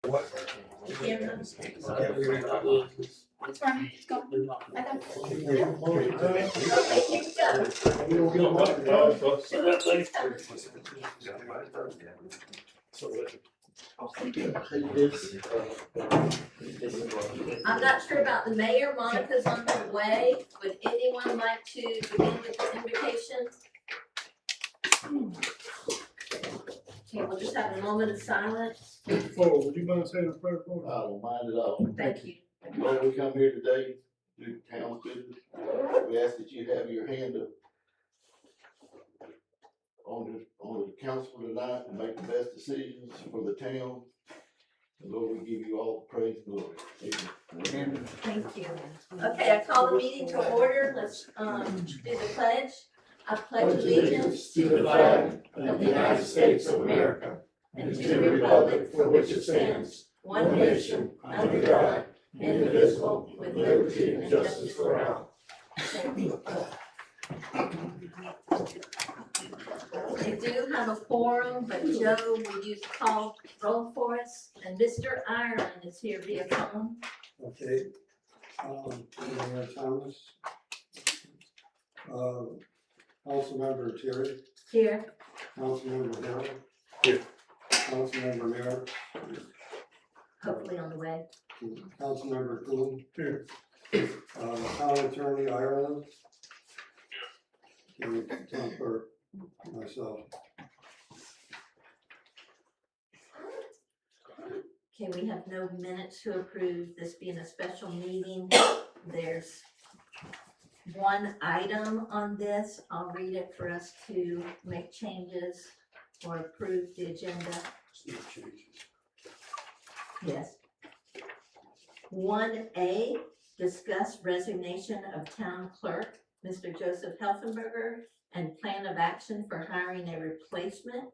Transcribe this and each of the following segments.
Camera. It's fine. It's gone. I got it. Okay, here we go. I'm not sure about the mayor. Monica's on her way. Would anyone like to begin with the invocation? Okay, we'll just have a moment of silence. Paul, would you mind saying a prayer for us? I don't mind at all. Thank you. Lord, we come here today to do town business. We ask that you have your hand up on the council tonight and make the best decisions for the town. And Lord, we give you all the praise and glory. Amen. Thank you. Okay, I call the meeting to order. Let's do the pledge. I pledge allegiance to the flag of the United States of America and to the republic for which it stands, one nation, under God, indivisible, with liberty and justice for all. We do have a quorum, but Joe, will you call roll for us? And Mr. Ireland is here via phone. Okay. Mayor Thomas. Councilmember Terry. Here. Councilmember Hill. Here. Councilmember Merritt. Hopefully on the way. Councilmember Coon. Here. Town Attorney Ireland. And Town Clerk, myself. Okay, we have no minutes to approve, this being a special meeting. There's one item on this. I'll read it for us to make changes or approve the agenda. Yes. 1A, discuss resignation of town clerk, Mr. Joseph Helfenberger, and plan of action for hiring a replacement.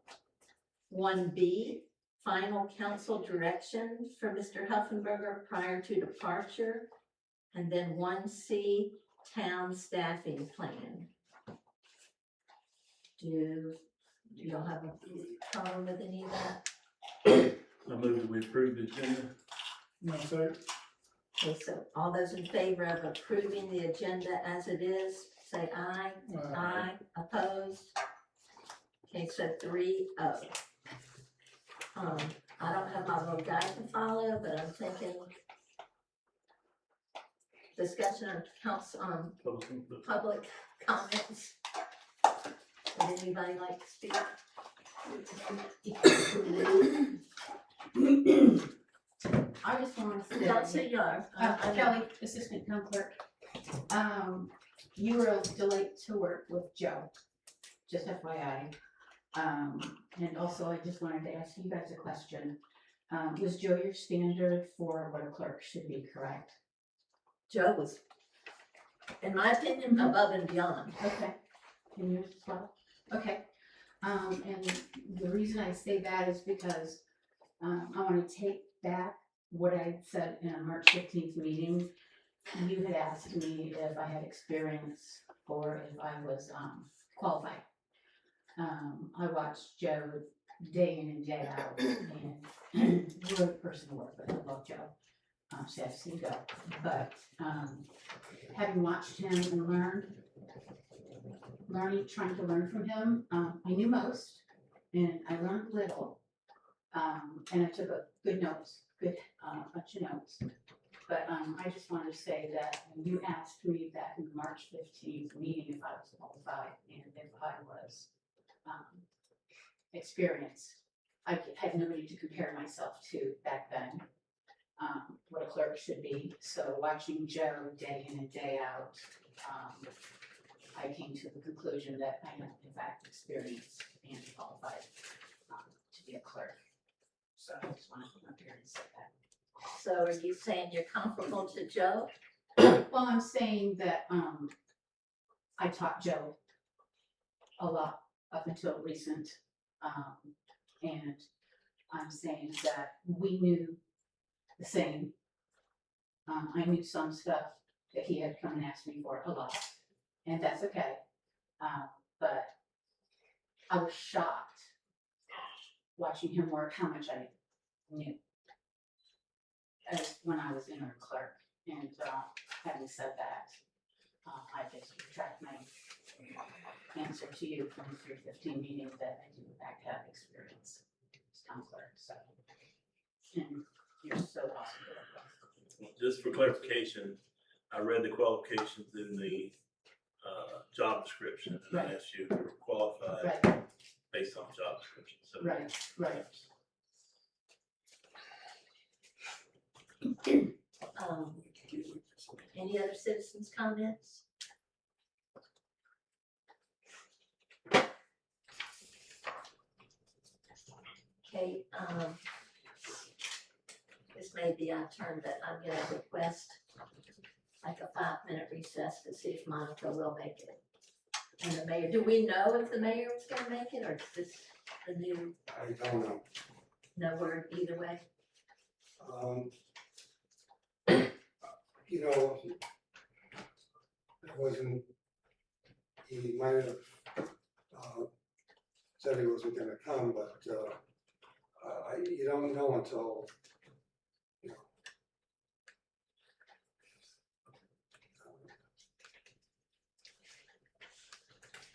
1B, final council direction for Mr. Helfenberger prior to departure. And then 1C, town staffing plan. Do y'all have a problem with any of that? I move that we approve the agenda. No, sir. Okay, so all those in favor of approving the agenda as it is, say aye. Aye. Opposed? Okay, so 3-0. I don't have my little guide to follow, but I'm thinking discussion of council, public comments. Would anybody like to speak? I just want to Don't say, say you are. Kelly, Assistant Town Clerk, you were delayed to work with Joe, just FYI. And also I just wanted to ask you guys a question. Was Joe your standard for what a clerk should be, correct? Joe was, in my opinion, above and beyond. Okay, can you as well? Okay, and the reason I say that is because, I want to take back what I said in a March 15th meeting. You had asked me if I had experience or if I was qualified. I watched Joe day in and day out, and you're a person to work with. I love Joe. So I've seen go. But having watched him and trying to learn from him, I knew most, and I learned little. And I took a good notes, bunch of notes. But I just wanted to say that when you asked me back in the March 15th meeting if I was qualified and if I was experienced, I had nobody to compare myself to back then, what a clerk should be. So watching Joe day in and day out, I came to the conclusion that I am in fact experienced and qualified to be a clerk. So I just wanted to come up here and say that. So are you saying you're comparable to Joe? Well, I'm saying that I taught Joe a lot up until recent, and I'm saying that we knew the same. I knew some stuff that he had come and asked me for a lot, and that's okay. But I was shocked watching him work how much I knew. as when I was interim clerk. And, having said that, I just retract my answer to you from the 315 meeting that I do in fact have experience as town clerk, so. And you're so awesome. Just for clarification, I read the qualifications in the job description, and I Right. asked you if you were qualified Right, based on job description, so. right, right. Any other citizens' comments? Okay, this may be our turn, but I'm gonna request like a 5-minute recess to see if Monica will make it. And the mayor, do we know if the mayor was gonna make it, or is this the new, I don't know. no word either way? You know, it wasn't, he might have, said he wasn't gonna come, but, you don't know until, you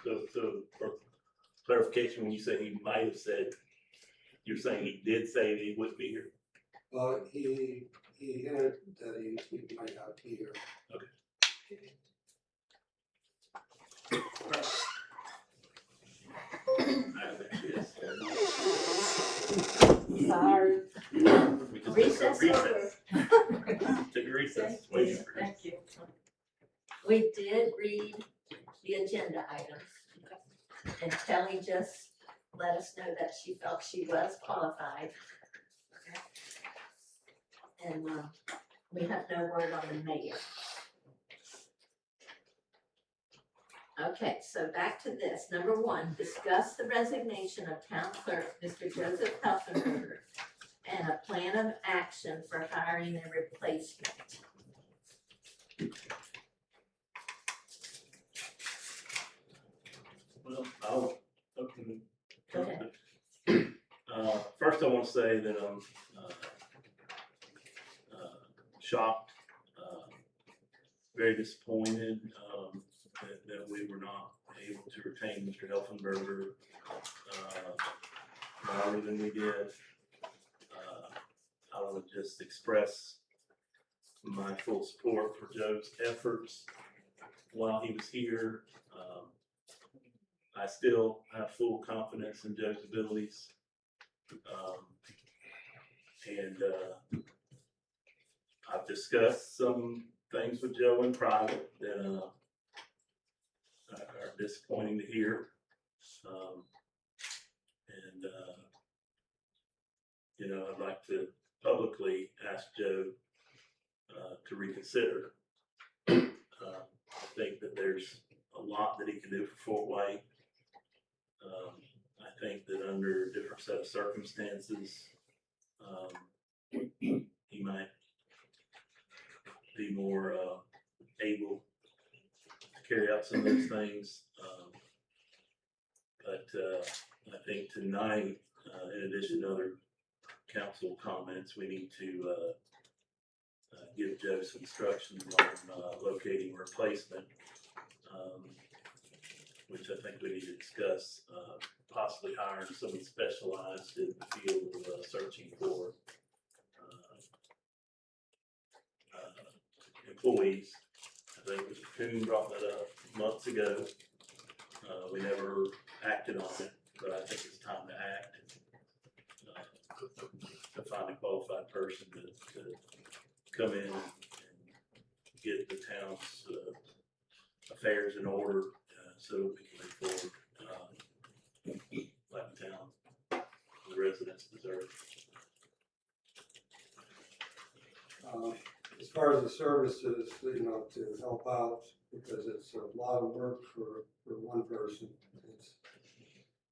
know. So for clarification, when you say he might have said, you're saying he did say that he wouldn't be here? He hinted that he might not be here. Sorry. We just took a Recess recess. over. Took a recess. Thank Waiting you, for thank you. We did read the agenda items, and Kelly just let us know that she felt she was qualified. And, we have no word on the mayor. Okay, so back to this. Number 1, discuss the resignation of town clerk, Mr. Joseph Helfenberger, and a plan of action for hiring a replacement. Well, I'll open. Go ahead. First, I want to say that I'm shocked, very disappointed that we were not able to retain Mr. Helfenberger longer than we did. I want to just express my full support for Joe's efforts while he was here. I still have full confidence in Joe's abilities. I've discussed some things with Joe in private that are disappointing to hear. I'd like to publicly ask Joe to reconsider. I think that there's a lot that he can do for Fort Wayne. I think that under a different set of circumstances, he might be more able to carry out some of those things. But I think tonight, in addition to other council comments, we need to give Joe some instructions on locating a replacement, which I think we need to discuss, possibly hiring someone specialized in the field of searching for employees. I think Mr. Coon brought that up months ago. We never acted on it, but I think it's time to act. To find a qualified person to come in and get the town's affairs in order, so that we can move forward like the town, the residents deserve. As far as the services, to help out, because it's a lot of work for one person.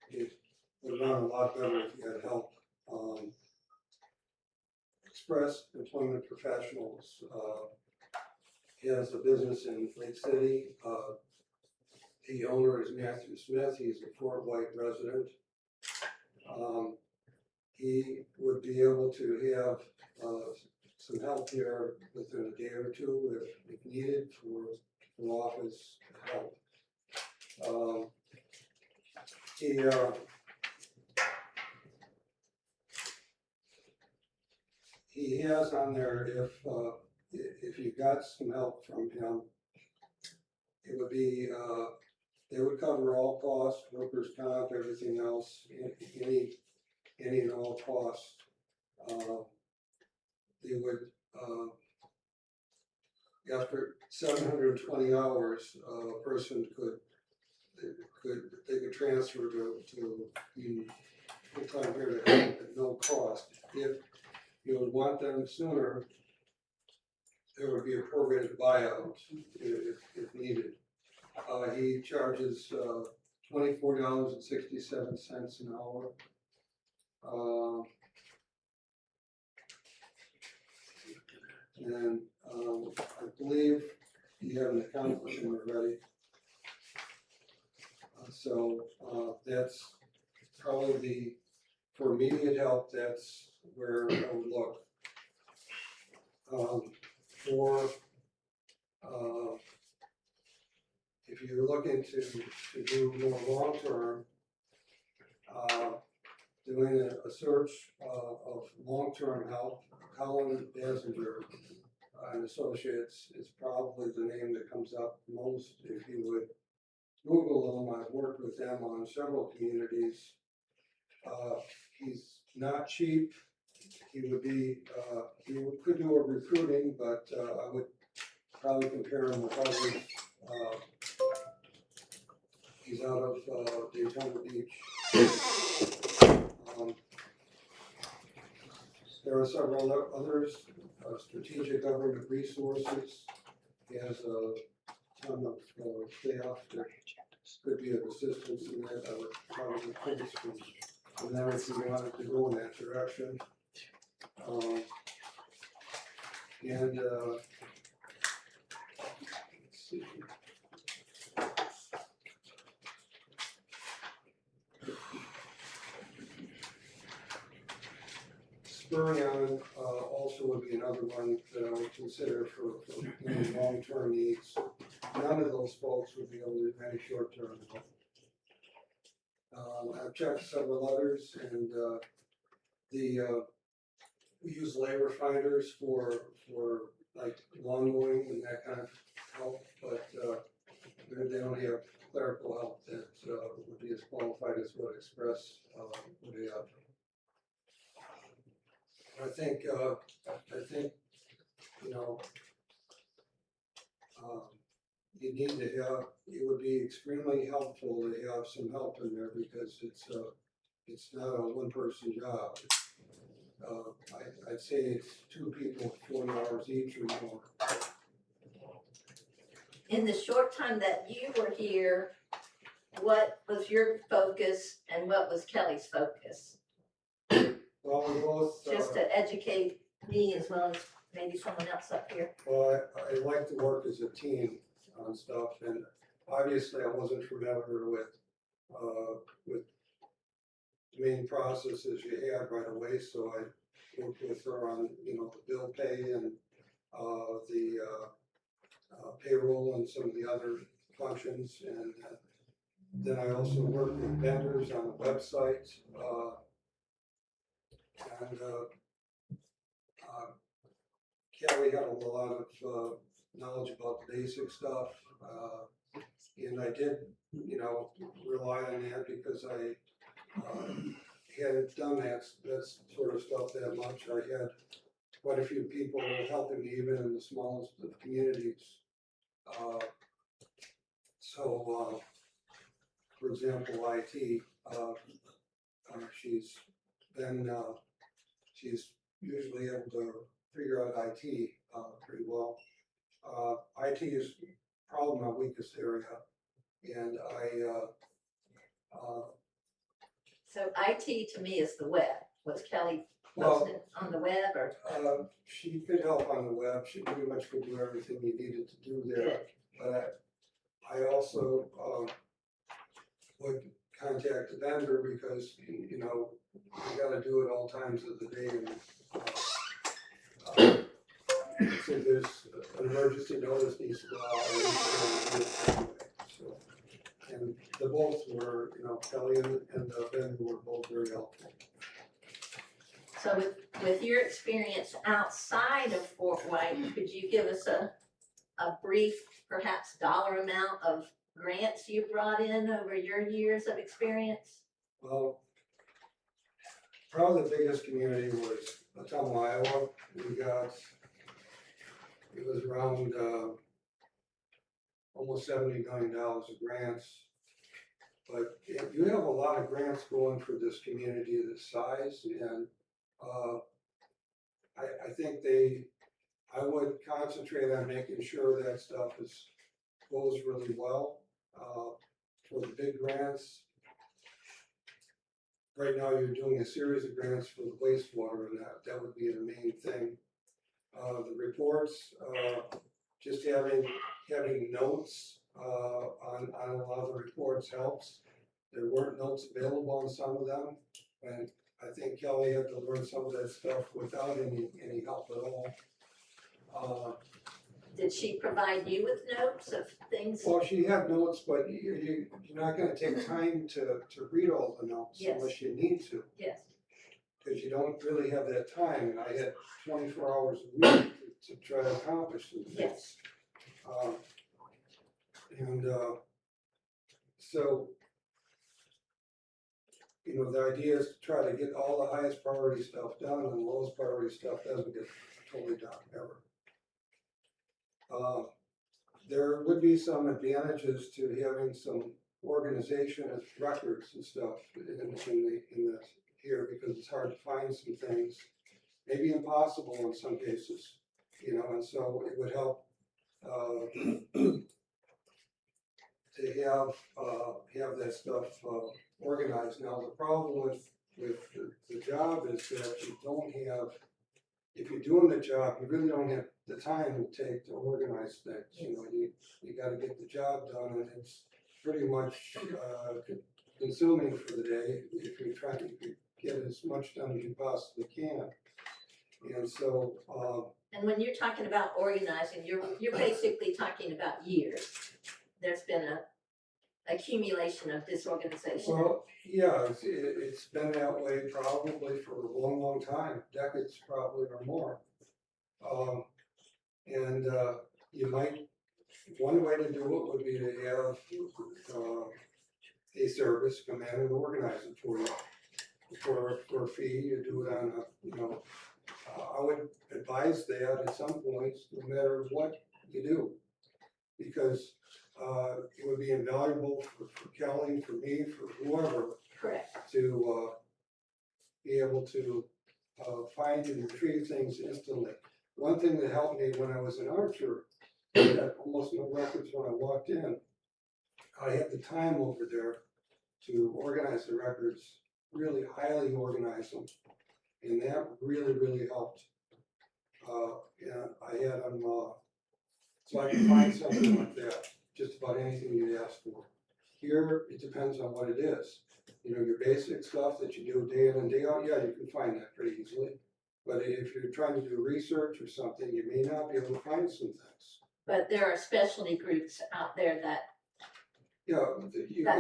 It would run a lot better if you had help. Express Employment Professionals, he has a business in Lake City. The owner is Matthew Smith. He's a Fort White resident. He would be able to have some help here within a day or two if needed for office help. He has on there if you got some help from him, it would be, they would cover all costs, workers' comp, everything else, any and all costs. They would, after 720 hours, a person they could transfer to full-time here to help at no cost. If you would want them sooner, there would be a prorated buyout if needed. He charges $24.67 an hour. And I believe you have an account with him already. So that's probably for immediate help, that's where I would look. If you're looking to do more long-term, doing a search of long-term help, Colin Basinger and Associates is probably the name that comes up most. If you would Google them, I've worked with them on several communities. He's not cheap. He would be, could do a recruiting, but I would probably compare him with others. He's out of Daytona Beach. There are several others, strategic government resources. He has a ton of staff that could be of assistance in that. I would probably focus from there if you wanted to go in that direction. Let's see. Spurion also would be another one that I would consider for long-term needs. None of those folks would be able to do any short-term help. I've checked several others, and we use labor finders for like lawn mowing and that kind of help, but they only have clerical help that would be as qualified as what Express would have. I think you know, you need to have, it would be extremely helpful to have some help in there because it's not a one-person job. I'd say it's two people, 40 hours each or more. In the short time that you were here, what was your focus and what was Kelly's focus? Well, we both. Just to educate me as well as maybe someone else up here. Well, I like to work as a team on stuff, and obviously I wasn't familiar with the main processes you had right away, so I worked with her on, the bill pay and the payroll and some of the other functions, and then I also worked with vendors on the website, and Kelly had a lot of knowledge about the basic stuff, and I did, rely on that because I hadn't done that sort of stuff that much. I had quite a few people helping me even in the smallest of communities. For example, IT, she's usually able to figure out IT pretty well. IT is probably my weakest area, and So IT to me is the web. Was Kelly Well, posted on the web or? she could help on the web. She pretty much could do everything you needed to do there. Good. But I also would contact the vendor because, you gotta do it all times of the day. And if there's an emergency notice needs to go out. we need to do it anyway, so. And the both were, you know, Kelly and Ben were both very helpful. So with your experience outside of Fort White, could you give us a brief, perhaps dollar amount of grants you brought in over your years of experience? Well, probably the biggest community was Ottumwa, Iowa. We got, it was around, almost $70 million of grants. But you have a lot of grants going for this community this size, and, I think I would concentrate on making sure that stuff goes really well. For the big grants, right now you're doing a series of grants for the wastewater, and that would be the main thing. The reports, just having notes on a lot of the reports helps. There weren't notes available on some of them, and I think Kelly had to learn some of that stuff without any help at all. Did she provide you with notes of things? Well, she had notes, but you're not gonna take time to read all the notes Yes. unless you need to, Yes, because you don't really have that time, and I had 24 hours a week to try to accomplish some things. yes, So, you know, the idea is to try to get all the highest priority stuff done, and the lowest priority stuff doesn't get totally done, ever. There would be some advantages to having some organization of records and stuff in this here, because it's hard to find some things, maybe impossible in some cases, you know, and so it would help to have that stuff organized. Now, the problem with the job is that you don't have, if you're doing the job, you really don't have the time to take to organize things. You know, you gotta get the job done, and it's pretty much consuming for the day if you're trying to get as much done as you possibly can. And so, and when you're talking about organizing, you're basically talking about years. There's been a accumulation of disorganization. well, yeah, it's been that way probably for a long, long time, decades probably or more. You might, one way to do it would be to have a service come in and organize it for you. For a fee, you do it on a, you know, I would advise that at some points, no matter what you do. Because it would be invaluable for Kelly, for me, for whoever, Correct. to be able to find and retrieve things instantly. One thing that helped me when I was an Archer, I had almost no records when I walked in. I had the time over there to organize the records, really highly organize them, and that really, really helped. Yeah, I had them, so I could find something like that, just about anything you'd ask for. Here, it depends on what it is. You know, your basic stuff that you do day in and day out, yeah, you can find that pretty easily. But if you're trying to do research or something, you may not be able to find some things. But there are specialty groups out there that Yeah,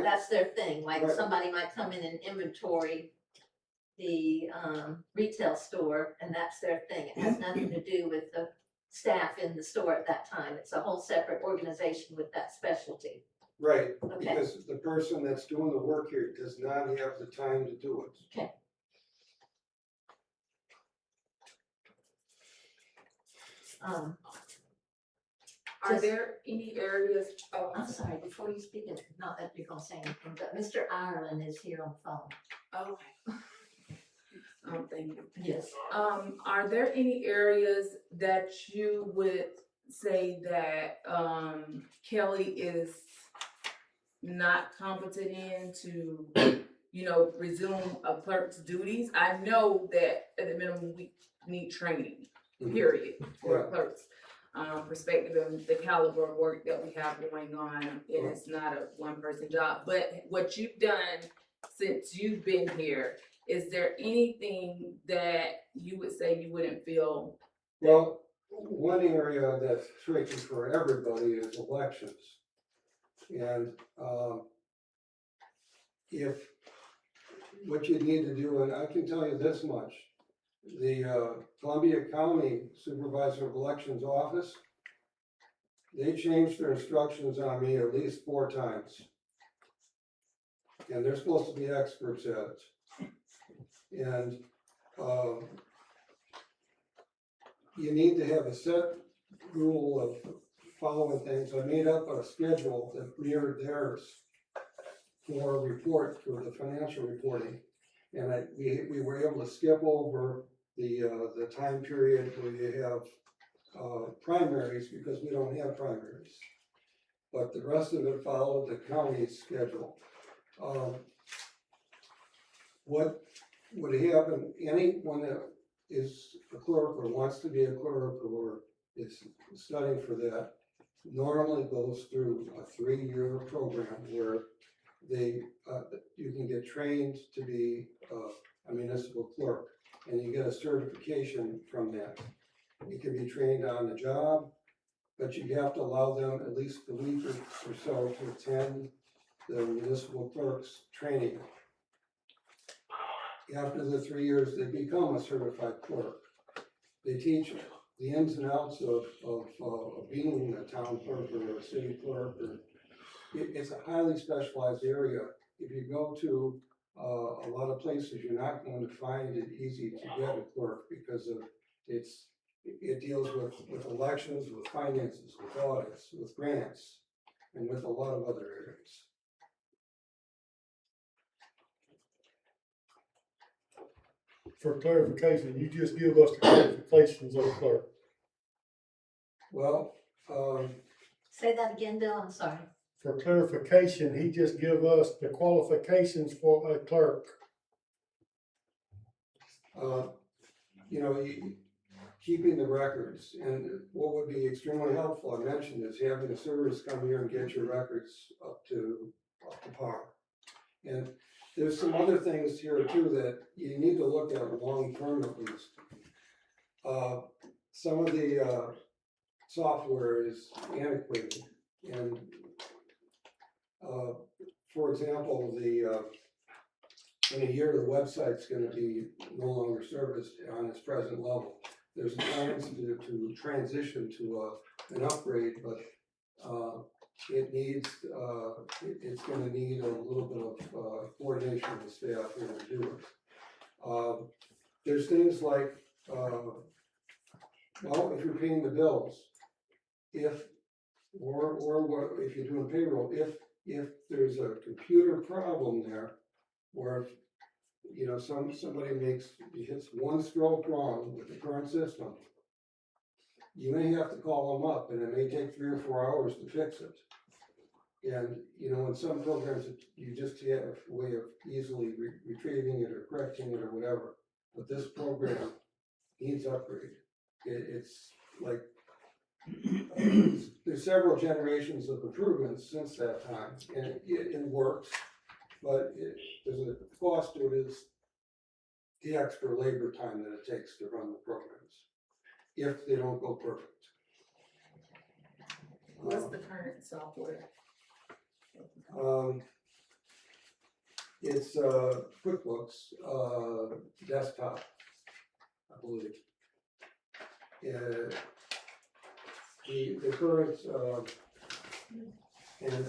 that's their thing. Like Right. somebody might come in and inventory the retail store, and that's their thing. It has nothing to do with the staff in the store at that time. It's a whole separate organization with that specialty. right, Okay, because the person that's doing the work here does not have the time to do it. Are there any areas, I'm sorry, before you speak, not that you're gonna say anything, but Mr. Ireland is here on phone. okay. Thank you. Yes. Are there any areas that you would say that, Kelly is not competent in to, you know, resume a clerk's duties? I know that at the minimum, we need training, period, for a Yeah. clerk's perspective and the caliber of work that we have going on, and it's not a one-person job. But what you've done since you've been here, is there anything that you would say you wouldn't feel? Well, one area that's tricky for everybody is elections. And, if, what you need to do, and I can tell you this much, the, Columbia County Supervisor of Elections Office, they changed their instructions on me at least 4 times. And they're supposed to be experts at it. And, you need to have a set rule of following things. I made up a schedule that mirrored theirs for a report, for the financial reporting. And we were able to skip over the time period where you have, primaries, because we don't have primaries. But the rest of it followed the county's schedule. What would happen, anyone that is a clerk or wants to be a clerk or is studying for that, normally goes through a 3-year program where they, you can get trained to be a municipal clerk, and you get a certification from that. You can be trained on the job, but you have to allow them at least a week or so to attend the municipal clerk's training. After the 3 years, they become a certified clerk. They teach the ins and outs of being a town clerk or a city clerk. It's a highly specialized area. If you go to a lot of places, you're not going to find it easy to get a clerk because of it deals with elections, with finances, with audits, with grants, and with a lot of other areas. For clarification, you just give us the qualifications of a clerk. Well, Say that again, Bill, I'm sorry. For clarification, he just give us the qualifications for a clerk. Keeping the records, and what would be extremely helpful, I mentioned, is having a service come here and get your records up to par. And there's some other things here too that you need to look at long term at least. Some of the software is antiquated, and for example, in a year the website's going to be no longer serviced on its present level. There's plans to transition to an upgrade, but it needs it's going to need a little bit of coordination with staff here to do it. There's things like well, if you're paying the bills, if if you're doing payroll, if there's a computer problem there, where you know somebody hits one stroke wrong with the current system, you may have to call them up, and it may take 3 or 4 hours to fix it. And you know, in some programs, you just have a way of easily retrieving it or correcting it or whatever. But this program needs upgrade. It's like there's several generations of improvements since that time, and it works. But there's a cost to it, is the extra labor time that it takes to run the programs, if they don't go perfect. What's the current software? It's QuickBooks desktop, I believe. The current and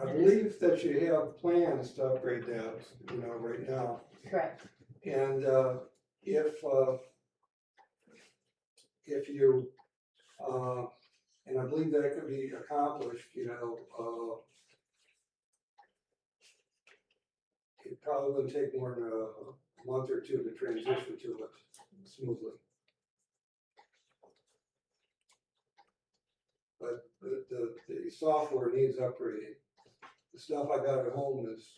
I believe that you have plans to upgrade that, you know, right now. Correct. And if you and I believe that could be accomplished, you know, it probably wouldn't take more than a month or two to transition to it smoothly. But the software needs upgrading. The stuff I got at home is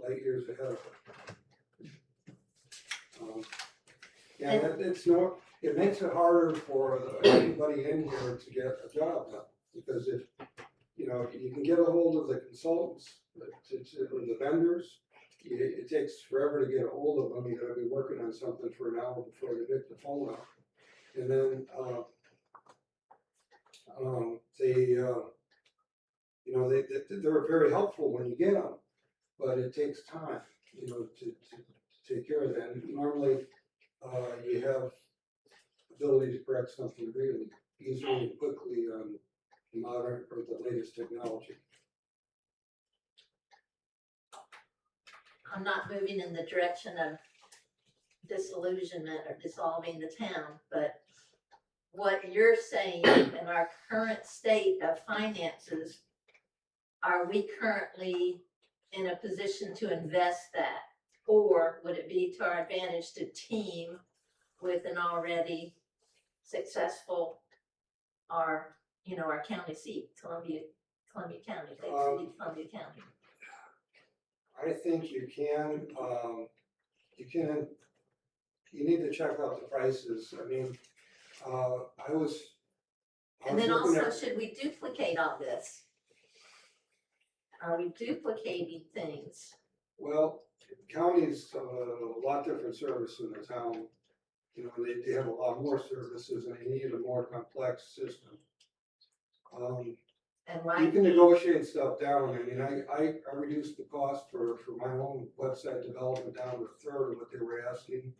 light years ahead of it. And it makes it harder for anybody in here to get a job done, because if you know, you can get a hold of the consultants, or the vendors, it takes forever to get a hold of them, you gotta be working on something for an hour before they pick the phone up. And then, they're very helpful when you get them, but it takes time, to take care of that. And normally, you have ability to correct something really easily and quickly on modern or the latest technology. I'm not moving in the direction of disillusionment or dissolving the town, but what you're saying in our current state of finances, are we currently in a position to invest that? Or would it be to our advantage to team with an already successful, our county seat, Columbia County, big city, Columbia County? I think you need to check out the prices. I mean, I was And then looking also, at- should we duplicate all this? Are we duplicating things? Well, counties, a lot different service in the town. They have a lot more services and they need a more complex system. And why? You can negotiate stuff down. I mean, I reduced the cost for my own website development down to a third of what they were asking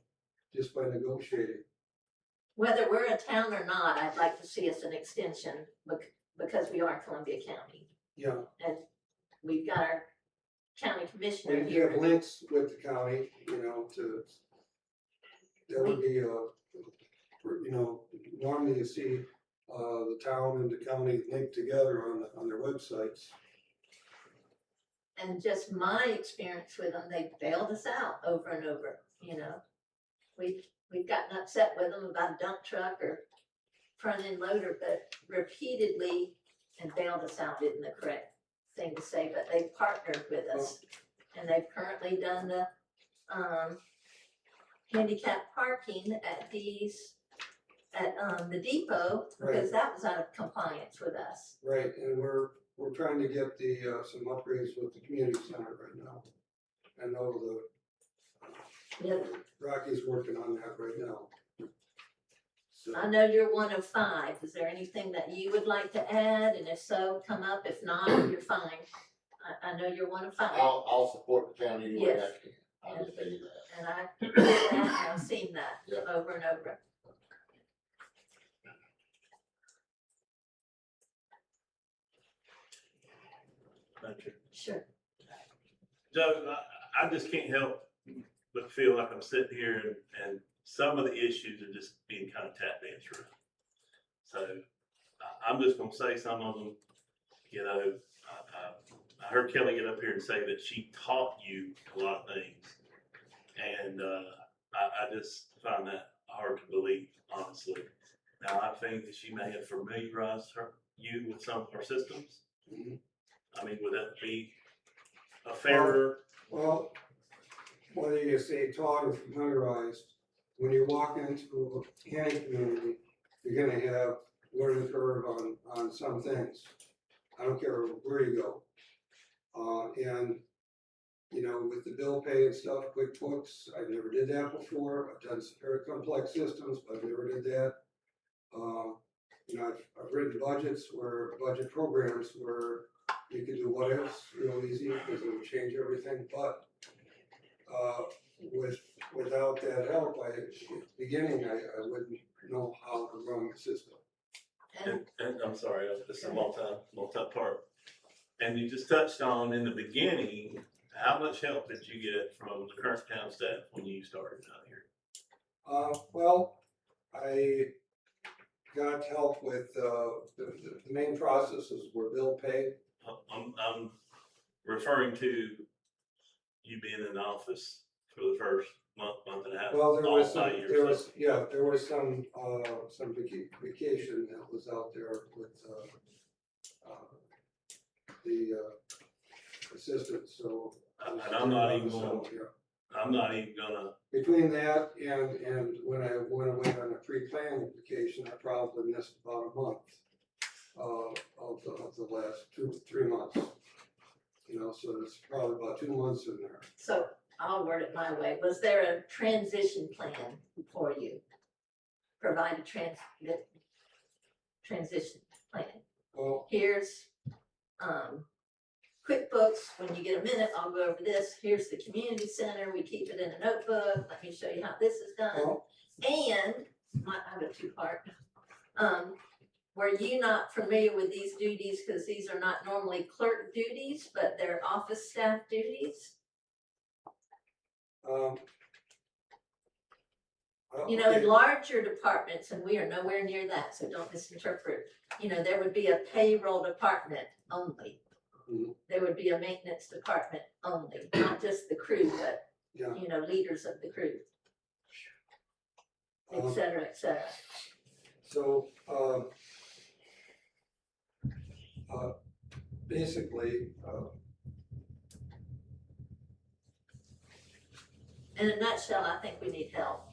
just by negotiating. Whether we're a town or not, I'd like to see us an extension because we are Columbia County. Yeah, And we've got our county commissioner and you have here. links with the county, that would be, normally you see, the town and the county linked together on their websites. And just my experience with them, they bailed us out over and over, We've gotten upset with them about a dump truck or front end loader, but repeatedly, and bailed us out isn't the correct thing to say, but they partnered with us. And they've currently done the, handicap parking at the depot, because that was out of compliance with us. Right, and we're trying to get some upgrades with the community center right now. I know Yeah, Rocky's working on that right now. So, I know you're one of 5. Is there anything that you would like to add? And if so, come up. If not, you're fine. I know you're one of 5. I'll support the county any way Yes. I can, I'll just tell you that. And I've heard that, and I've seen that Yeah. over and over. Sure. Joe, I just can't help but feel like I'm sitting here and some of the issues are just being kind of tap danced through. So I'm just gonna say some of them, I heard Kelly get up here and say that she taught you a lot of things. And I just find that hard to believe, honestly. Now, I think that she may have familiarized you with some of our systems. Mhm. I mean, would that be a fairer? well, whether you say taught or familiarized, when you walk into any community, you're gonna have learning curve on some things. I don't care where you go. With the bill pay and stuff, QuickBooks, I never did that before. I've done some very complex systems, but I never did that. I've written budget programs where you could do what ifs real easy because it would change everything, but without that help, at the beginning, I wouldn't know how to run the system. And And I'm sorry, this is a multi-part. And you just touched on in the beginning, how much help did you get from the current town staff when you started out here? Well, I got help with, the main processes were bill pay. I'm referring to you being in the office for the first month and a half. Well, there was all some, by there yourself. was some vacation that was out there with, the assistant, so. And I'm not even So, gonna, yeah. I'm not even gonna, Between that and when I went away on a pre-planned vacation, I probably missed about a month of the last 3 months. you know, so it's probably about 2 months in there. So I'll word it my way. Was there a transition plan for you? Provide a transition plan. Well, Here's, QuickBooks, when you get a minute, I'll go over this. Here's the community center. We keep it in a notebook. Let me show you how this is done. well, And I have a two-part. Were you not familiar with these duties? Because these are not normally clerk duties, but they're office staff duties. You know, in okay, larger departments, and we are nowhere near that, so don't misinterpret. You know, there would be a payroll department only. Mhm. There would be a maintenance department only, not just the crew, but, yeah. you know, leaders of the crew, et um, cetera, et cetera. So, basically, In a nutshell, I think we need help.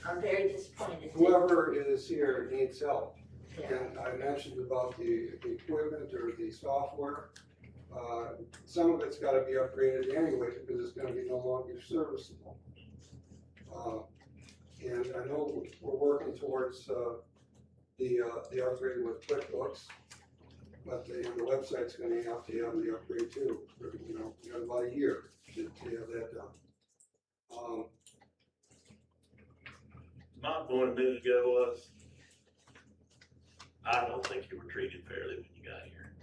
I'm very disappointed. whoever is here needs help. Yeah. And I mentioned about the equipment or the software. Some of it's gotta be upgraded anyway, because it's gonna be no longer serviceable. And I know we're working towards, the upgrade with QuickBooks. But the website's gonna have to have the upgrade too, you know, we got about a year to have that done. My point a minute ago was, I don't think you were treated fairly when you got here.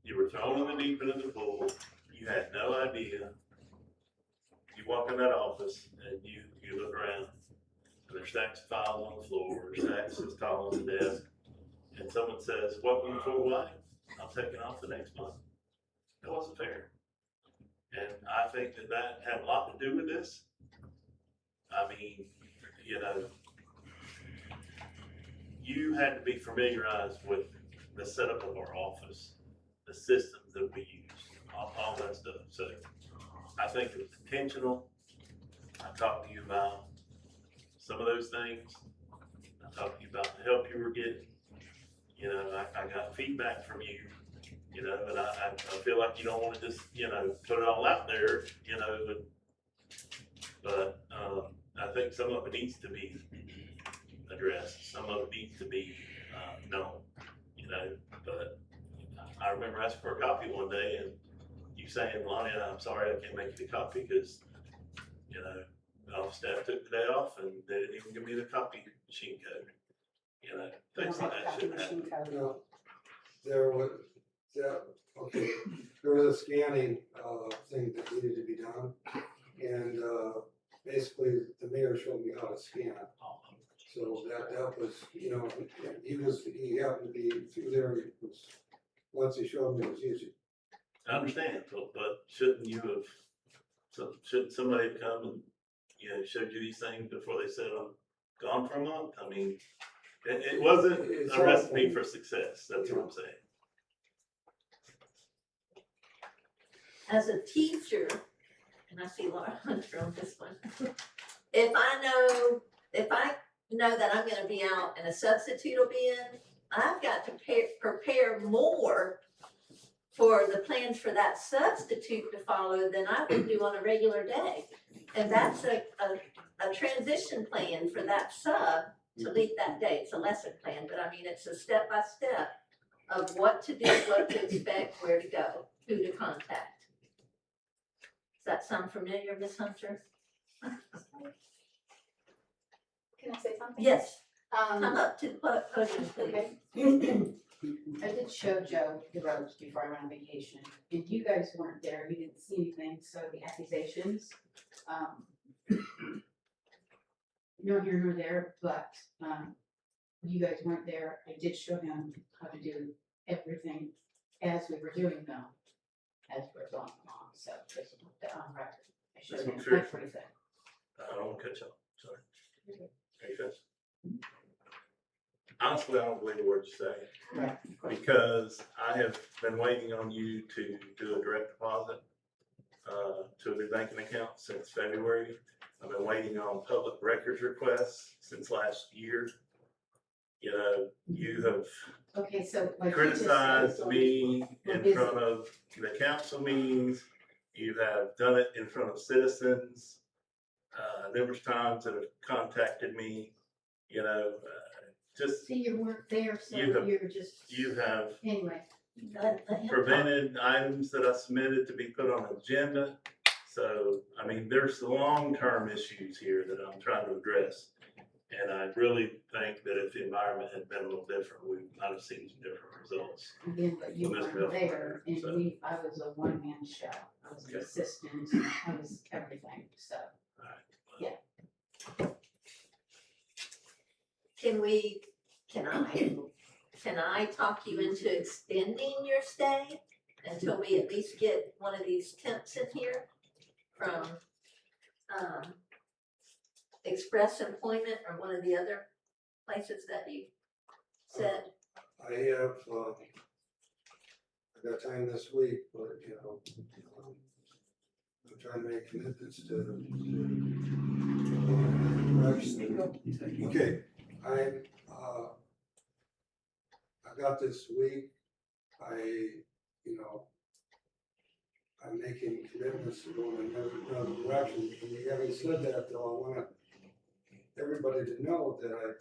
You were thrown in the deep end of the pool, you had no idea. You walk in that office and you look around, and there's stacks of files on the floor, stacks of files on the desk, and someone says, welcome to Fort White, I'm taking off the next month. That wasn't fair. And I think that had a lot to do with this. I mean, you know, you had to be familiarized with the setup of our office, the systems that we use, all that stuff. So I think it was intentional. I talked to you about some of those things. I talked to you about the help you were getting. You know, I got feedback from you, you know, and I feel like you don't want to just, you know, put it all out there, you know, but I think some of it needs to be addressed. Some of it needs to be known, you know, but I remember asking for a copy one day and you saying, Lonnie, I'm sorry I can't make you the copy because, you know, the office staff took the day off and they didn't even give me the copy machine code. You know, things like that shouldn't happen. You know, there was, okay, there was a scanning, thing that needed to be done. And, basically, the mayor showed me how to scan. So that was, you know, he happened to be through there, it was, once he showed me, it was easy. I understand, but shouldn't you have, shouldn't somebody have come and, you know, showed you these things before they said, I'm gone for a month? I mean, it wasn't It's a recipe awful. for success, that's what I'm saying. As a teacher, and I see Laura Hunter on this one, if I know that I'm gonna be out and a substitute will be in, I've got to prepare more for the plans for that substitute to follow than I would do on a regular day. And that's a transition plan for that sub to lead that day. It's a lesson plan, but I mean, it's a step-by-step of what to do, what to expect, where to go, who to contact. Does that sound familiar, Ms. Hunter? Can I say something? Yes, come Um, up to the podium, please. okay. I did show Joe the roads before I went on vacation, and you guys weren't there, you didn't see anything, so the accusations, no here nor there, but, you guys weren't there, I did show him how to do everything as we were doing them, as we're going along, so just put that on record. I showed That's him, not fair. that's what he said. I don't want to cut you off, sorry. Are you finished? Honestly, I don't believe a word you say. Right. Because I have been waiting on you to do a direct deposit to a new banking account since February. I've been waiting on public records requests since last year. You know, you have Okay, so like you just said, criticized me we're in busy. front of the council meetings. You have done it in front of citizens. Numerous times that have contacted me, you know, just, See, you weren't there, so You have- you're just, you have anyway. Let him talk. prevented items that I submitted to be put on agenda. So, I mean, there's the long-term issues here that I'm trying to address. And I really think that if the environment had been a little different, we might have seen some different results. Again, but you Well, Mr. weren't there, and so- I was a one-man show, I was an Okay. assistant, I was everything, so. Alright, Can I talk you into extending your stay until we at least get one of these temps in here from, Express Employment or one of the other places that you said? I have, I got time this week, but, you know, I'm trying to make commitments to. Okay, I got this week, you know, I'm making commitments to go in another direction. And having said that, though, I want everybody to know that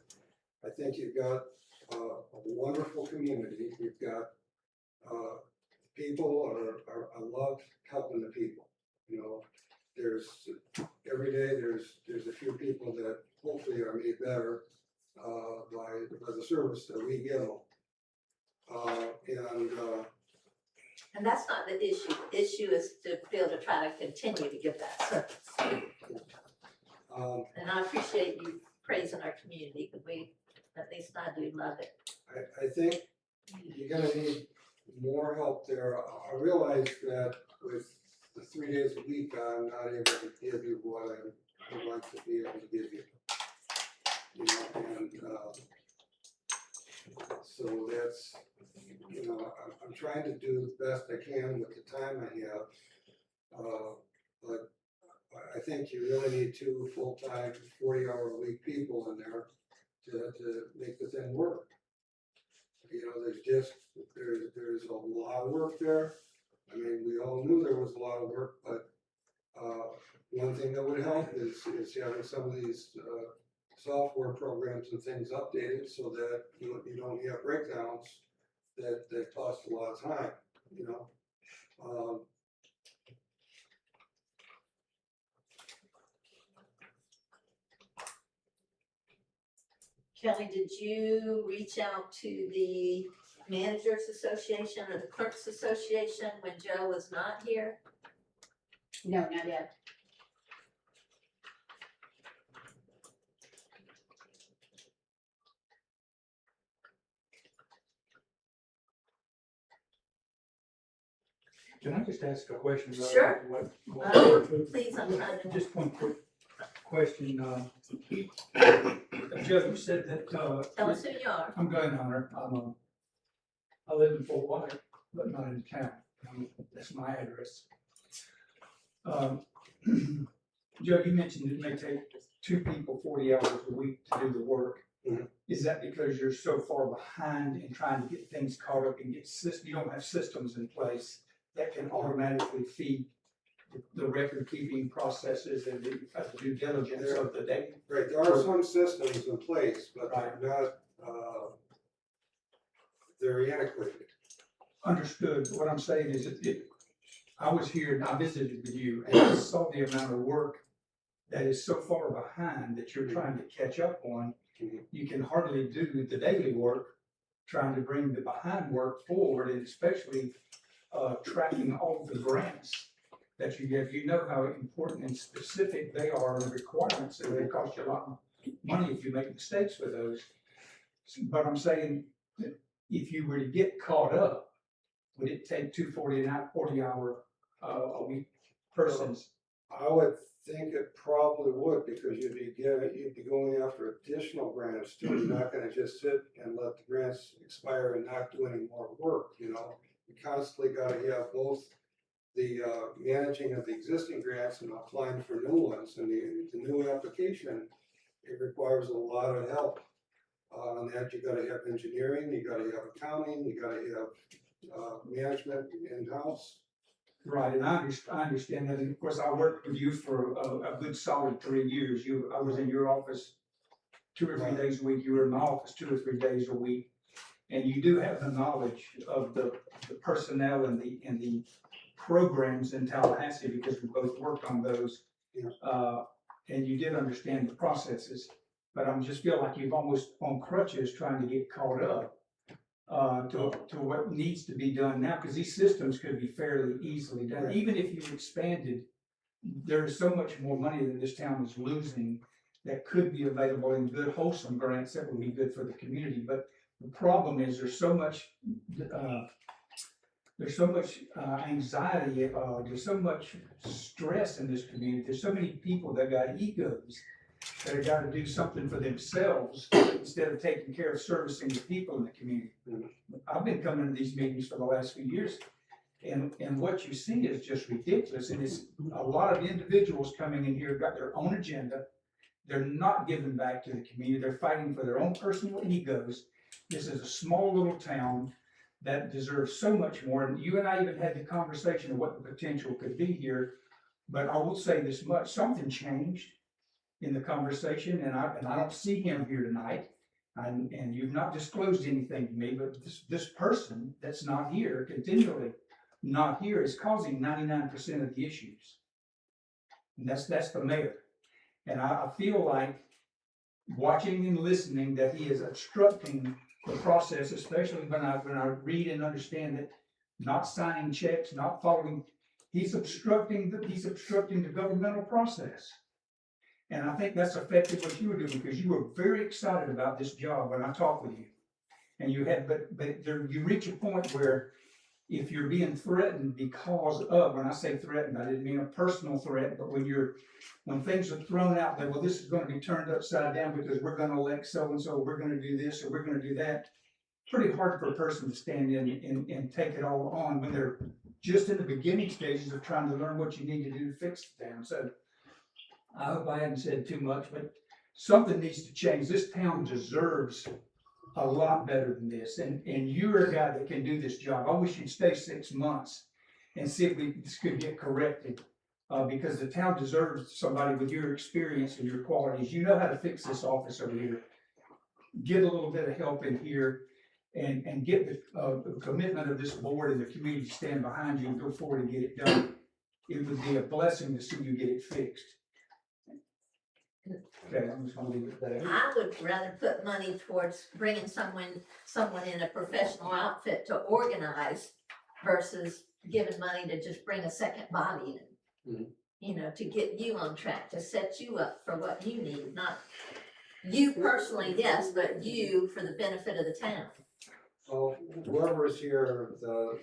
I think you've got a wonderful community. You've got people I love helping the people. You know, every day there's a few people that hopefully are made better by the service that we give them. And that's not the issue. The issue is to be able to try to continue to give that service. And I appreciate you praising our community, because at least I do love it. I think you're gonna need more help there. I realize that with the 3 days a week, I'm not able to give you what I would like to be able to give you. You know, and so that's, you know, I'm trying to do the best I can with the time I have. But I think you really need 2 full-time, 40-hour-a-week people in there to make the thing work. You know, there's a lot of work there. I mean, we all knew there was a lot of work, but one thing that would help is having some of these software programs and things updated so that you don't have breakdowns that cost a lot of time, you know. Kelly, did you reach out to the Managers Association or the Clerks Association when Joe was not here? No, not yet. Can I just ask a question? about Sure. what- Please, I'm trying to. Just one quick question, Joe, you said that, Tell us who you are. I'm Glenn Hunter, I live in Fort White, but not in town, that's my address. Joe, you mentioned it may take 2 people 40 hours a week to do the work. Mhm. Is that because you're so far behind in trying to get things caught up and you don't have systems in place that can automatically feed the record keeping processes and the due diligence of the data? Right, there are some systems in place, but Right. they're not, they're antiquated. Understood. What I'm saying is I was here and I visited with you and I saw the amount of work that is so far behind that you're trying to catch up on. Mhm. You can hardly do the daily work, trying to bring the behind work forward, and especially tracking all the grants that you give. You know how important and specific they are and the requirements, and they cost you a lot of money if you make mistakes with those. But I'm saying that if you were to get caught up, would it take 2 40-hour a week persons? I would think it probably would, because you'd be going after additional grants too. You're not gonna just sit and let the grants expire and not do any more work, you know? You constantly gotta have both the managing of the existing grants and applying for new ones, and the new application, it requires a lot of help On that, you gotta have engineering, you gotta have accounting, you gotta have, management in-house. Right, and I understand that, and of course, I worked with you for a good solid 3 years. I was in your office 2 or 3 days a week, you were in my office 2 or 3 days a week. And you do have the knowledge of the personnel and the programs in Tallahassee, because we both worked on those. Yeah. And you did understand the processes, but I just feel like you've almost on crutches trying to get caught up to what needs to be done now, because these systems could be fairly easily done. Right. Even if you expanded, there's so much more money that this town is losing that could be available in good wholesome grants that would be good for the community. But the problem is there's so much anxiety, there's so much stress in this community. There's so many people that got egos that have got to do something for themselves instead of taking care of servicing the people in the community. I've been coming to these meetings for the last few years, and what you see is just ridiculous. And it's a lot of individuals coming in here, got their own agenda. They're not giving back to the community. They're fighting for their own personal egos. This is a small little town that deserves so much more. And you and I even had the conversation of what the potential could be here. But I will say this much, something changed in the conversation, and I don't see him here tonight. And you've not disclosed anything to me, but this person that's not here, continually not here, is causing 99% of the issues. And that's the mayor. And I feel like watching and listening that he is obstructing the process, especially when I read and understand that not signing checks, not following, he's obstructing the governmental process. And I think that's affected what you were doing, because you were very excited about this job when I talked with you. And you had, but there, you reach a point where if you're being threatened because of, when I say threatened, I didn't mean a personal threat, but when things are thrown out there, well, this is gonna be turned upside down because we're gonna elect so-and-so, we're gonna do this, or we're gonna do that. Pretty hard for a person to stand in and take it all on when they're just in the beginning stages of trying to learn what you need to do to fix the town. So I hope I haven't said too much, but something needs to change. This town deserves a lot better than this, and you're a guy that can do this job. I wish you'd stay 6 months and see if this could get corrected, because the town deserves somebody with your experience and your qualities. You know how to fix this office over here. Get a little bit of help in here, and get the commitment of this board and the community to stand behind you and go forward and get it done. It would be a blessing to see you get it fixed. Okay, I'm just gonna leave it there. I would rather put money towards bringing someone in a professional outfit to organize versus giving money to just bring a second body in. Mhm. You know, to get you on track, to set you up for what you need, not you personally, yes, but you for the benefit of the town. Well, whoever's here, the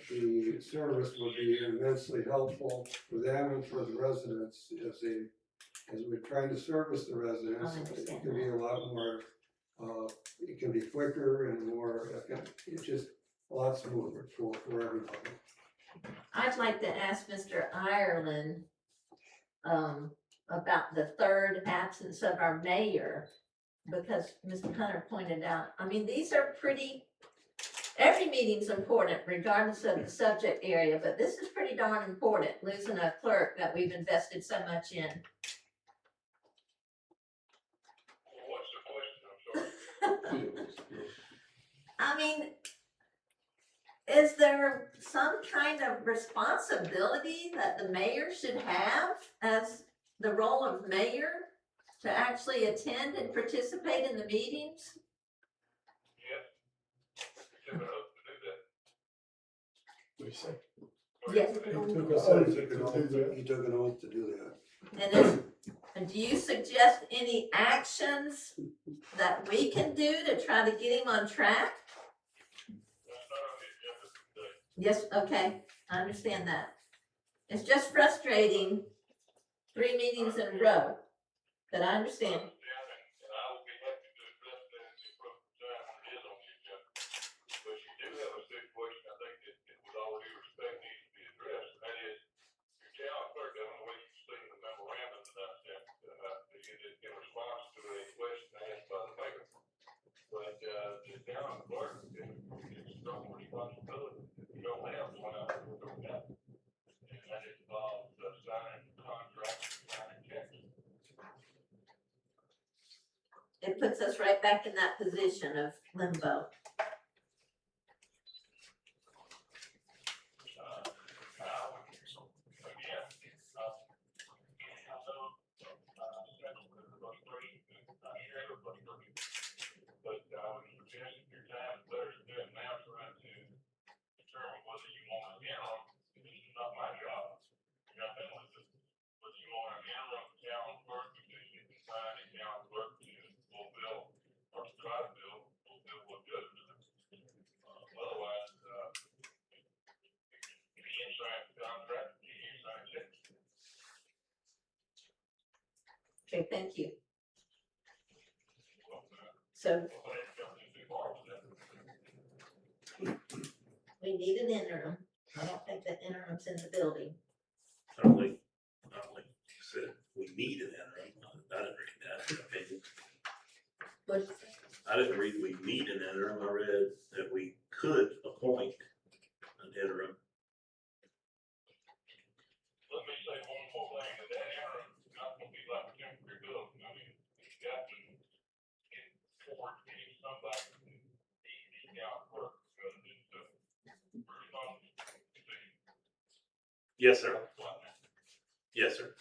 service would be immensely helpful for them and for the residents as we're trying to service the residents. I understand It can be a lot more, it can be quicker and more, it's just a lot smoother for everybody. I'd like to ask Mr. Ireland, about the third absence of our mayor, because Mr. Hunter pointed out, I mean, these are every meeting's important regardless of the subject area, but this is pretty darn important, losing a clerk that we've invested so much in. I mean, is there some kind of responsibility that the mayor should have as the role of mayor to actually attend and participate in the meetings? Yes. He took an oath to do that. And do you suggest any actions that we can do to try to get him on track? Yes, okay, I understand that. It's just frustrating, 3 meetings in a row, but I understand. In response to a question asked by the mayor, but us right back in that position of limbo. Okay, thank you. So we need an interim. I don't think the interim's in the building. I don't think you said we need an interim. I didn't read that in the opinion. But I didn't read we need an interim. I read that we could appoint an interim. Let me say one more thing, that interim is not gonna be like a temporary bill, I mean, you got to get forward, getting somebody to be out work, because it's a responsible thing. Yes, sir. Yes, sir.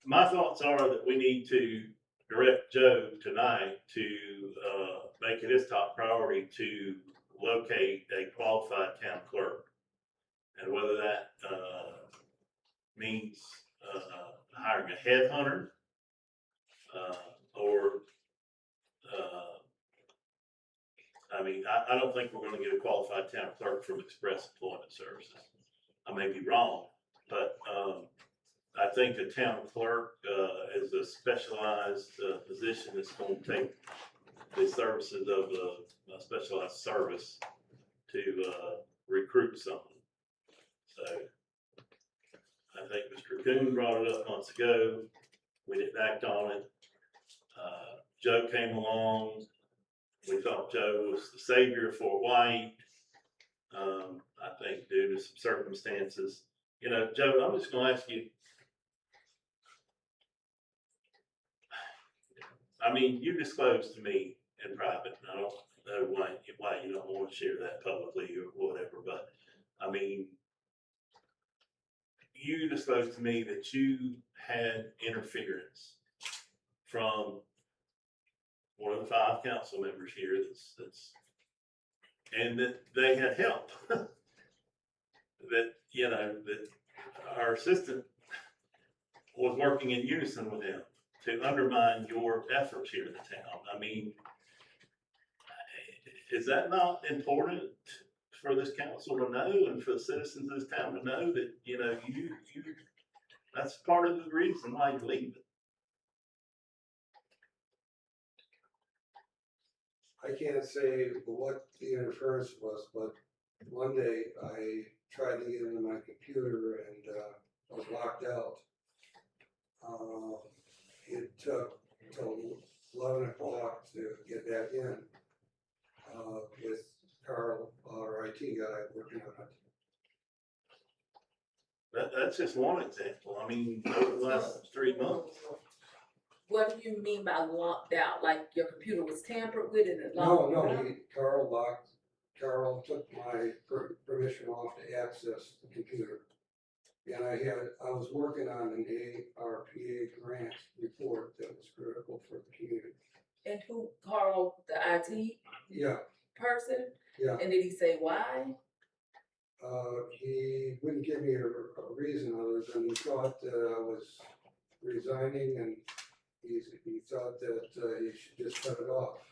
My thoughts are that we need to direct Joe tonight to, make it his top priority to locate a qualified town clerk. And whether that, means, hiring a headhunter, or, I mean, I don't think we're gonna get a qualified town clerk from Express Employment Services. I may be wrong, but, I think a town clerk, is a specialized, position that's gonna take the services of a specialized service to, recruit someone. So, I think Mr. Coon brought it up months ago, we didn't act on it. Joe came along, we thought Joe was the savior of Fort White. I think due to some circumstances, you know, Joe, I'm just gonna ask you. I mean, you disclosed to me in private, and I don't know why you don't want to share that publicly or whatever, but I mean, you disclosed to me that you had interference from one of the 5 council members here and that they had help. That, you know, that our assistant was working in unison with him to undermine your efforts here in the town. I mean, is that not important for this council to know and for the citizens of this town to know that, you know, you that's part of the reason why you're leaving? I can't say what the interference was, but one day I tried to get into my computer and I was locked out. It took till 11 o'clock to get back in with Carl, our IT guy, working on it. That's just one example. I mean, over the last 3 months. What do you mean by locked out? Like your computer was tampered with and it No, locked out? Carl took my permission off to access the computer. And I was working on an ARPA grant report that was critical for the community. And who, Carl, the IT Yeah, person? yeah. And did he say why? He wouldn't give me a reason other than he thought that I was resigning and he thought that he should just cut it off.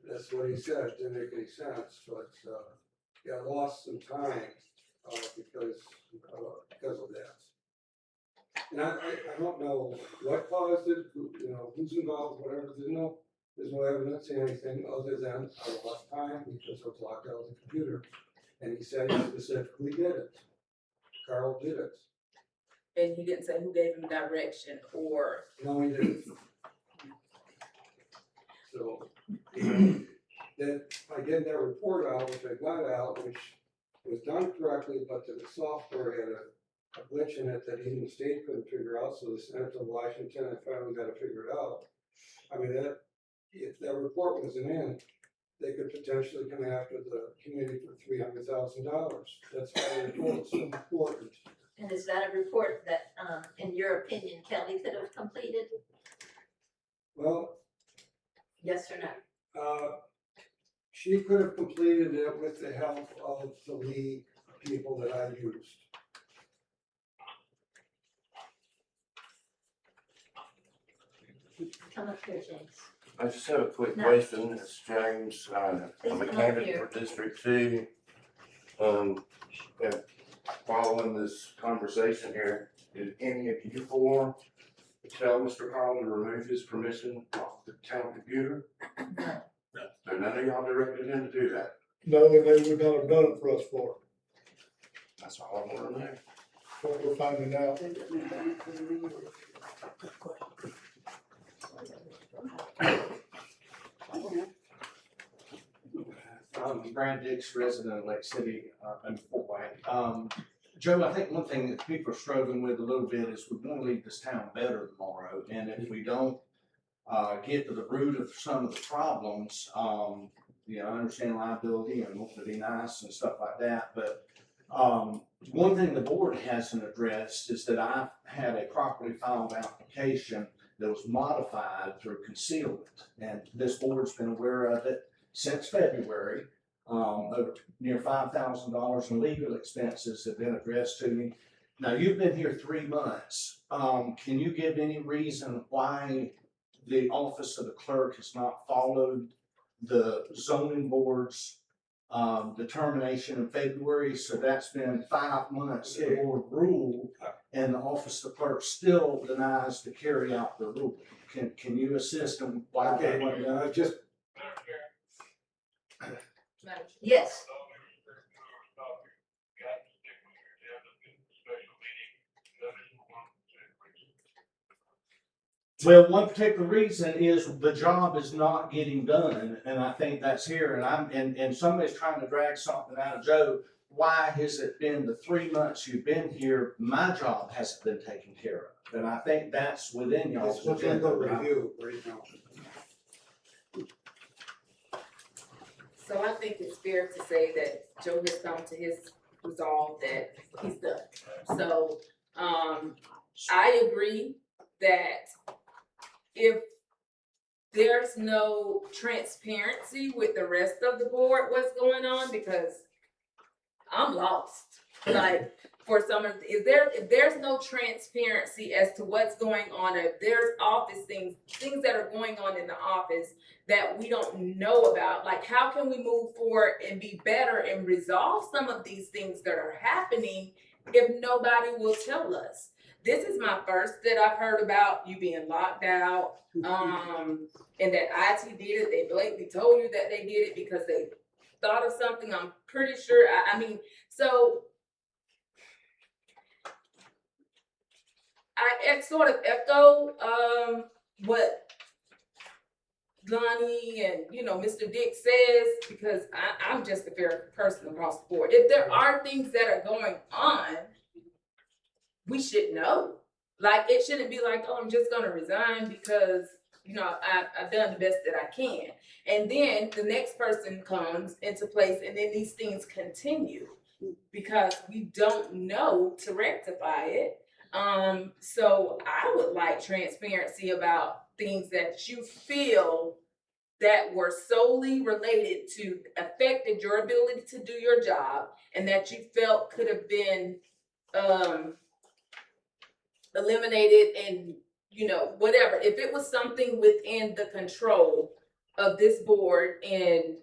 That's what he said, didn't make any sense, but yeah, I lost some time because of that. And I don't know what caused it, who's involved, whatever, there's no evidence or anything other than I lost time because I was locked out of the computer. And he said he specifically did it. Carl did it. And he didn't say who gave him direction or. No, he didn't. So, then I did that report out, which I got out, which was done correctly, but the software had a a glitch in it that even the state couldn't figure out, so they sent it to Washington and finally got it figured out. I mean, that, if that report wasn't in, they could potentially come after the community for $300,000. That's why the report's so important. And is that a report that, in your opinion, Kelly could have completed? Well, Yes or no? she could have completed it with the help of the league people that I used. Come up here, James. I just have a quick No. question, it's James, I'm Please a come up candidate here. for District Two. And following this conversation here, did any of you four tell Mr. Carl to remove his permission off the town computer? No. So none of y'all directed him to do that, No, and they would not have done it for us for that's all I wanna know. what we're finding out. Brad Dix, resident of Lake City, in Fort White. Joe, I think one thing that people are struggling with a little bit is we want to leave this town better tomorrow, and if we don't get to the root of some of the problems, you know, I understand liability and wanting to be nice and stuff like that, but one thing the board hasn't addressed is that I've had a properly filed application that was modified through concealment, and this board's been aware of it since February. Over near $5,000 in legal expenses have been addressed to me. Now, you've been here 3 months. Can you give any reason why the office of the clerk has not followed the zoning board's determination in February? So that's been 5 months the board ruled, and the office of the clerk still denies to carry out the rule. Can you assist them? Why they want to- Just, Yes. Well, one particular reason is the job is not getting done, and I think that's here, and somebody's trying to drag something out of Joe. Why has it been the 3 months you've been here, my job hasn't been taken care of? And I think that's within y'all's it's within the agenda. right? review right now. So I think it's fair to say that Joe has come to his resolve that he's done. So, I agree that if there's no transparency with the rest of the board, what's going on, because I'm lost. Like, for some of, if there's no transparency as to what's going on, or if there's office things that are going on in the office that we don't know about, like, how can we move forward and be better and resolve some of these things that are happening if nobody will tell us? This is my first that I've heard about you being locked out, and that IT did it. They blatantly told you that they did it because they thought of something. I'm pretty sure, I mean, so I sort of echo what Lonnie and, you know, Mr. Dick says, because I'm just a fair person across the board. If there are things that are going on, we should know. Like, it shouldn't be like, oh, I'm just gonna resign because, you know, I've done the best that I can. And then the next person comes into place, and then these things continue because we don't know to rectify it. So I would like transparency about things that you feel that were solely related to affected your ability to do your job, and that you felt could have been eliminated, and, you know, whatever. If it was something within the control of this board and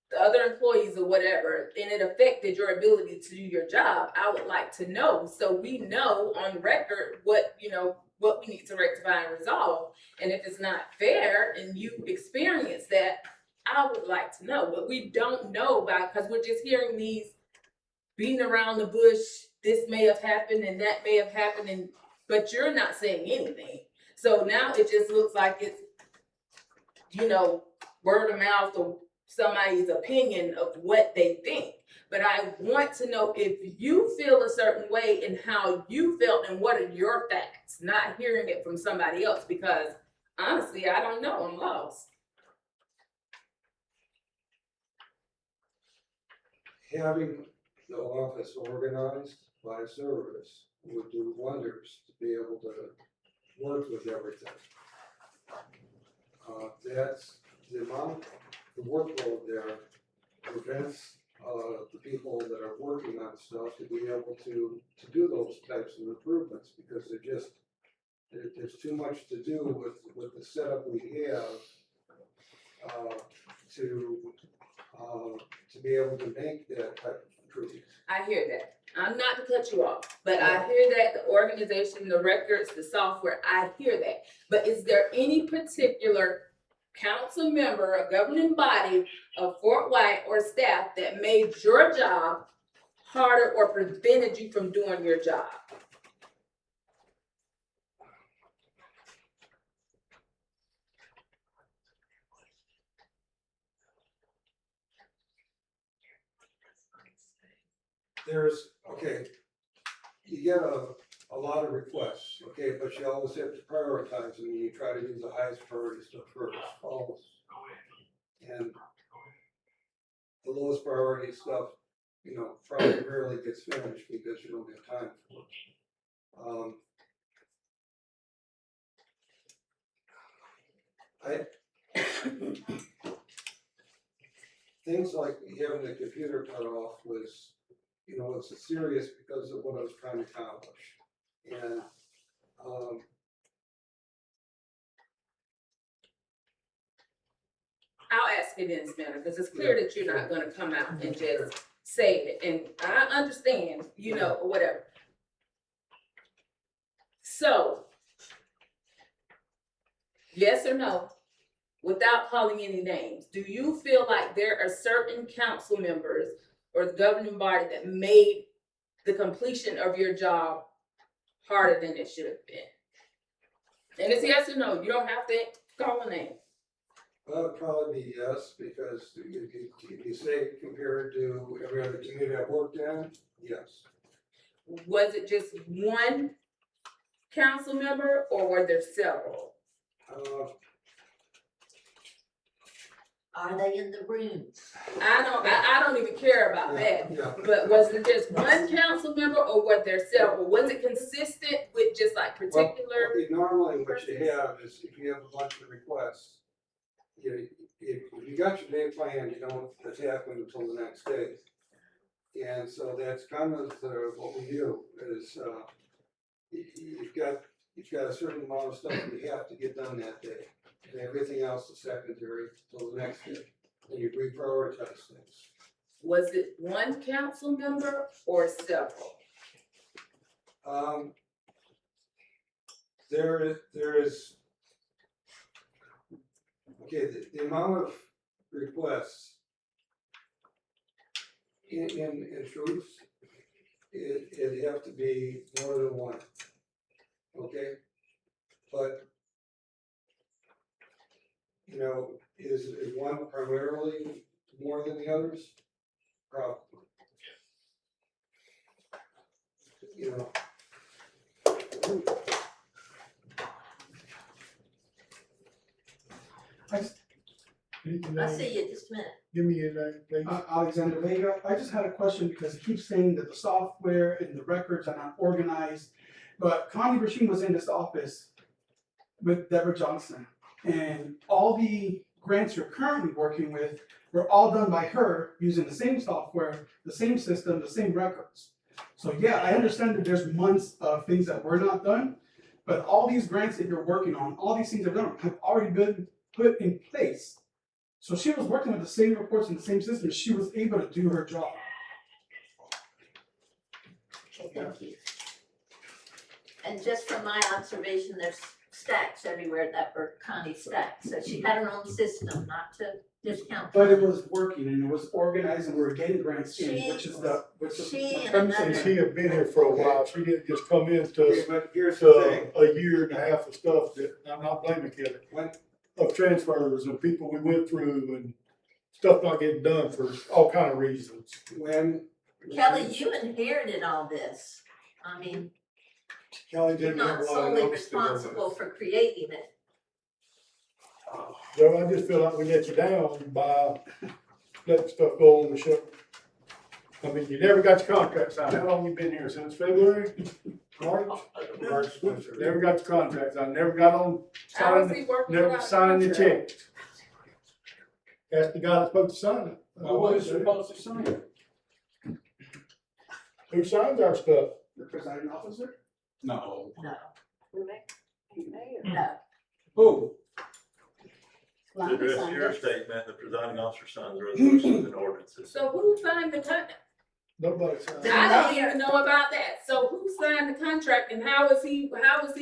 the other employees or whatever, and it affected your ability to do your job, I would like to know, so we know on record what, you know, what we need to rectify and resolve. And if it's not fair and you experience that, I would like to know. But we don't know about, because we're just hearing these beating around the bush, this may have happened and that may have happened, and but you're not saying anything. So now it just looks like it's, you know, word of mouth or somebody's opinion of what they think. But I want to know if you feel a certain way and how you felt and what are your facts, not hearing it from somebody else, because honestly, I don't know, I'm lost. Having the office organized by service would do wonders to be able to work with everything. That's the amount, the workload there prevents, the people that are working on stuff to be able to do those types of improvements, because there's too much to do with the setup we have, to be able to make that type of improvement. I hear that. I'm not to cut you off, but I hear that, the organization, the records, the software, I hear that. But is there any particular council member, a governing body of Fort White or staff that made your job harder or prevented you from doing your job? Okay, you get a lot of requests, okay, but you always have to prioritize them, and you try to do the highest priority stuff first, always. And the lowest priority stuff, probably rarely gets finished because you don't have time for it. Things like having the computer cut off was, it's serious because of what I was trying to accomplish. And, I'll ask it in this manner, because it's clear that you're not gonna come out and just say it, and I understand, or whatever. So, yes or no, without calling any names, do you feel like there are certain council members or the governing body that made the completion of your job harder than it should have been? And it's yes or no, you don't have to call a name. well, it'd probably be yes, because if you say compared to every other community I've worked in, yes. Was it just one council member or were there several? Are they in the rooms? I don't even care about that. Yeah. But was it just one council member or were there several? Was it consistent with just like particular? Well, normally what you have is if you have a bunch of requests, if you got your day planned, you don't attack them until the next day. And so that's kind of what we do is, you've got a certain amount of stuff you have to get done that day. And everything else is secondary till the next day. And you reprioritize things. Was it one council member or several? There is, okay, the amount of requests in truth, it'd have to be more than one, okay? But, is one primarily more than the others? Probably. I'll see you just a minute. Give me your name, please. Alexander Vega. I just had a question because it keeps saying that the software and the records are not organized. But Connie Brasheen was in this office with Deborah Johnson. And all the grants you're currently working with were all done by her using the same software, the same system, the same records. So yeah, I understand that there's months of things that were not done, but all these grants that you're working on, all these things have already been put in place. So she was working with the same reports and the same system. She was able to do her job. Thank you. And just from my observation, there's stacks everywhere that were Connie stacks. So she had her own system, not to discount. But it was working and it was organized and we were getting grants in, which is my premise. And she had been here for a while. She didn't just come into Okay, but here's the thing. a year and a half of stuff that I'm not blaming Kelly. When, Of transfers and people we went through and stuff not getting done for all kind of reasons. When. Kelly, you inherited all this. I mean, Kelly you're didn't have not a lot of solely notes to go with. responsible for creating it. Joe, I just feel like we let you down by letting stuff go on the show. I mean, you never got your contract signed. How long you been here? Since February? March? Never got your contract signed. Never got on How is signing, he working never without a signed the contract? check. Ask the guy that's supposed to sign it. What is supposed to sign? Who signs our stuff? The presiding officer? No. No. No. Who? To Lonnie address signed your it. statement, the presiding officer signs resolutions and ordinances. So who signed the contract? Nobody signed it. I don't even know about that. So who signed the contract and how is he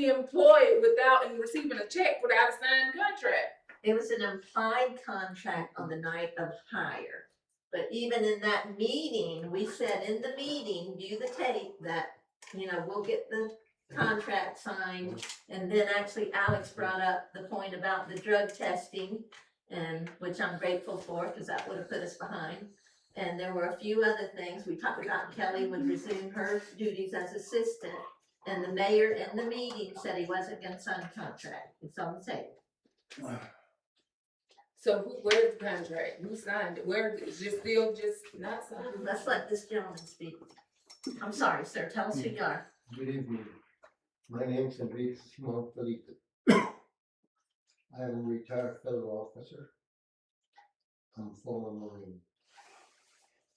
employed without and receiving a check without a signed contract? It was an implied contract on the night of hire. But even in that meeting, we said in the meeting, view the tape, that, we'll get the contract signed. And then actually Alex brought up the point about the drug testing, and, which I'm grateful for, because that would have put us behind. And there were a few other things. We talked about Kelly would resume her duties as assistant. And the mayor in the meeting said he wasn't gonna sign the contract. It's on the tape. So where's the contract? Who signed it? Where is it still just not signed? Let's let this gentleman speak. I'm sorry, sir. Tell us who you are. Good evening. My name is Enrique Simon Felipe. I am a retired federal officer. I'm former Marine.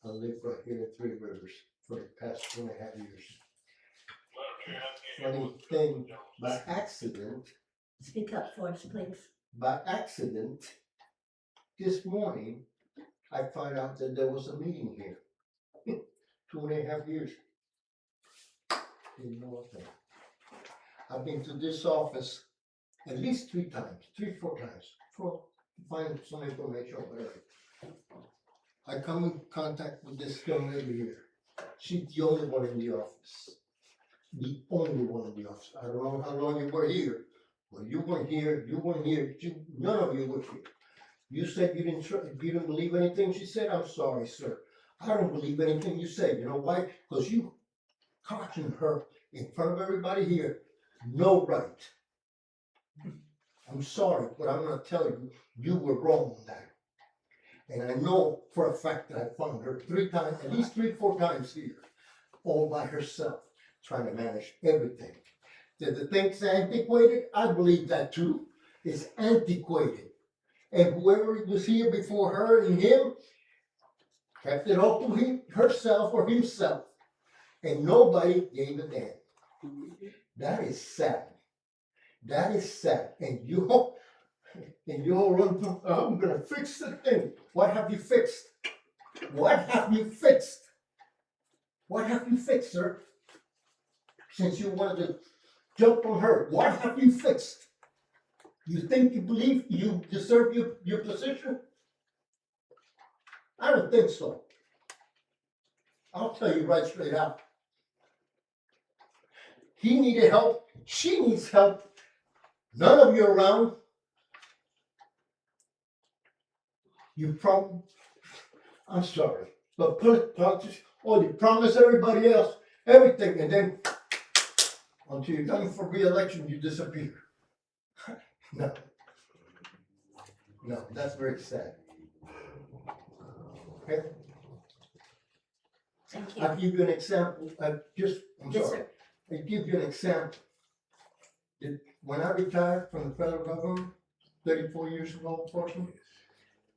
I live right here in Three Rivers for the past 2.5 years. Funny thing, by accident, Speak up for us, please. this morning, I found out that there was a meeting here. 2.5 years. Didn't know a thing. I've been to this office at least 3 times, 4 times, to find some information or whatever. I come in contact with this young lady here. She's the only one in the office. The only one in the office. I don't know how long you were here. Well, you weren't here, none of you were here. You said you didn't believe anything she said. I'm sorry, sir. I don't believe anything you say. You know why? Because you cautioned her in front of everybody here. No right. I'm sorry, but I'm gonna tell you, you were wrong on that. And I know for a fact that I found her 3 times, at least 3-4 times here, all by herself, trying to manage everything. That the thing's antiquated, I believe that too. It's antiquated. And whoever was here before her and him kept it all to herself or himself. And nobody gave a damn. That is sad. That is sad. And you run through, I'm gonna fix the thing. What have you fixed? What have you fixed? What have you fixed, sir? Since you wanted to jump on her, what have you fixed? You think you believe you deserve your position? I don't think so. I'll tell you right straight out. He needed help. She needs help. None of you around. I'm sorry, but you promise everybody else everything, and then until you're done for re-election, you disappear. No, that's very sad. Okay, Thank you. I'll give you an example. I'm Yes, sorry. sir. I'll give you an example. When I retired from the federal government, 34 years of law enforcement,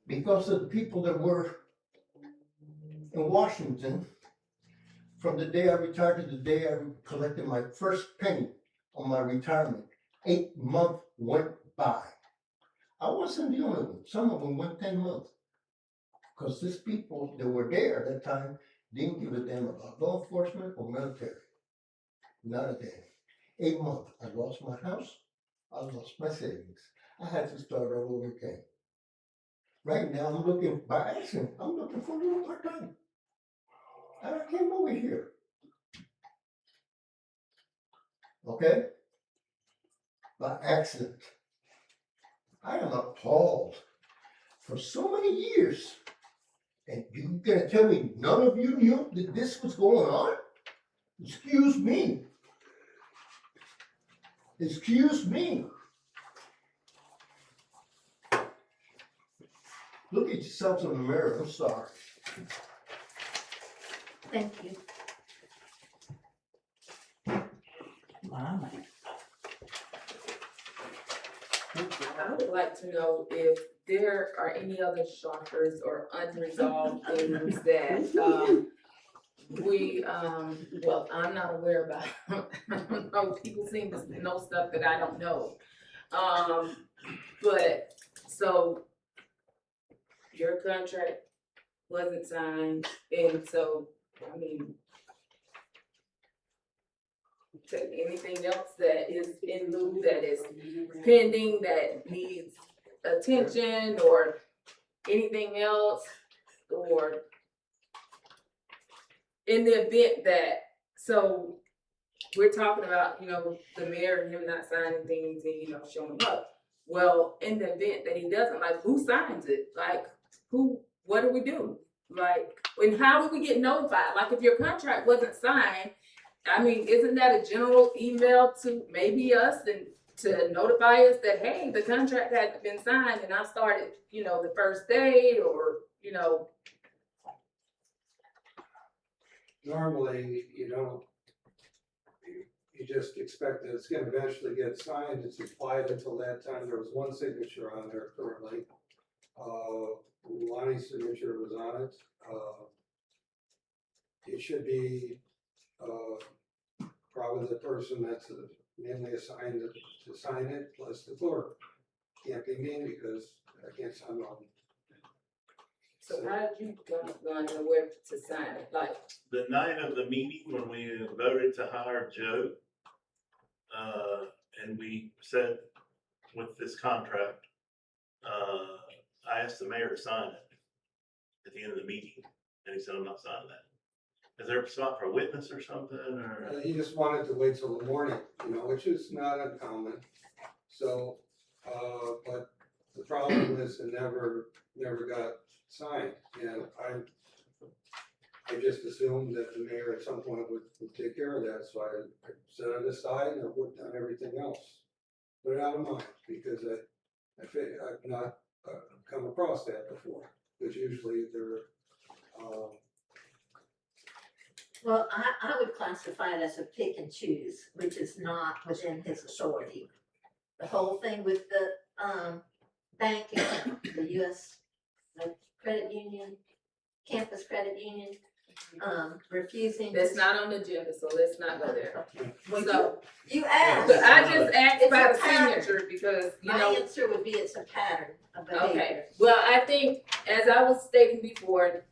because of the people that were in Washington, from the day I retired to the day I collected my first penny on my retirement, 8 months went by. I wasn't the only one. Some of them went 10 months. Because these people that were there at that time didn't give a damn about law enforcement or military. Not a damn. 8 months. I lost my house. I lost my savings. I had to start all over again. Right now, I'm looking for a little part-time. And I came over here. Okay? By accident. I am appalled for so many years. And you gonna tell me none of you knew that this was going on? Excuse me. Excuse me. Look at yourselves in the mirror, I'm sorry. Thank you. I would like to know if there are any other shockers or unresolved things that, well, I'm not aware about. I don't know, people seem to know stuff that I don't know. But, so, your contract wasn't signed, and so, I mean, to anything else that is in lieu, that is pending, that needs attention, or anything else, or in the event that, so we're talking about, you know, the mayor and him not signing things and, you know, showing up. Well, in the event that he doesn't, like, who signs it? Like, what do we do? Like, and how do we get notified? Like, if your contract wasn't signed, I mean, isn't that a general email to maybe us and to notify us that, hey, the contract hasn't been signed and I started, you know, the first day, or, you know? Normally, you don't, you just expect that it's gonna eventually get signed, it's applied until that time, there was one signature on there currently. Lonnie's signature was on it, it should be, probably the person that's mainly assigned to sign it, plus the clerk. Can't be me because I can't sign on. So how did you gonna where to sign it? Like, The night of the meeting when we voted to hire Joe, and we said with this contract, I asked the mayor to sign it at the end of the meeting, and he said, I'm not signing that. Is there a spot for a witness or something, or? He just wanted to wait till the morning, you know, which is not uncommon. So, but the problem is it never got signed, and I just assumed that the mayor at some point would take care of that, so I set it aside and I worked on everything else. Put it out of mind, because I've not come across that before, because usually they're, Well, I would classify it as a pick and choose, which is not within his authority. The whole thing with the, bank account, the US credit union, campus credit union, refusing. that's not on the agenda, so let's not go there. Well, So, you asked. but I just asked It's about a the pattern. signature because, you My know. answer would be it's a pattern of behavior. Okay, well, I think, as I was stating before,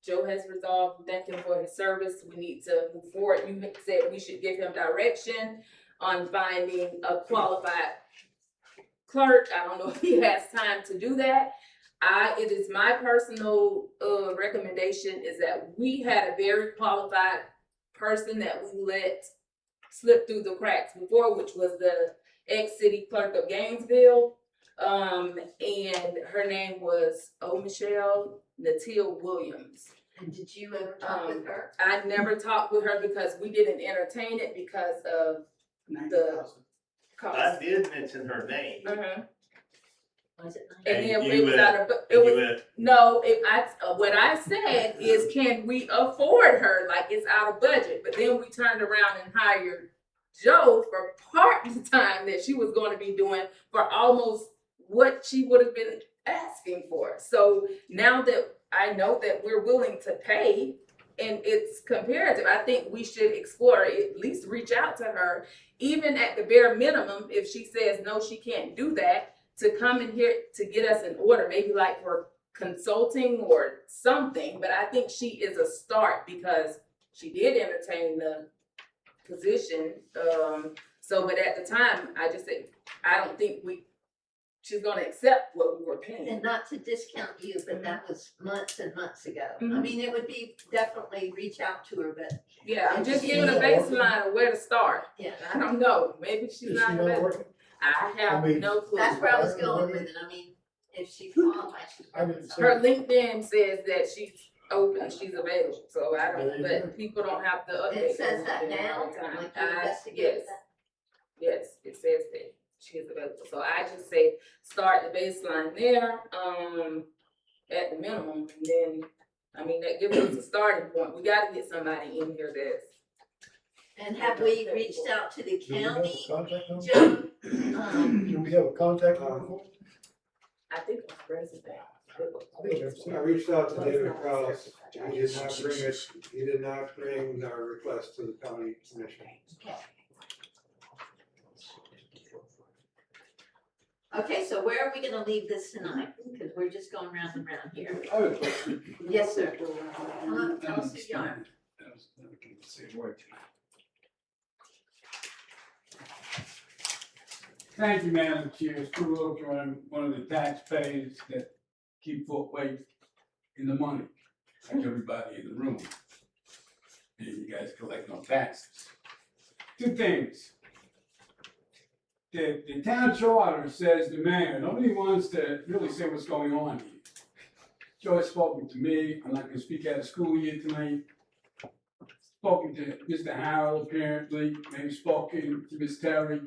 Joe has resolved, we thank him for his service, we need to move forward. You had said we should give him direction on finding a qualified clerk. I don't know if he has time to do that. It is my personal, recommendation is that we had a very qualified person that we let slip through the cracks before, which was the ex-city clerk of Gainesville. And her name was Michelle Natil Williams. And did you ever talk with her? I never talked with her because we didn't entertain it because of the cost. I did mention her name. Was it nice? And then you it was went- out of, it And was, you went, no, what I said is, can we afford her? Like, it's out of budget. But then we turned around and hired Joe for part of the time that she was going to be doing for almost what she would have been asking for. So now that I know that we're willing to pay and it's comparative, I think we should explore, at least reach out to her, even at the bare minimum, if she says, no, she can't do that, to come in here to get us an order, maybe like for consulting or something. But I think she is a start because she did entertain the position. But at the time, I just said, I don't think she's gonna accept what we were paying. And not to discount you, but that was months and months ago. I Mhm. mean, it would be definitely reach out to her, but Yeah, I'm just She- giving a baseline of where to start. yeah, I don't know, maybe she's Is not she not available. working? I have I mean, no clue. that's where I was going with it. I mean, if she qualifies. she's I didn't say- Her LinkedIn says that she's open, she's available, so I There you don't, but people don't have to update. It says that their LinkedIn now, all the time. like you I- investigated yes. that. Yes, it says that she is available, so I just say, start the baseline there, at the minimum, and then, I mean, that gives us a starting point, we gotta get somebody in here that's. And have we reached out to the Do we have a county, contact number? Joe? Do we have a contact number for him? I think it's president. I reached out to David Kraus, he did not bring our request to the county commission. Okay. Okay, so where are we gonna leave this tonight? Because we're just going round and round here. I have a question. Yes, sir. Come on, tell us who you are. Thank you, Madam Chair. Stu Wilkie, I'm one of the taxpayers that keep Fort Wayne in the money, like everybody in the room. And you guys collect no taxes. Two things. The town charter says the mayor, nobody wants to really say what's going on here. Joe has spoken to me, I'm not gonna speak out of school here tonight. Spoken to Mr. Harold apparently, maybe spoken to Ms. Terry.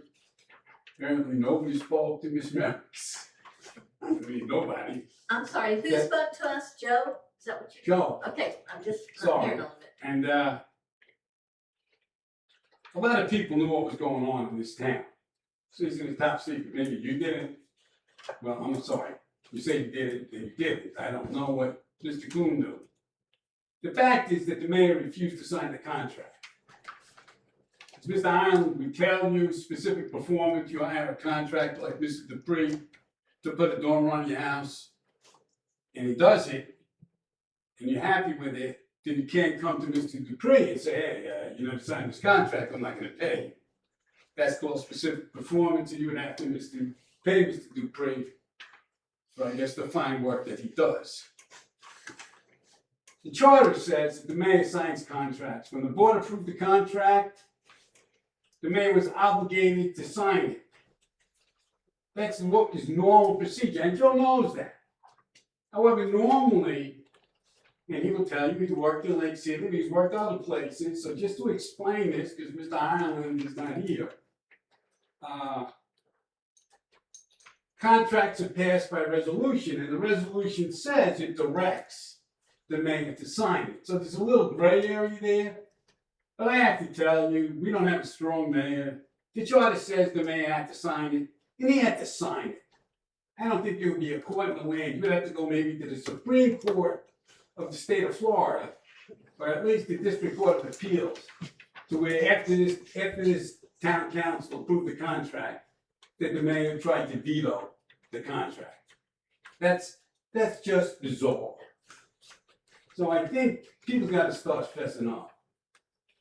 Apparently nobody spoke to Ms. Merrick's. I mean, nobody. I'm sorry, who Yeah. spoke to us, Joe? Is that what you? Joe. Okay, I'm just, I'm Sorry. hearing a little bit. And, a lot of people knew what was going on in this town. So it's in the top secret, maybe you didn't. Well, I'm sorry, you say you did it, then you didn't. I don't know what Mr. Coon knew. The fact is that the mayor refused to sign the contract. As Mr. Ireland would tell you, specific performance, you hire a contractor like Mr. Dupree to put a dormer on your house, and he does it, and you're happy with it, then you can't come to Mr. Dupree and say, hey, you never signed this contract, I'm not gonna pay you. That's called specific performance, and you would have to pay Mr. Dupree for, I guess, the fine work that he does. The charter says that the mayor signs contracts. When the board approved the contract, the mayor was obligated to sign it. That's what is normal procedure, and Joe knows that. However, normally, and he will tell you, he's worked in Lake City, he's worked other places, so just to explain this, because Mr. Ireland is not here. Contracts are passed by resolution, and the resolution says it directs the mayor to sign it. So there's a little gray area there. But I have to tell you, we don't have a strong mayor. The charter says the mayor had to sign it, and he had to sign it. I don't think there would be a court in the land. You'd have to go maybe to the Supreme Court of the state of Florida, or at least the District Court of Appeals, to where after this town council approved the contract, that the mayor tried to veto the contract. That's just bizarre. So I think people gotta start fessing up,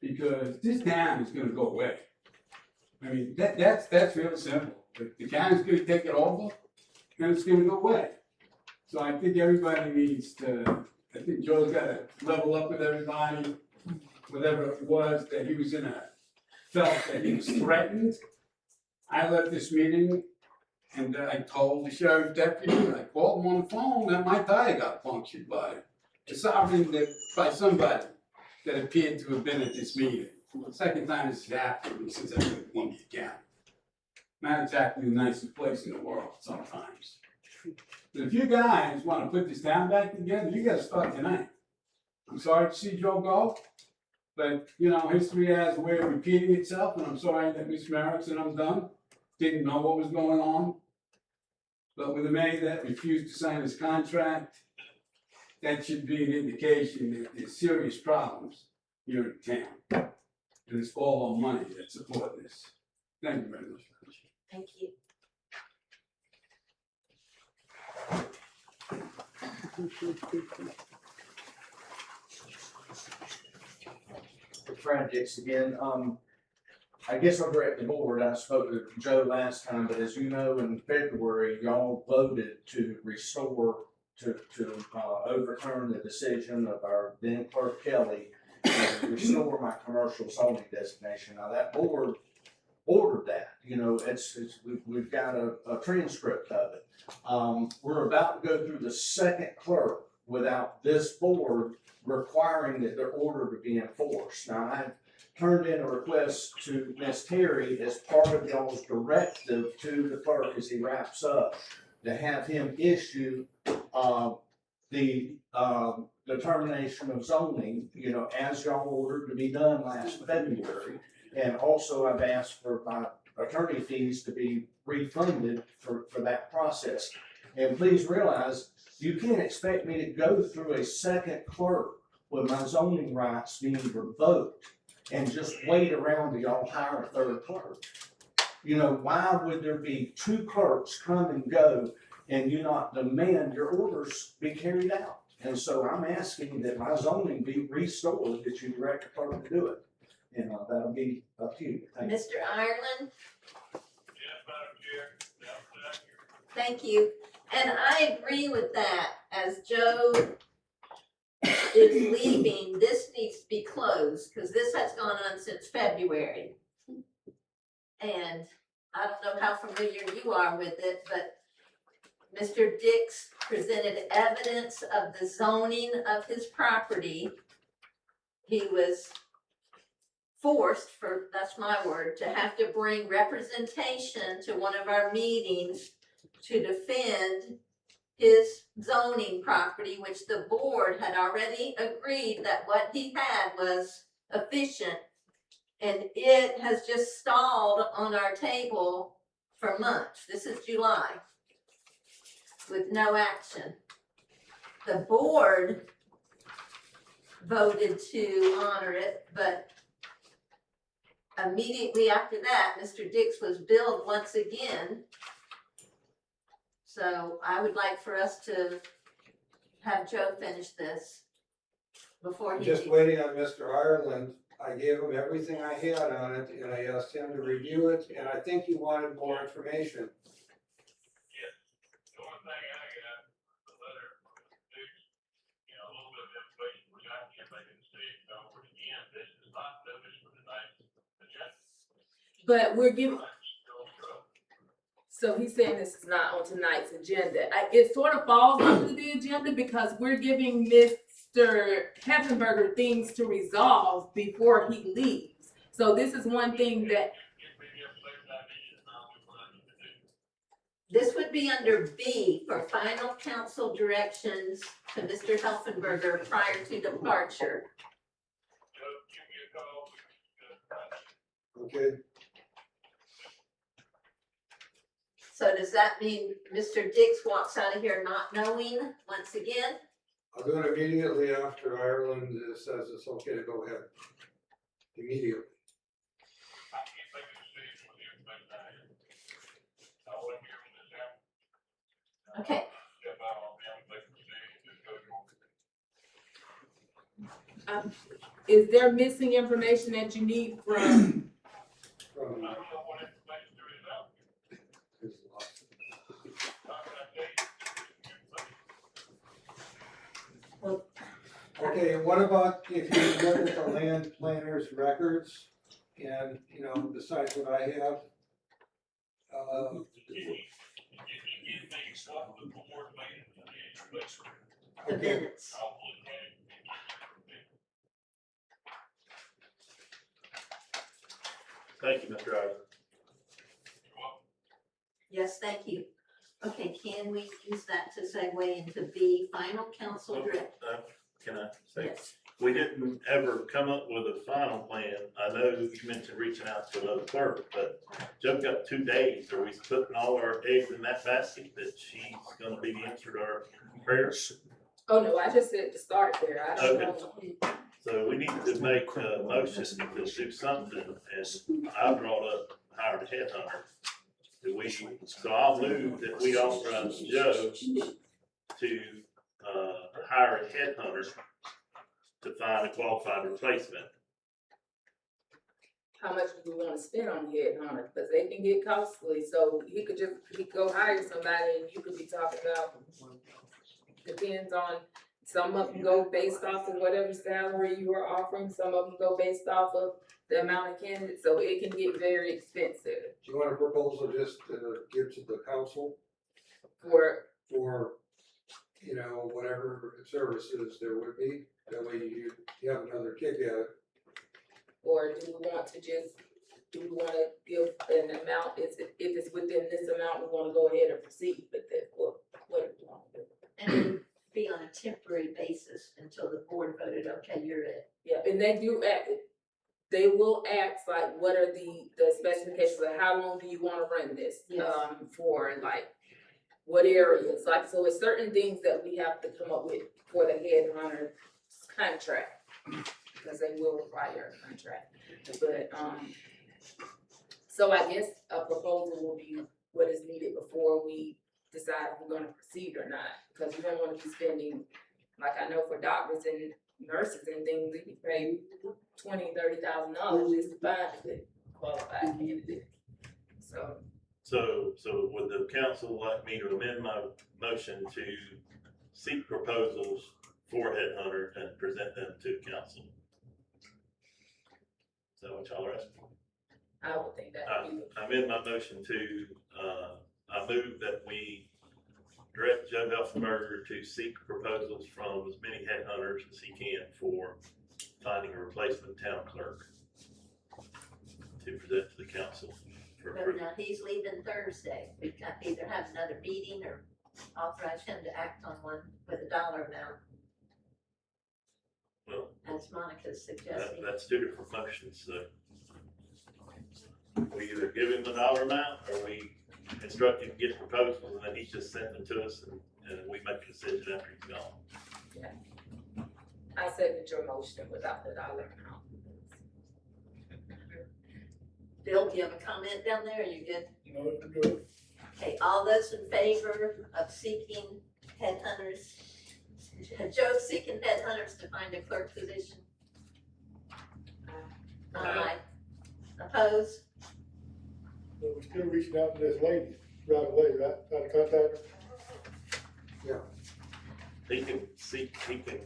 because this town is gonna go away. I mean, that's real simple. The county's gonna take it over, and it's gonna go away. So I think everybody needs to, I think Joe's gotta level up with everybody, whatever it was that he was felt that he was threatened. I left this meeting and I told the sheriff deputy, I called him on the phone, that my tire got punctured by somebody that appeared to have been at this meeting. The second time this has happened to me since I've been in Columbia County. Not exactly the nicest place in the world sometimes. But if you guys wanna put this town back together, you gotta start tonight. I'm sorry to see Joe go, but, you know, history has a way of repeating itself, and I'm sorry that Ms. Merrick's and I'm done, didn't know what was going on. But with a mayor that refused to sign his contract, that should be an indication that there's serious problems here in town. And it's all our money that support this. Thank you very much. Thank you. Fran Dix again. I guess I'll direct the board. I spoke to Joe last time, but as you know, in February, y'all voted to overturn the decision of our then clerk Kelly and restore my commercial zoning designation. Now that board ordered that, you know, we've got a transcript of it. We're about to go through the second clerk without this board requiring that their order to be enforced. Now, I turned in a request to Ms. Terry as part of y'all's directive to the clerk as he wraps up, to have him issue, the determination of zoning, you know, as y'all ordered to be done last February. And also I've asked for my attorney fees to be refunded for that process. And please realize, you can't expect me to go through a second clerk with my zoning rights being revoked and just wait around till y'all hire a third clerk. You know, why would there be two clerks come and go and you not demand your orders be carried out? And so I'm asking that my zoning be restored, that you direct the clerk to do it. And that'll be up to you. Thank you. Mr. Ireland, Yes, Madam Chair. Yes, thank you. And I agree with that. As Joe is leaving, this needs to be closed, because this has gone on since February. And I don't know how familiar you are with it, but Mr. Dix presented evidence of the zoning of his property. He was forced, for, that's my word, to have to bring representation to one of our meetings to defend his zoning property, which the board had already agreed that what he had was efficient. And it has just stalled on our table for months. This is July, with no action. The board voted to honor it, but immediately after that, Mr. Dix was billed once again. So I would like for us to have Joe finish this before he. Just waiting on Mr. Ireland. I gave him everything I had on it, and I asked him to review it, and I think he wanted more information. the only thing I got, the letter from Mr. Dix, you know, a little bit of information, which I can't make a decision over. Again, this is not notice for tonight's agenda. But we're giving, so he's saying this is not on tonight's agenda. It sort of falls under the agenda because we're giving Mr. Heffenberger things to resolve before he leaves. So this is one thing that, This would be under B for final council directions to Mr. Helfenberger prior to departure. Okay, So does that mean Mr. Dix walks out of here not knowing once again? I'll do it immediately after Ireland says it's okay to go ahead. Immediately. I can't make a decision with the information I have. I want to hear when this happens. Okay, Step out on them, make a decision, just go to is there missing information that you need from, From I don't know what information there is out there. his lawsuit. How can I tell you? Okay, what about if you look at the land planner's records and, you know, besides what I have? the Okay, minutes. Thank you, Mr. Ireland. Yes, thank you. Okay, can we use that to segue into B, final council direct? Can I say? Yes. We didn't ever come up with a final plan. I know you mentioned reaching out to another clerk, but Joe got 2 days. Are we putting all our eggs in that basket that she's gonna be the answer to our prayers? oh no, I just said to start there. I don't know. So we need to make a motion to do something, and I brought up hired a headhunter. So I'll move that we authorize Joe to, hire a headhunter to find a qualified replacement. How much do we wanna spend on the headhunter? Cause they can get costly, so he could go hire somebody and you could be talking about, depends on, some of them go based off of whatever salary you are offering, some of them go based off of the amount of candidates, so it can get very expensive Do you want a proposal just to give to the council for, for, you know, whatever services there would be? That way you have another kick at it. or do we want to just, do we wanna give an amount, if it's within this amount, we wanna go ahead and proceed with it, what do we wanna do? And it would be on a temporary basis until the board voted, okay, you're it. Yeah, and they do act, they will ask like, what are the specifications, like how long do you wanna run this? Yes. For like, what areas, like, so it's certain things that we have to come up with for the headhunter contract. Because they will require a contract, but, so I guess a proposal will be what is needed before we decide if we're gonna proceed or not. Because we don't wanna be spending, like I know for doctors and nurses and things, we can pay $20,000-$30,000 just to find a good qualified candidate. So would the council like me to amend my motion to seek proposals for headhunter and present them to council? Is that what y'all are asking for? I would think that would be I amend my motion to, I move that we direct Joe Helfenberger to seek proposals from as many headhunters as he can for finding a replacement town clerk to present to the council for But approval. now he's leaving Thursday. We can either have another meeting or authorize him to act on one with a dollar amount, Well, as Monica's suggesting. that's two different motions, so. We either give him the dollar amount or we instruct him to get proposals and then he just sends them to us and we make a decision after he's gone. I second your motion without the dollar amount. Bill, do you have a comment down there? Are you good? No, it's good. Okay, all those in favor of seeking headhunters, Joe seeking headhunters to find a clerk position? Aye. Opposed? But we're still reaching out to this lady right away, right? Try to contact her. He can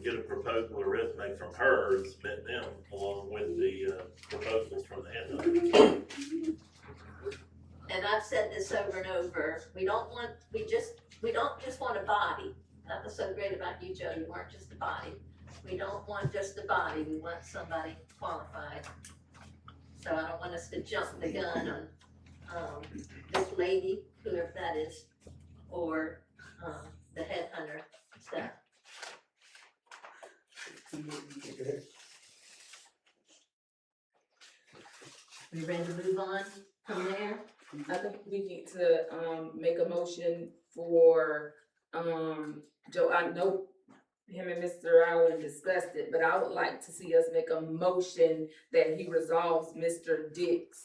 get a proposal or resume from her and submit them along with the proposals from the headhunter. And I've said this over and over, we don't just want a body. That was so great about you, Joe, you weren't just a body. We don't want just a body, we want somebody qualified. So I don't want us to jump the gun on, this lady, whoever that is, or, the headhunter stuff. Okay. We ready to move on from there? I think we need to, make a motion for, Joe, I know him and Mr. Allen discussed it, but I would like to see us make a motion that he resolves Mr. Dick's,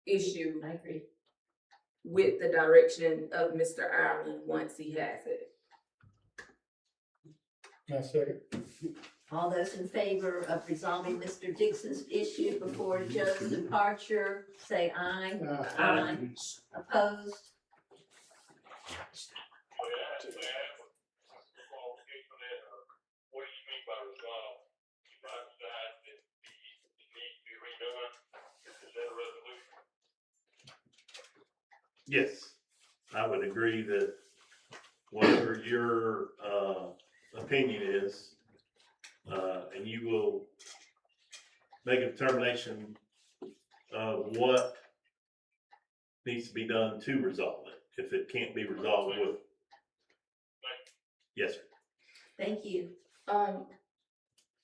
issue I agree. with the direction of Mr. Allen once he has it. I second. All those in favor of resolving Mr. Dixon's issue before Joe's departure, say aye. Aye. Opposed? Qualification there, what do you mean by resolve? If I decide that it needs to be redone, is that a resolution? Yes, I would agree that whatever your opinion is, and you will make a determination of what needs to be done to resolve it, if it can't be resolved with. Yes, sir. Thank you.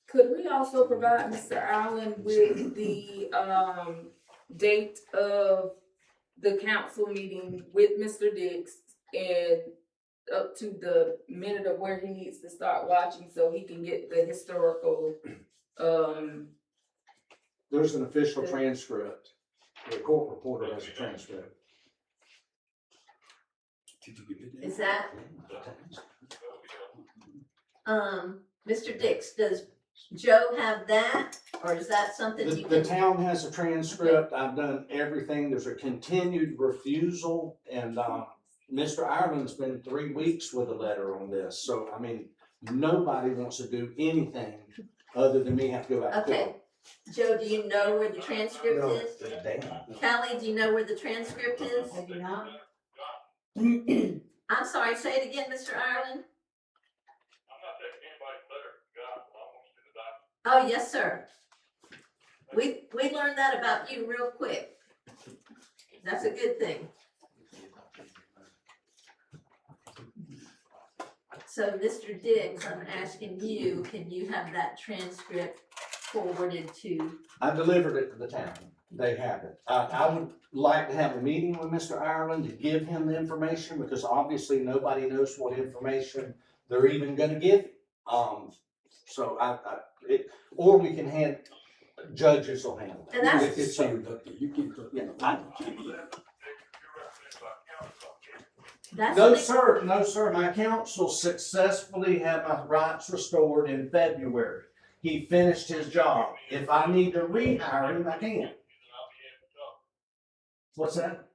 Could we also provide Mr. Allen with the, date of the council meeting with Mr. Dix and up to the minute of where he needs to start watching so he can get the historical, There's an official transcript. The court reporter has a transcript. Is that, Mr. Dix, does Joe have that, or is that something you The can? town has a transcript. I've done everything. There's a continued refusal and, Mr. Ireland's been 3 weeks with a letter on this, so I mean, nobody wants to do anything other than me have to go back to them. Okay, Joe, do you know where the transcript No. is? Damn. Kelly, do you know where the transcript is? I do not. I'm sorry, say it again, Mr. Ireland? I'm not taking anybody's letter, God, I want you to die. Oh, yes, sir. We learned that about you real quick. That's a good thing. So, Mr. Diggs, I'm asking you, can you have that transcript forwarded to? I delivered it to the town. They have it. I would like to have a meeting with Mr. Ireland to give him the information because obviously nobody knows what information they're even gonna give. So or we can hand, judges will handle it. And that's- It's You can. yeah, That's No, the- sir, no, sir. My counsel successfully had my rights restored in February. He finished his job. If I need to rehire him, I can. What's that?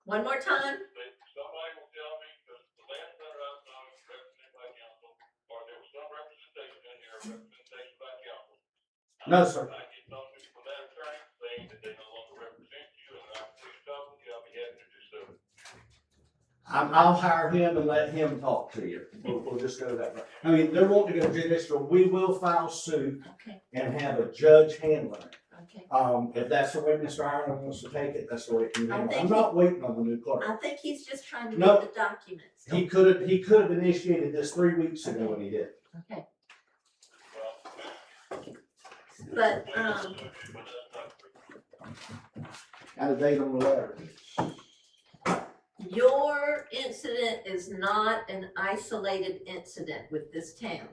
One more time? Somebody will tell me, because the last letter I was represented by council, or there was some representation in here, representation by council. No, sir. I get something from that attorney saying that they no longer represent you, and I please talk with you, I'll be happy to do so. I'll hire him and let him talk to you. We'll just go that way. I mean, they're wanting to go judicial. We will file suit Okay, and have a judge handle it. okay. If that's the way Mr. Ireland wants to take it, that's the way it can be. I think I'm not waiting on the new clerk. I think he's just trying to No. get the documents. He could have initiated this 3 weeks ago when he did. Okay. But, Got a date on the letter. your incident is not an isolated incident with this town.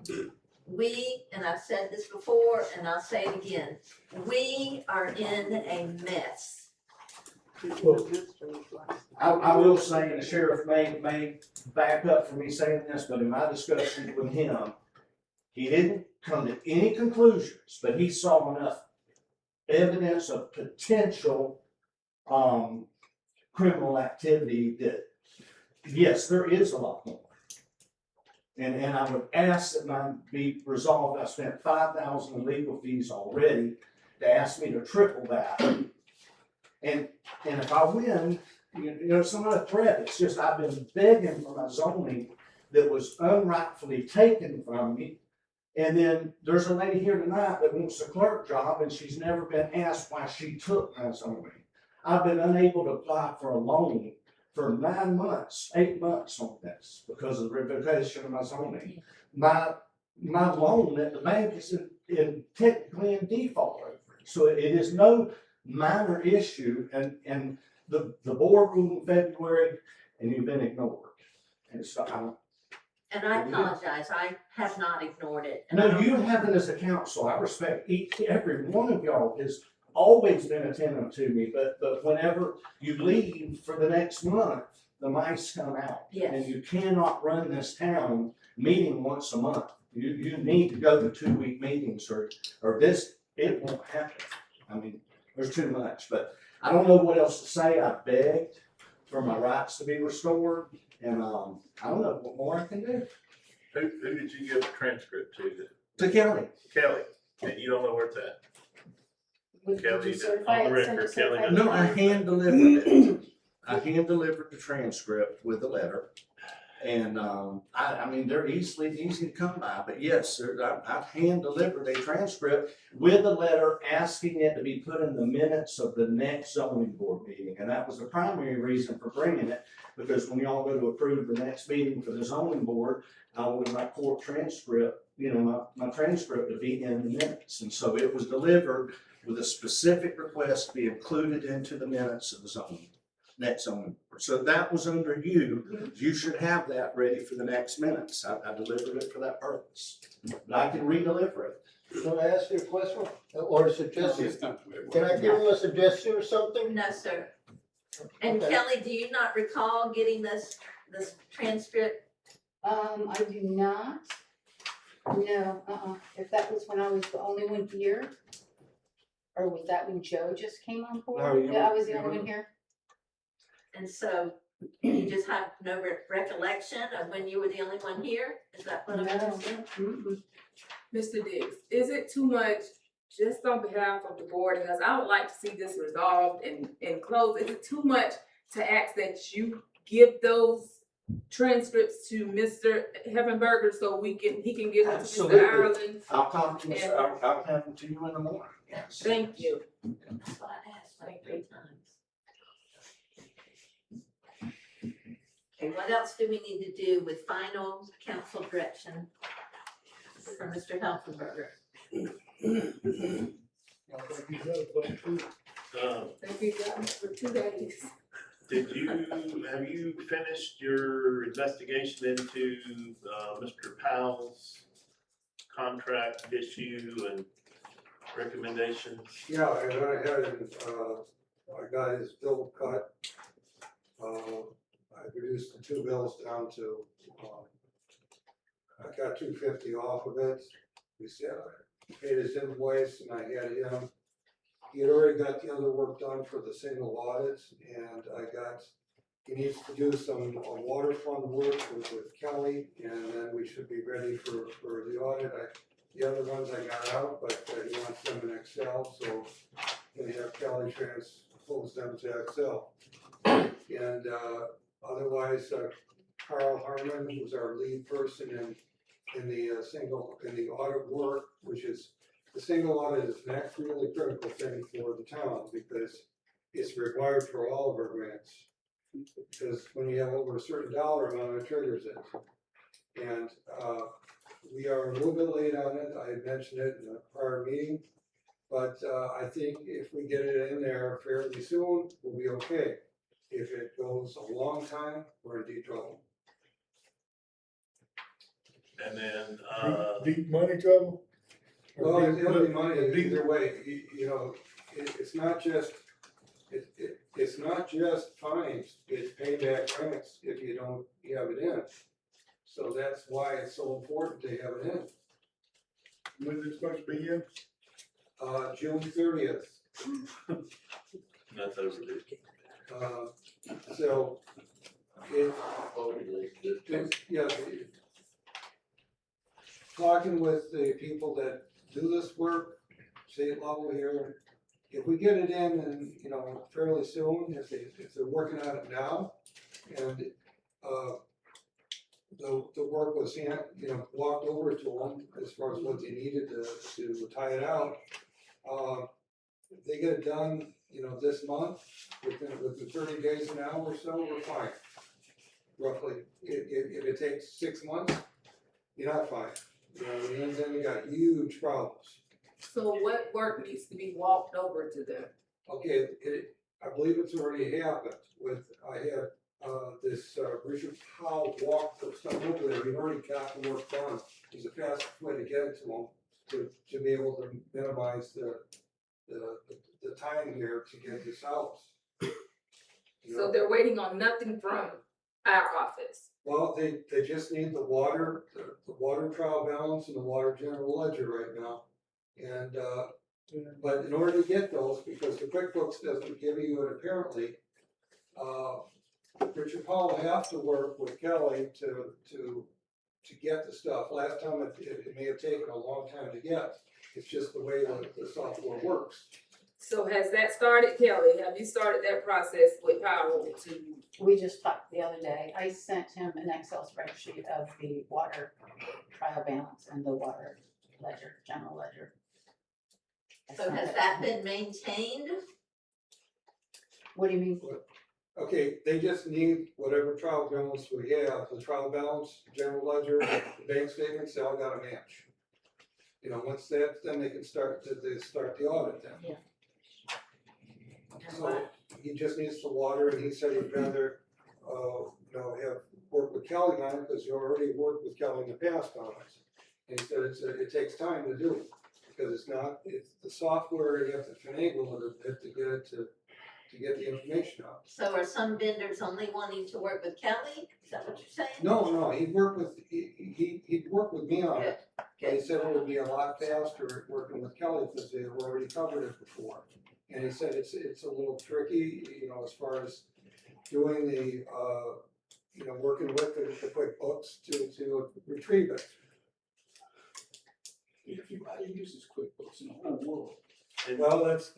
We, and I've said this before, and I'll say it again, we are in a mess. I will say, and the sheriff may back up for me saying this, but in my discussions with him, he didn't come to any conclusions, but he saw enough evidence of potential, criminal activity that, yes, there is a lot more. And I would ask that mine be resolved. I spent $5,000 in legal fees already to ask me to triple that. And if I win, you know, it's not a threat, it's just I've been begging for my zoning that was unrightfully taken from me. And then there's a lady here tonight that wants a clerk job and she's never been asked why she took my zoning. I've been unable to apply for a loan for 9 months, 8 months on this because of the revocation of my zoning. My loan at the bank is technically in default over it. So it is no minor issue and the board ruled in February and you've been ignored. And so And I apologize, I have not ignored it. And no, you haven't as a council. I respect every one of y'all has always been attentive to me, but whenever you leave for the next month, the mice come out. Yes. And you cannot run this town meeting once a month. You need to go to 2-week meetings or this, it won't happen. I mean, there's too much, but I don't know what else to say. I begged for my rights to be restored and, I don't know what more I can do. Who did you give the transcript to? To Kelly. Kelly, and you don't know where it's at? Kelly, Did you certify on the it, send record, it Kelly certified? doesn't No, I hand delivered it. I hand delivered the transcript with the letter. And, I mean, they're easy to come by, but yes, I've hand delivered a transcript with a letter asking it to be put in the minutes of the next zoning board meeting. And that was the primary reason for bringing it, because when y'all go to approve the next meeting for the zoning board, I wanted my court transcript, you know, my transcript to be in the minutes. And so it was delivered with a specific request to be included into the minutes of the zoning. Next zoning board. So that was under you. You should have that ready for the next minutes. I delivered it for that purpose. But I can re-deliver it. Can I ask you a question or a suggestion? It's not the way it Can I works. give him a suggestion or something? No, sir. And Okay. Kelly, do you not recall getting this transcript? I do not. No, if that was when I was the only one here, or was that when Joe just came on board? No, you Yeah, I was the were- only one here. And so You just have no recollection of when you were the only one here? Is that what I'm understanding? Mr. Diggs, is it too much, just on behalf of the board, because I would like to see this resolved and closed, is it too much to ask that you give those transcripts to Mr. Heffenberger so he can give them to Absolutely. Mr. Ireland? I'll come to Mr. I'll have them to you in the morning. Yes. Thank you. That's what I asked like 3 times. Okay, what else do we need to do with final council direction for Mr. Helfenberger? I think he's got a plan too. Thank you, guys, for 2 days. Have you finished your investigation into, Mr. Powell's contract issue and recommendations? Yeah, I went ahead and, I got his bill cut. I reduced the 2 bills down to, I got $250 off of it. We said I paid his invoice and I had him, he had already got the other work done for the single audits, and he needs to do some water fund work with Kelly, and then we should be ready for the audit. The other ones I got out, but he wants them in Excel, so I'm gonna have Kelly transpose them to Excel. And otherwise, Carl Harmon, who's our lead person in the audit work, which is, the single audit is the next really critical thing for the town, because it's required for all of our grants. Because when you have over a certain dollar amount, it triggers it. And we are a little bit late on it. I had mentioned it in a prior meeting, but I think if we get it in there fairly soon, we'll be okay. If it goes a long time, we're in deep trouble. And then, Deep money trouble? Or Well, deep- it'll be money deep- either way, you know, it's not just, it's not just fines, it's payback grants if you don't have it in. So that's why it's so important to have it in. When's it supposed to be in? June 30th. that's overdue. So yeah, talking with the people that do this work, state level here, if we get it in and, you know, fairly soon, if they're working on it now, and, the work was, you know, walked over to them as far as what they needed to tie it out, if they get it done, you know, this month, within 30 days now or so, we're fine. Roughly, if it takes 6 months, you're not fine. You know, and then you got huge problems. So what work needs to be walked over to them? Okay, I believe it's already happened I had, this, Richard Powell walked the stuff over there, he already got the work done. It's the fastest way to get it to him, to be able to minimize the time here to get this out. You know? So they're waiting on nothing from our office. Well, they just need the water trial balance and the water general ledger right now. And, but in order to get those, because the QuickBooks doesn't give you it apparently, Richard Powell will have to work with Kelly to get the stuff. Last time it may have taken a long time to get. It's just the way the software works. So has that started, Kelly? Have you started that process with Powell to? We just talked the other day, I sent him an Excel spreadsheet of the water trial balance and the water ledger, general ledger. So has that been maintained? What do you mean? Okay, they just need whatever trial balance we have, the trial balance, general ledger, the bank statements, they all gotta match. You know, once that, then they can start the audit then. Yeah. So he just needs the water, and he said he'd rather, you know, have worked with Kelly on it, because he already worked with Kelly in the past on it. And he said it takes time to do, because it's the software, you have to finagle it a bit to get it to get the information out. So are some vendors only wanting to work with Kelly? Is that what you're saying? No, he'd work with me on it. Good. He said it would be a lot faster working with Kelly, because they've already covered it before. And he said it's a little tricky, you know, as far as doing the, working with the QuickBooks to retrieve it. Everybody uses QuickBooks in the whole world. Well, that's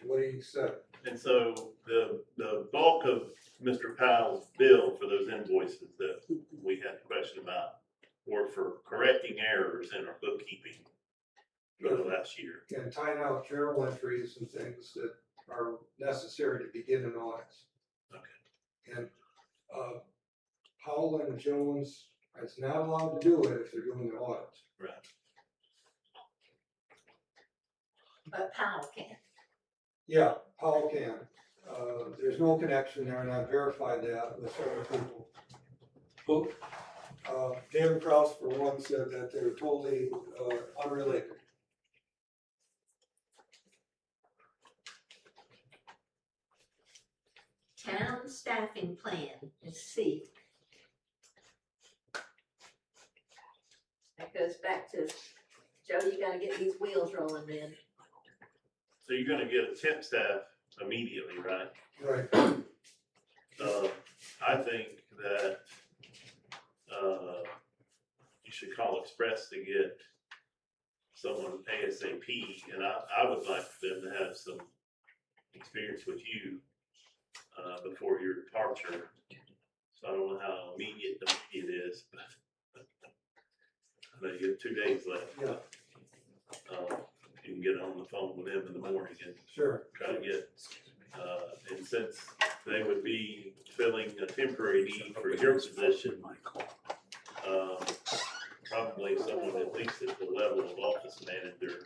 what he said. And so the bulk of Mr. Powell's bill for those invoices that we had a question about were for correcting errors in our bookkeeping for the last year. And tying out journal entries and things that are necessary to begin an audit. Okay. And, Powell and Jones is not allowed to do it if they're doing the audit. Right. But Powell can. Yeah, Powell can. There's no connection there, and I verified that with several people. Who? David Kraus, for one, said that they're totally unrelated. Town staffing plan is C. That goes back to, Joe, you gotta get these wheels rolling, man. So you're gonna get a temp staff immediately, right? Right. I think that, you should call Express to get someone ASAP, and I would like them to have some experience with you, before your departure. So I don't know how immediate it is, but I know you have 2 days left. Yeah, You can get on the phone with them in the morning and sure. try to get, and since they would be filling a temporary need for your position, probably someone at least at the level of office manager.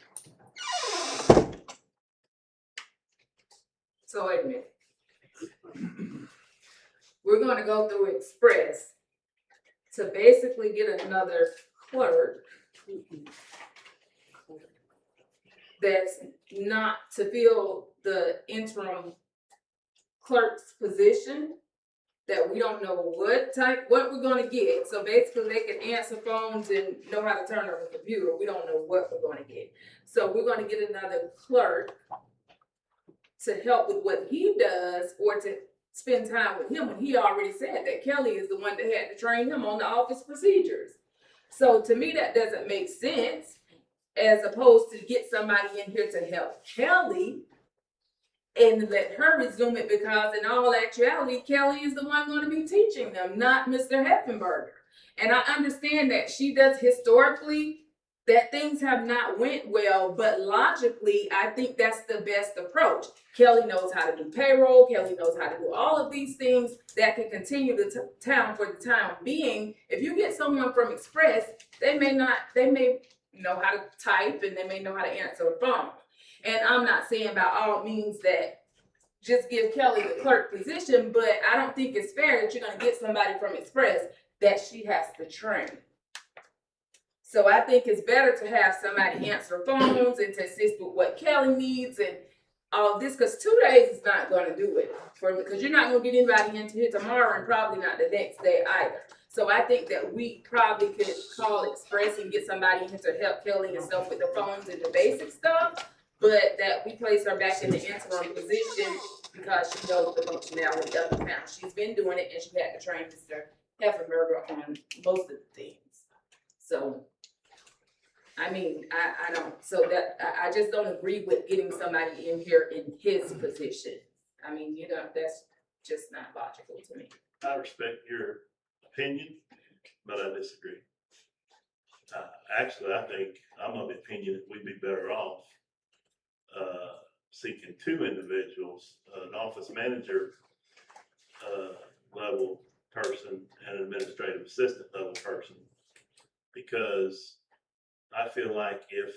So wait a minute. We're gonna go through Express to basically get another clerk that's not to fill the interim clerk's position, that we don't know what we're gonna get. So basically they can answer phones and know how to turn on a computer. We don't know what we're gonna get. So we're gonna get another clerk to help with what he does, or to spend time with him when he already said that Kelly is the one that had to train him on the office procedures. So to me, that doesn't make sense, as opposed to get somebody in here to help Kelly and let her resume it, because in all actuality, Kelly is the one going to be teaching them, not Mr. Heffenberger. And I understand that she does historically, that things have not went well, but logically, I think that's the best approach. Kelly knows how to do payroll. Kelly knows how to do all of these things that can continue the town for the time being. If you get someone from Express, they may know how to type, and they may know how to answer a phone. And I'm not saying by all means that just give Kelly the clerk position, but I don't think it's fair that you're gonna get somebody from Express that she has to train. So I think it's better to have somebody answer phones and to assist with what Kelly needs and all of this, because 2 days is not gonna do it because you're not gonna get anybody into here tomorrow and probably not the next day either. So I think that we probably could call Express and get somebody in here to help Kelly and stuff with the phones and the basic stuff, but that we place her back in the interim position because she knows the functionality of the town. She's been doing it, and she had to train Mr. Heffenberger on most of the things. So, I mean, I don't, so that, I just don't agree with getting somebody in here in his position. I mean, that's just not logical to me. I respect your opinion, but I disagree. Actually, I think I'm of the opinion that we'd be better off seeking 2 individuals, an office manager level person and an administrative assistant level person, because I feel like if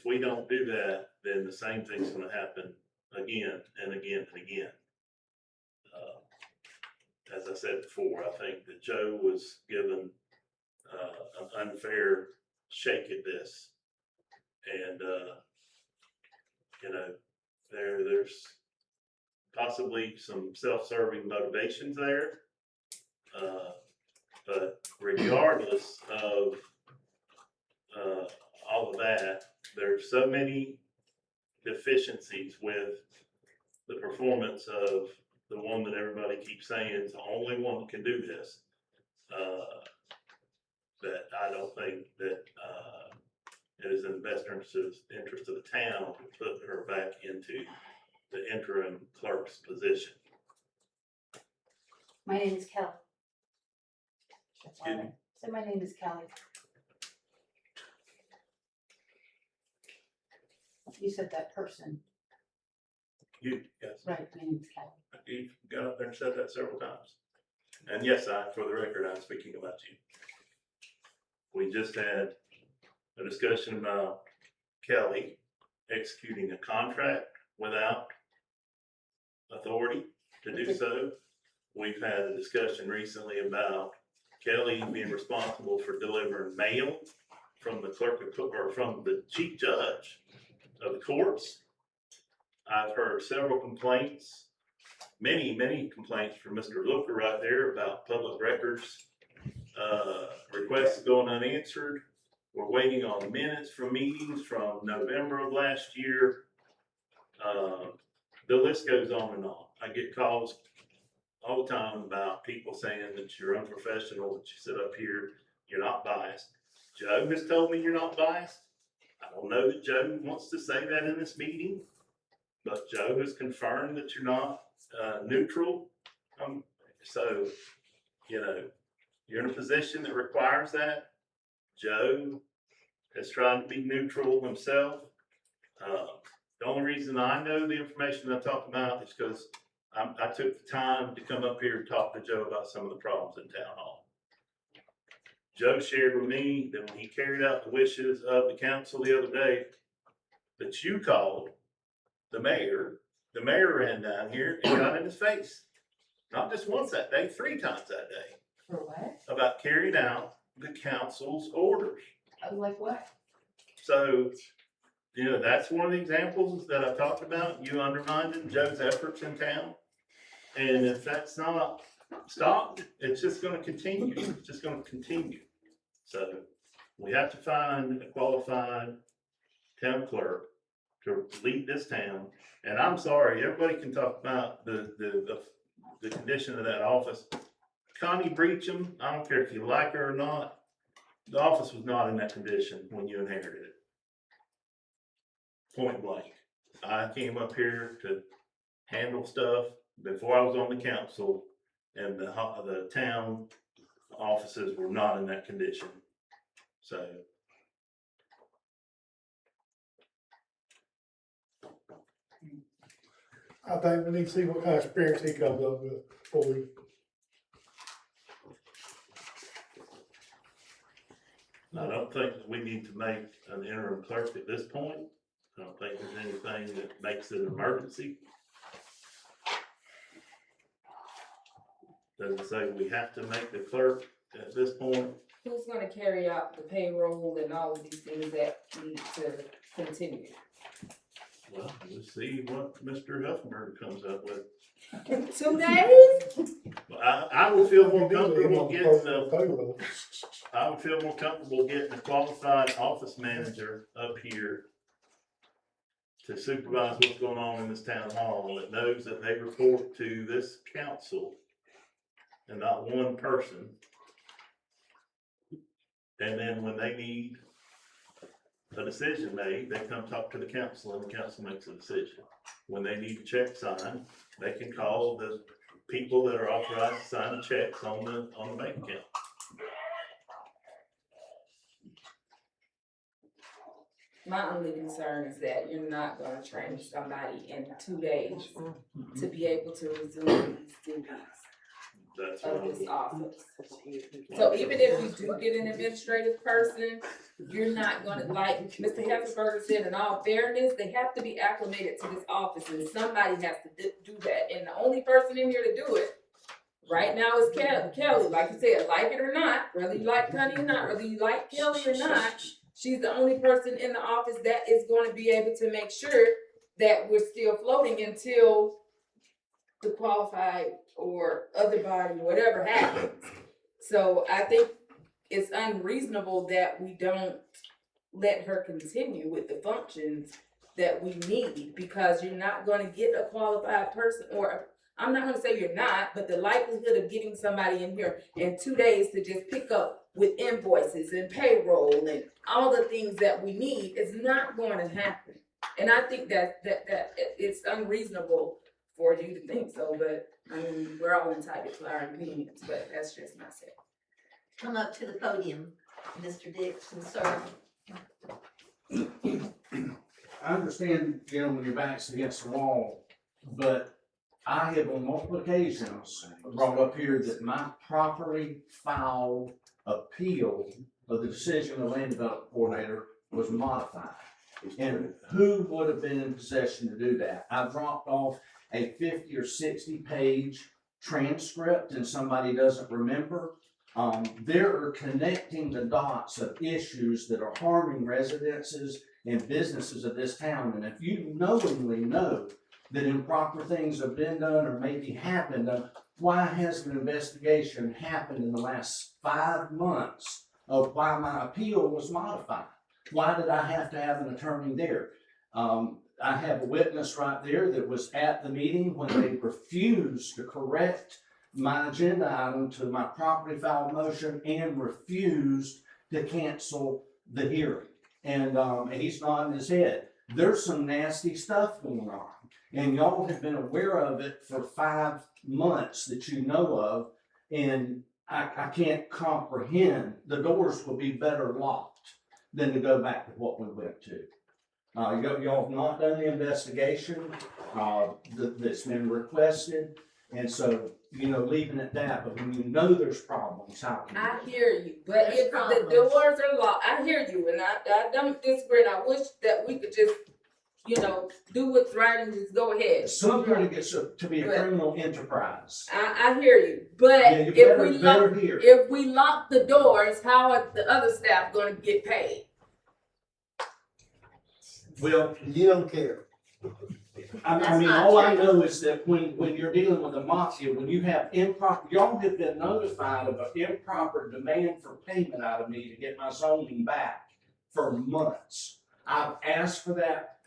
we don't do that, then the same thing's going to happen again and again and again. As I said before, I think that Joe was given an unfair shake at this, and there's possibly some self-serving motivations there, but regardless of all of that, there's so many deficiencies with the performance of the one that everybody keeps saying is the only one that can do this, that I don't think that, it is in the best interest of the town to put her back into the interim clerk's position. My name is Kelly. That's all Excuse me? right. So my name is Kelly. You said that person, You, yes, right, my name is Kelly. you've got up there and said that several times. And yes, for the record, I'm speaking about you. We just had a discussion about Kelly executing a contract without authority to do so. We've had a discussion recently about Kelly being responsible for delivering mail from the clerk of, or from the chief judge of the courts. I've heard several complaints, many complaints from Mr. Looker right there about public records, requests going unanswered. We're waiting on minutes from meetings from November of last year. The list goes on and on. I get calls all the time about people saying that you're unprofessional, that you sit up here, you're not biased. Joe has told me you're not biased. I don't know that Joe wants to say that in this meeting, but Joe has confirmed that you're not neutral. So, you know, you're in a position that requires that. Joe has tried to be neutral himself. The only reason I know the information I talk about is because I took the time to come up here and talk to Joe about some of the problems in town hall. Joe shared with me that when he carried out the wishes of the council the other day, that you called the mayor ran down here and got in his face. Not just once that day, 3 times that day. For what? About carrying out the council's orders. Like what? So, you know, that's one of the examples that I talked about, you undermining Joe's efforts in town. And if that's not stopped, it's just gonna continue, it's just gonna continue. So, we have to find a qualified town clerk to lead this town. And I'm sorry, everybody can talk about the condition of that office. Connie Breacham, I don't care if you like her or not, the office was not in that condition when you inherited it. Point blank. I came up here to handle stuff before I was on the council, and the town offices were not in that condition. So. I think we need to see what kind of experience he comes up with before we. I don't think that we need to make an interim clerk at this point. I don't think there's anything that makes it an emergency. Doesn't say we have to make the clerk at this point. Who's gonna carry out the payroll and all of these things that need to continue? Well, we'll see what Mr. Huffenberg comes up with. 2 days? I would feel more comfortable getting Payroll. I would feel more comfortable getting a qualified office manager up here to supervise what's going on in this town hall, that knows that they report to this council and not one person. And then when they need a decision made, they come talk to the council and the council makes a decision. When they need a check signed, they can call the people that are authorized to sign the checks on the bank account. My only concern is that you're not gonna train somebody in 2 days to be able to resume these duties That's of what this office. So even if you do get an administrative person, you're not gonna, like Mr. Hefferberger said, in all fairness, they have to be acclimated to this office, and somebody has to do that. And the only person in here to do it right now is Kelly. Like you said, like it or not, whether you like Connie or not, whether you like Kelly or not, she's the only person in the office that is going to be able to make sure that we're still floating until the qualified or other body, whatever happens. So I think it's unreasonable that we don't let her continue with the functions that we need, because you're not going to get a qualified person or I'm not gonna say you're not, but the likelihood of getting somebody in here in 2 days to just pick up with invoices and payroll and all the things that we need is not going to happen. And I think that it's unreasonable for you to think so, but I mean, we're all entitled to our opinions, but that's just myself. Come up to the podium, Mr. Dixon, sir. I understand, when your back's against the wall, but I have on multiple occasions brought up here that my properly filed appeal of the decision of the land development coordinator was modified. And who would have been in possession to do that? I dropped off a 50 or 60 page transcript and somebody doesn't remember. They're connecting the dots of issues that are harming residences and businesses of this town. And if you knowingly know that improper things have been done or maybe happened, why hasn't an investigation happened in the last 5 months of why my appeal was modified? Why did I have to have an attorney there? I have a witness right there that was at the meeting when they refused to correct my agenda item to my property file motion and refused to cancel the hearing. And he's nodding his head. There's some nasty stuff going on. And y'all have been aware of it for 5 months that you know of. And I can't comprehend. The doors will be better locked than to go back to what we went to. Y'all have not done the investigation that's been requested. And so, leaving it that, but when you know there's problems, how can you? I hear you, but There's if problems. the doors are locked, I hear you, and I don't disagree, and I wish that we could just, do what's right and just go ahead. Sooner it gets to be a criminal enterprise. I hear you, but Yeah, you better hear. if we lock the doors, how are the other staff gonna get paid? Well, You don't care. I That's mean, not all I true. know is that when you're dealing with a mafia, when you have improper, y'all have been notified of an improper demand for payment out of me to get my zoning back for months. I've asked for that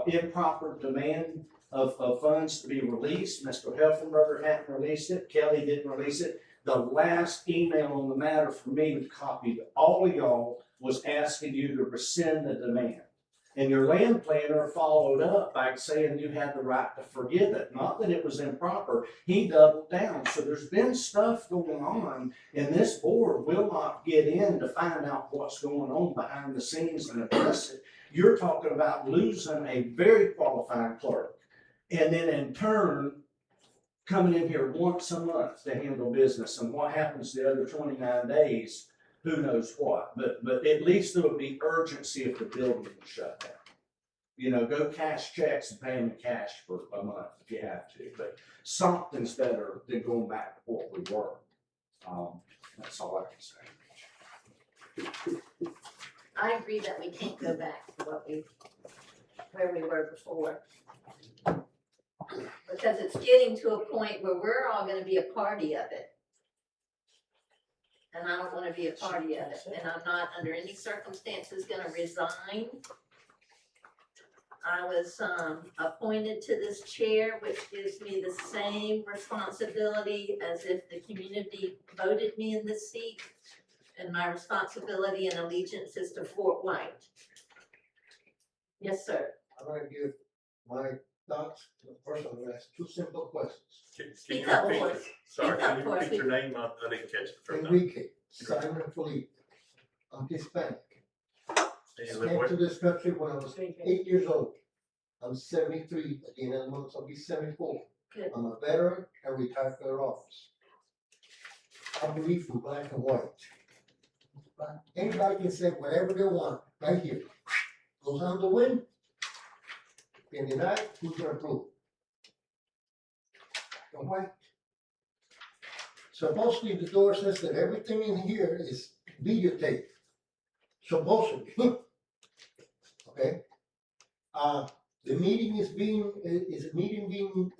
improper demand of funds to be released. Mr. Helfenberger hadn't released it. Kelly didn't release it. The last email on the matter for me to copy to all of y'all was asking you to rescind the demand. And your land planner followed up by saying you had the right to forgive it, not that it was improper. He doubled down. So there's been stuff going on, and this board will not get in to find out what's going on behind the scenes and address it. You're talking about losing a very qualified clerk, and then in turn, coming in here once a month to handle business, and what happens the other 29 days, who knows what, but at least there would be urgency if the building was shut down. Go cash checks and pay them in cash for a month if you have to, but something's better than going back to what we were. That's all I can say. I agree that we can't go back to where we were before. Because it's getting to a point where we're all gonna be a party of it. And I don't wanna be a party of it, and I'm not under any circumstances gonna resign. I was, appointed to this chair, which gives me the same responsibility as if the community voted me in this seat. And my responsibility and allegiance is to Fort White. Yes, sir. I'm gonna give my thoughts. First, I'm gonna ask 2 simple questions. Can you Speak up repeat- for us. Sorry, Speak up can you for us. repeat your name? I didn't catch the first name. Enrique Simon Felipe. I'm Hispanic. And the Came what- to this country when I was 8 years old. I'm 73, at the end of the month, I'll be 74. Good. I'm a veteran and retired federal office. I believe in black and white. But anybody can say whatever they want, right here. Goes on the wind. In the night, who's gonna prove? Black and white. Supposedly the door says that everything in here is videotaped. Supposedly. Okay? The meeting is the meeting being,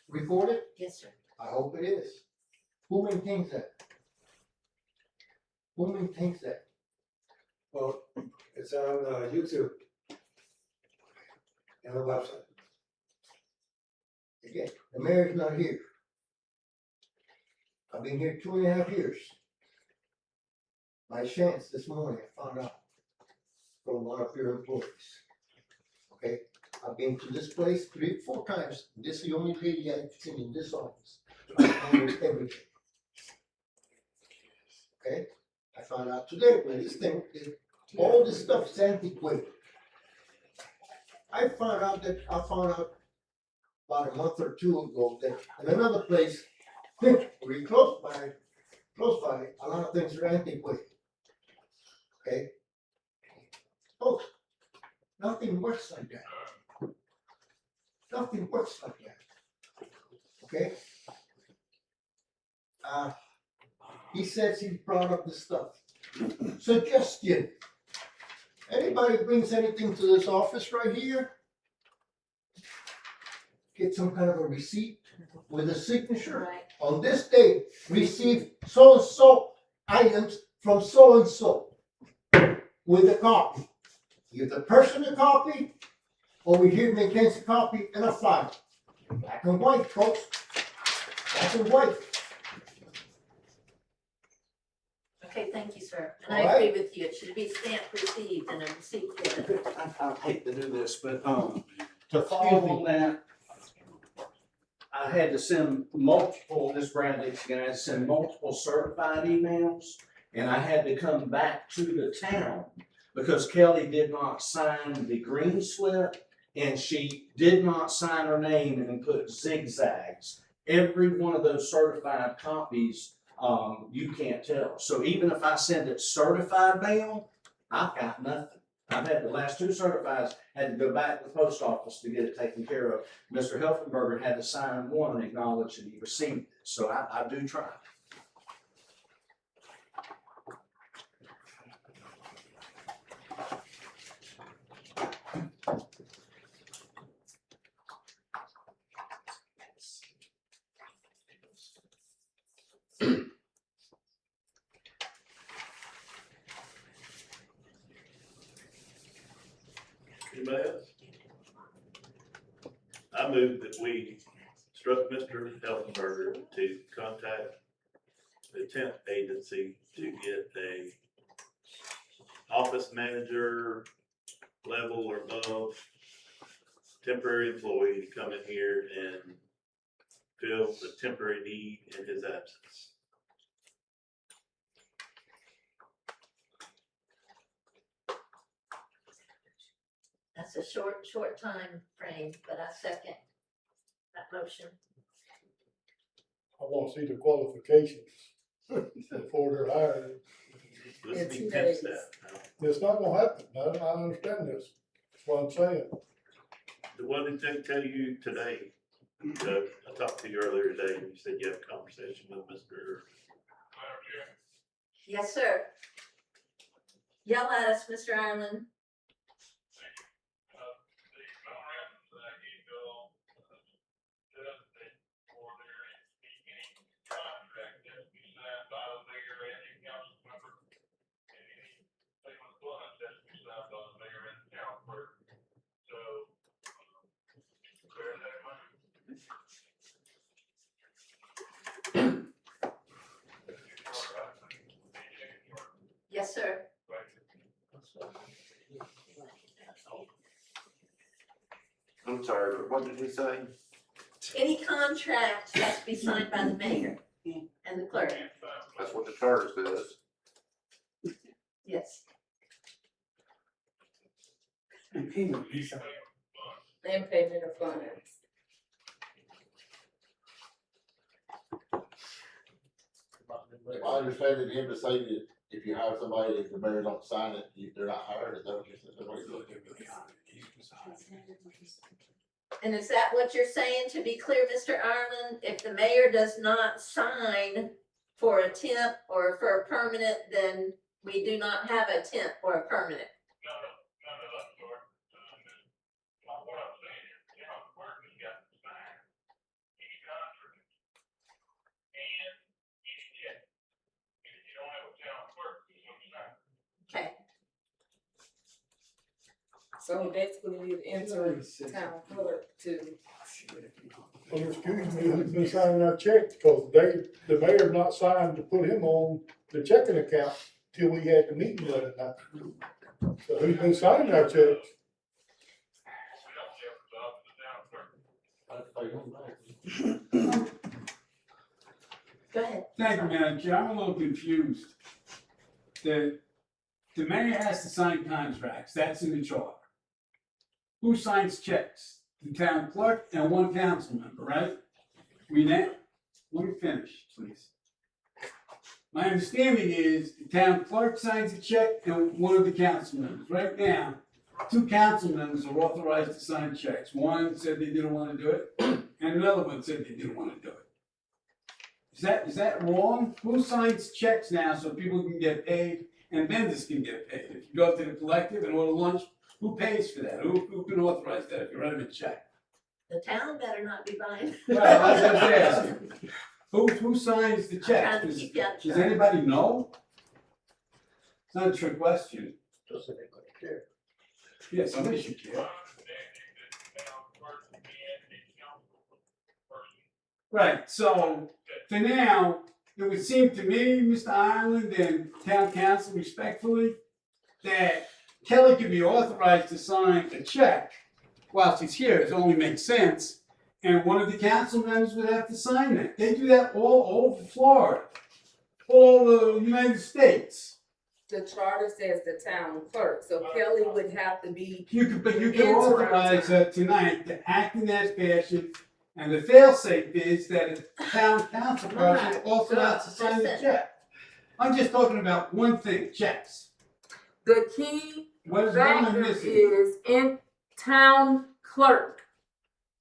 recorded? Yes, sir. I hope it is. Who maintains that? Who maintains that? Well, it's on YouTube and the website. Again, the mayor's not here. I've been here 2.5 years. By chance, this morning, I found out from one of your employees. Okay, I've been to this place 3 or 4 times. This is the only lady I've seen in this office. I found her everything. Okay, I found out today when this thing, all this stuff is antiquated. I found out about a month or 2 ago that in another place, very close by, a lot of things are antiquated. Okay? Folks, nothing works like that. Nothing works like that. Okay? He says he brought up this stuff. Suggestion. Anybody brings anything to this office right here, get some kind of a receipt with a signature. Right. On this date, received so-and-so items from so-and-so with a copy. Give the person a copy, over here maintains a copy and a file. Black and white, folks. Black and white. Okay, thank you, sir. And All I right. agree with you. It should be stamped received and a receipt given. I hate to do this, but, to follow on that, I had to send multiple, this Brad Dixon, I had to send multiple certified emails, and I had to come back to the town because Kelly did not sign the green slip, and she did not sign her name and put zigzags. Every one of those certified copies, you can't tell. So even if I send it certified mail, I've got nothing. I've had the last 2 certifieds, had to go back to the post office to get it taken care of. Mr. Helfenberger had to sign one and acknowledge that he received it. So I do try. Anybody else? I move that we instruct Mr. Ellenberger to contact the temp agency to get a office manager level or above temporary employee to come in here and fill the temporary need in his absence. That's a short time frame, but I second that motion. I wanna see the qualifications before they're hired. This In be 2 temp days. staff. It's not gonna happen, I understand this, that's what I'm saying. What did they tell you today? I talked to you earlier today and you said you had a conversation with Mr. Yes, sir. Yell at us, Mr. Ireland. Yes, sir. I'm sorry, but what did he say? Any contract has to be signed by the mayor and the clerk. That's what the charter says. Yes. And payment, Lisa. And payment of funds. If I understand him to say that if you hire somebody, if the mayor don't sign it, they're not hired, is that what you're saying? And is that what you're saying? To be clear, Mr. Ireland, if the mayor does not sign for a temp or for a permanent, then we do not have a temp or a permanent. What I'm saying is, you know, the clerk has got to sign any contract and any check. And if you don't have a town clerk, there's no sign. Okay. So basically, we need to enter town clerk to Well, excuse me, who's been signing our checks, because the mayor not signed to put him on the checking account till we had the meeting the other night. So who's been signing our checks? Go ahead. Thank you, Madam Chair. I'm a little confused. The mayor has to sign contracts. That's in the charter. Who signs checks? The town clerk and one council member, right? Let me finish, please. My understanding is the town clerk signs a check and one of the council members. Right now, 2 council members are authorized to sign checks. One said they didn't want to do it, and another one said they didn't want to do it. Is that wrong? Who signs checks now so people can get paid and vendors can get paid? If you go up to the collective and order lunch, who pays for that? Who can authorize that if you write them a check? The town better not be buying. Well, I was just asking. Who signs the I'm check? trying to keep you out of Does trouble. anybody know? It's not a trick question. Does anybody care? Yeah, somebody should care. Right, so for now, it would seem to me, Mr. Ireland and town council respectfully, that Kelly can be authorized to sign a check while she's here. It only makes sense. And one of the council members would have to sign that. They do that all over Florida, all over the United States. The charter says the town clerk, so Kelly would have to be, But you can Interim. authorize her tonight to act in that fashion. And the fail-safe is that a town council person also has to sign the check. I'm just talking about one thing, checks. the key What is wrong factor with this? is in town clerk.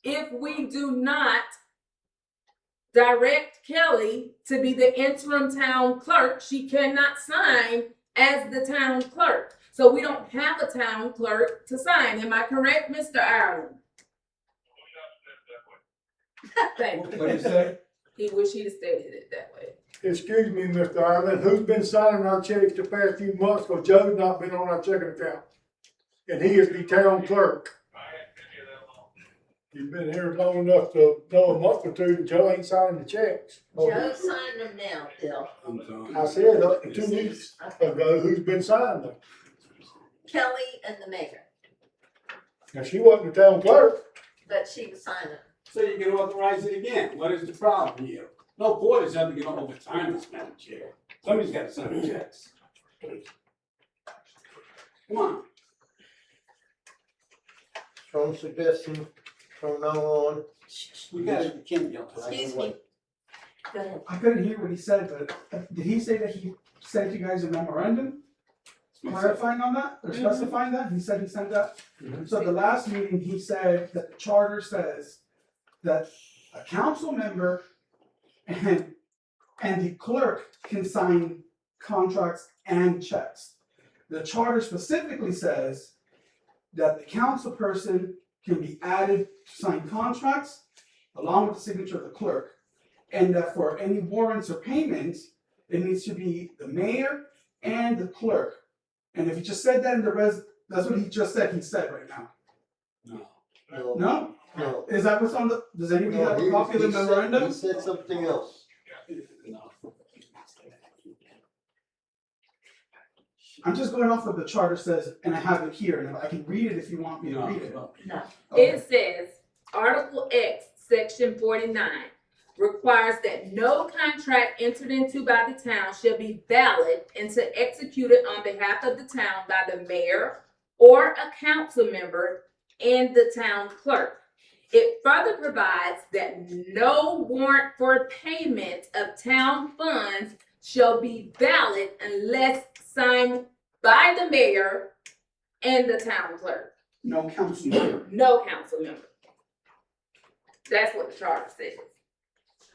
If we do not direct Kelly to be the interim town clerk, she cannot sign as the town clerk. So we don't have a town clerk to sign. Am I correct, Mr. Ireland? Thank you. What do you say? He wish he'd have stated it that way. Excuse me, Mr. Ireland, who's been signing our checks the past few months, because Joe's not been on our checking account? And he is the town clerk. You've been here long enough to know a month or two that Joe ain't signing the checks. Joe signed them now, Bill. I'm sorry. I said up to 2 weeks ago, who's been signing them? Kelly and the mayor, Now, she wasn't the town clerk. but she was signing. So you can authorize it again. What is the problem here? No quarters have to get overtime this Madam Chair. Somebody's got to sign the checks. Come on. Strong suggestion from now on. You can't yell. Excuse me. Go ahead. I couldn't hear what he said, but did he say that he sent you guys a memorandum clarifying on that or specifying that? He said he sent that. So the last meeting, he said that the charter says that a council member and the clerk can sign contracts and checks. The charter specifically says that the council person can be added to sign contracts along with the signature of the clerk. And that for any warrants or payments, it needs to be the mayor and the clerk. And if he just said that in the that's what he just said, he said right now. No. No? No. Is that what's on the, does anybody have a copy of the memorandum? He said something else. No. I'm just going off what the charter says, and I have it here, and I can read it if you want me to read it. No. No. It says, Article X, Section 49, requires that no contract entered into by the town shall be valid until executed on behalf of the town by the mayor or a council member and the town clerk. It further provides that no warrant for payment of town funds shall be valid unless signed by the mayor and the town clerk. No council member. No council member. That's what the charter says.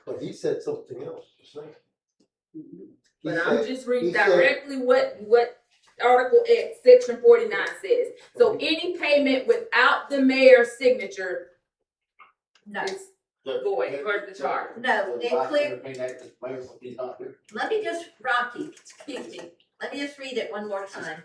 But he said something else, just saying. He But I'm said- just reading he said- directly what Article X, Section 49 says. So any payment without the mayor's signature No, is void for the charter. no, it clear, He's not here. let me just, Rocky, excuse me, let me just read it one more time,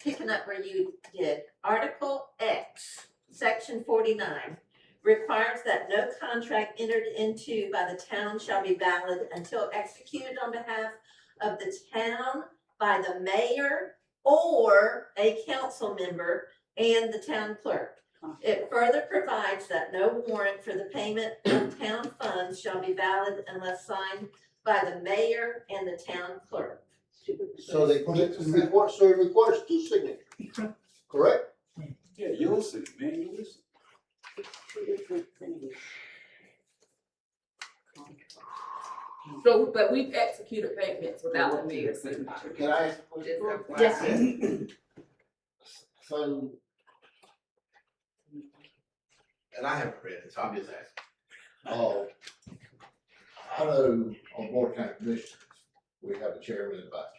picking up where you did. Article X, Section 49, requires that no contract entered into by the town shall be valid until executed on behalf of the town by the mayor or a council member and the town clerk. It further provides that no warrant for the payment of town funds shall be valid unless signed by the mayor and the town clerk. So they need to require, so it requires two signatures, correct? Yeah, you listen, man, you listen. So, but we've executed payments without the mayor's signature. Can I ask a question? Just FYI. So. And I haven't read it, so I'm just asking. Oh, I know on board of county commissioners, we have a chairman and a vice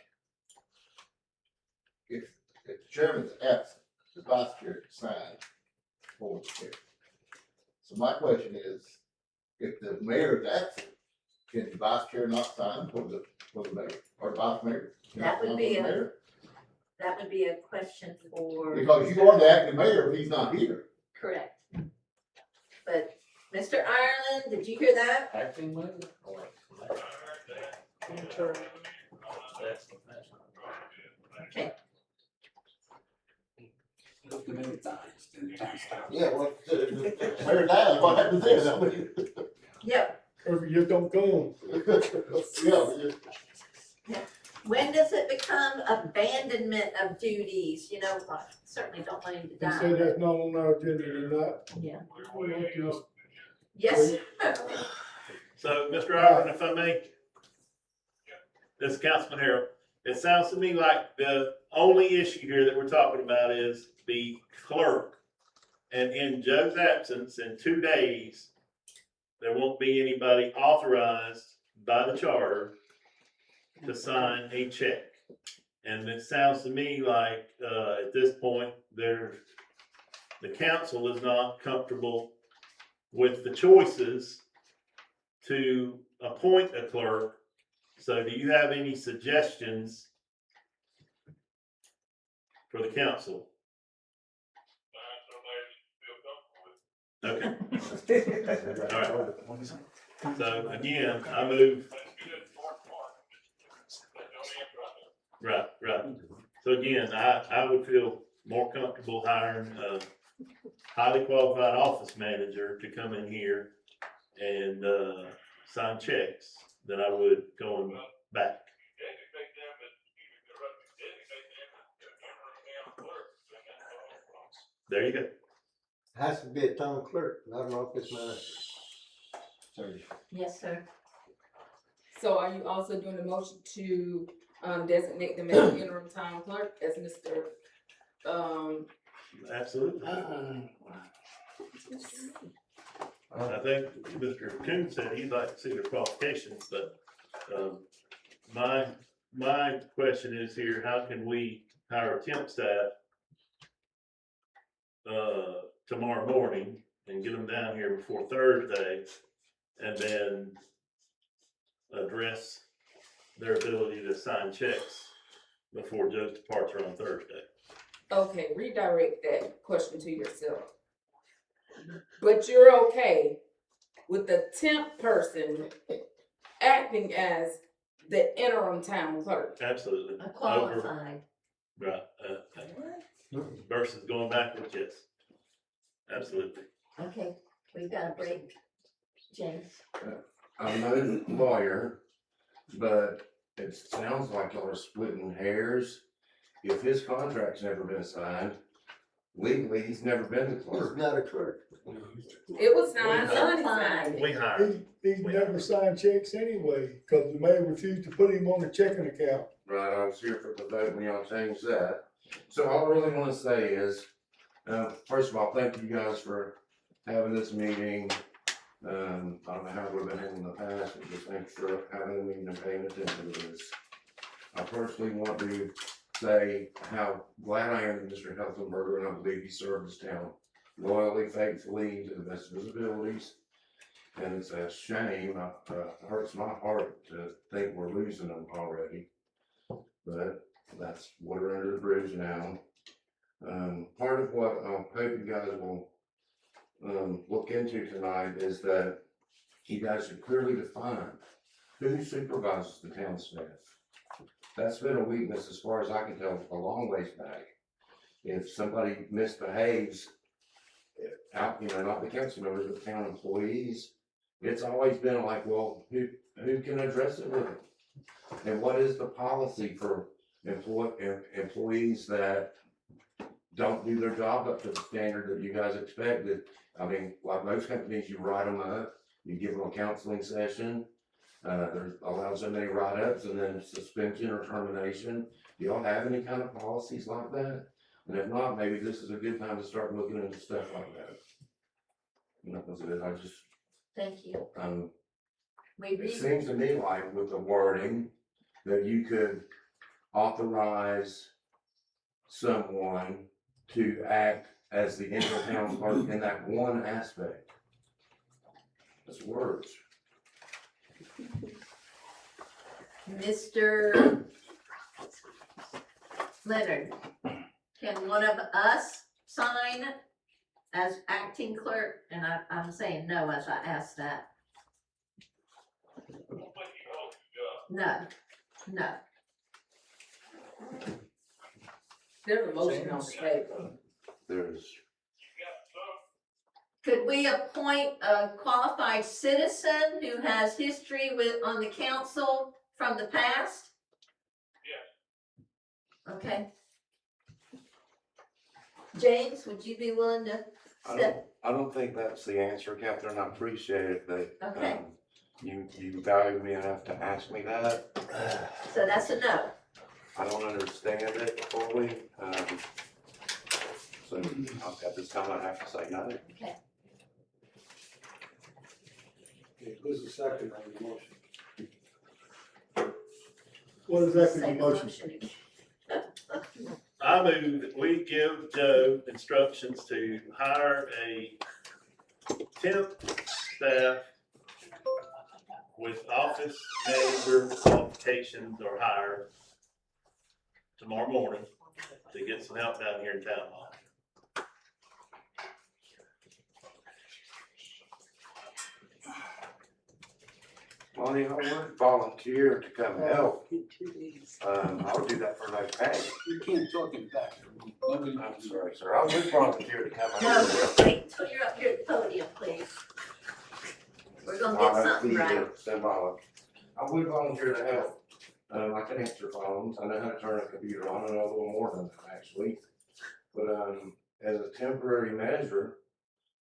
chair. If the chairman's absent, the vice chair can sign for the chair. So my question is, if the mayor is absent, can the vice chair not sign for the mayor or vice mayor? That would be Not for the mayor? That would be a question for. Because you are the acting mayor if he's not here. Correct. But, Mr. Ireland, did you hear that? Acting mayor? Okay. Look at many times, and time stops. Yeah, well, the mayor dies, what happens then? I mean, Yep. Or if you don't come, yeah, When does it become abandonment of duties? You know, I certainly don't want him to he die. said that's not on our agenda tonight. Yeah. We want to- Yes. So, Mr. Ireland, if I may, this is Councilman Harrell. It sounds to me like the only issue here that we're talking about is the clerk. And in Joe's absence, in 2 days, there won't be anybody authorized by the charter to sign a check. And it sounds to me like, at this point, the council is not comfortable with the choices to appoint a clerk. So do you have any suggestions for the council? Okay. All right. So again, I move. Right. So again, I would feel more comfortable hiring a highly qualified office manager to come in here and, sign checks than I would going back. There you go. Has to be a town clerk, not an office manager. Sorry. Yes, sir. So are you also doing the motion to, designate them as the interim town clerk as Mr. Absolutely. I think Mr. Coon said he'd like to see their qualifications, but, my question is here, how can we hire a temp staff tomorrow morning and get them down here before Thursday and then address their ability to sign checks before Joe's departure on Thursday? Okay, redirect that question to yourself. But you're okay with the temp person acting as the interim town clerk? Absolutely. A qualified. Right, versus going backwards, yes. Absolutely. Okay, we've got a break. James. I'm no lawyer, but it sounds like y'all are splitting hairs. If his contract's never been signed, legally, he's never been the He's clerk. not a clerk. It was signed, Sonny signed it. We hire. He's never signed checks anyway, cause the mayor refused to put him on the checking account. Right, I was here for the vote when y'all changed that. So all I really wanna say is, first of all, thank you guys for having this meeting. I don't know how it would have been handled in the past, but just thanks for having a meeting and paying attention to this. I personally want to say how glad I am that Mr. Helfenberger, and I believe he served his town loyally, faithfully, to the best of his abilities. And it's a shame, it hurts my heart to think we're losing him already. But that's water under the bridge now. Part of what I'm hoping you guys will look into tonight is that you guys should clearly define who supervises the town staff. That's been a weakness as far as I can tell a long ways back. If somebody misbehaves out, not the council members, but town employees, it's always been like, well, who can address it with it? And what is the policy for employees that don't do their job up to the standard that you guys expected? I mean, like most companies, you write them up, you give them a counseling session, there's allowed so many write-ups and then suspension or termination. Do y'all have any kind of policies like that? And if not, maybe this is a good time to start looking into stuff like that. That's it. I just, Thank you. We it read, seems to me like with the wording that you could authorize someone to act as the interim town clerk in that one aspect. That's words. Mr. Leonard, can one of us sign as acting clerk? And I'm saying no as I asked that. No, no. There's a motion on the table. There's, Could we appoint a qualified citizen who has history on the council from the past? Yes. Okay. James, would you be willing to step? I don't think that's the answer, Catherine. I appreciate it that, Okay. you value me enough to ask me that. So that's a no. I don't understand it fully, so at this time I have to say no. Okay. Okay, who's the second on the motion? What exactly the Second motion? I move that we give Joe instructions to hire a temp staff with office manager qualifications or higher tomorrow morning to get some help down here in town hall. Well, I would volunteer to come help. I'll do that for no pay. You can't talk in back. I'm sorry, sir. I would volunteer to come No, help. wait until you're up here at the podium, please. We're gonna get something right. Symbolic. I would volunteer to help. I can answer phones. I know how to turn a computer on. I know a little more than that actually. But, as a temporary measure,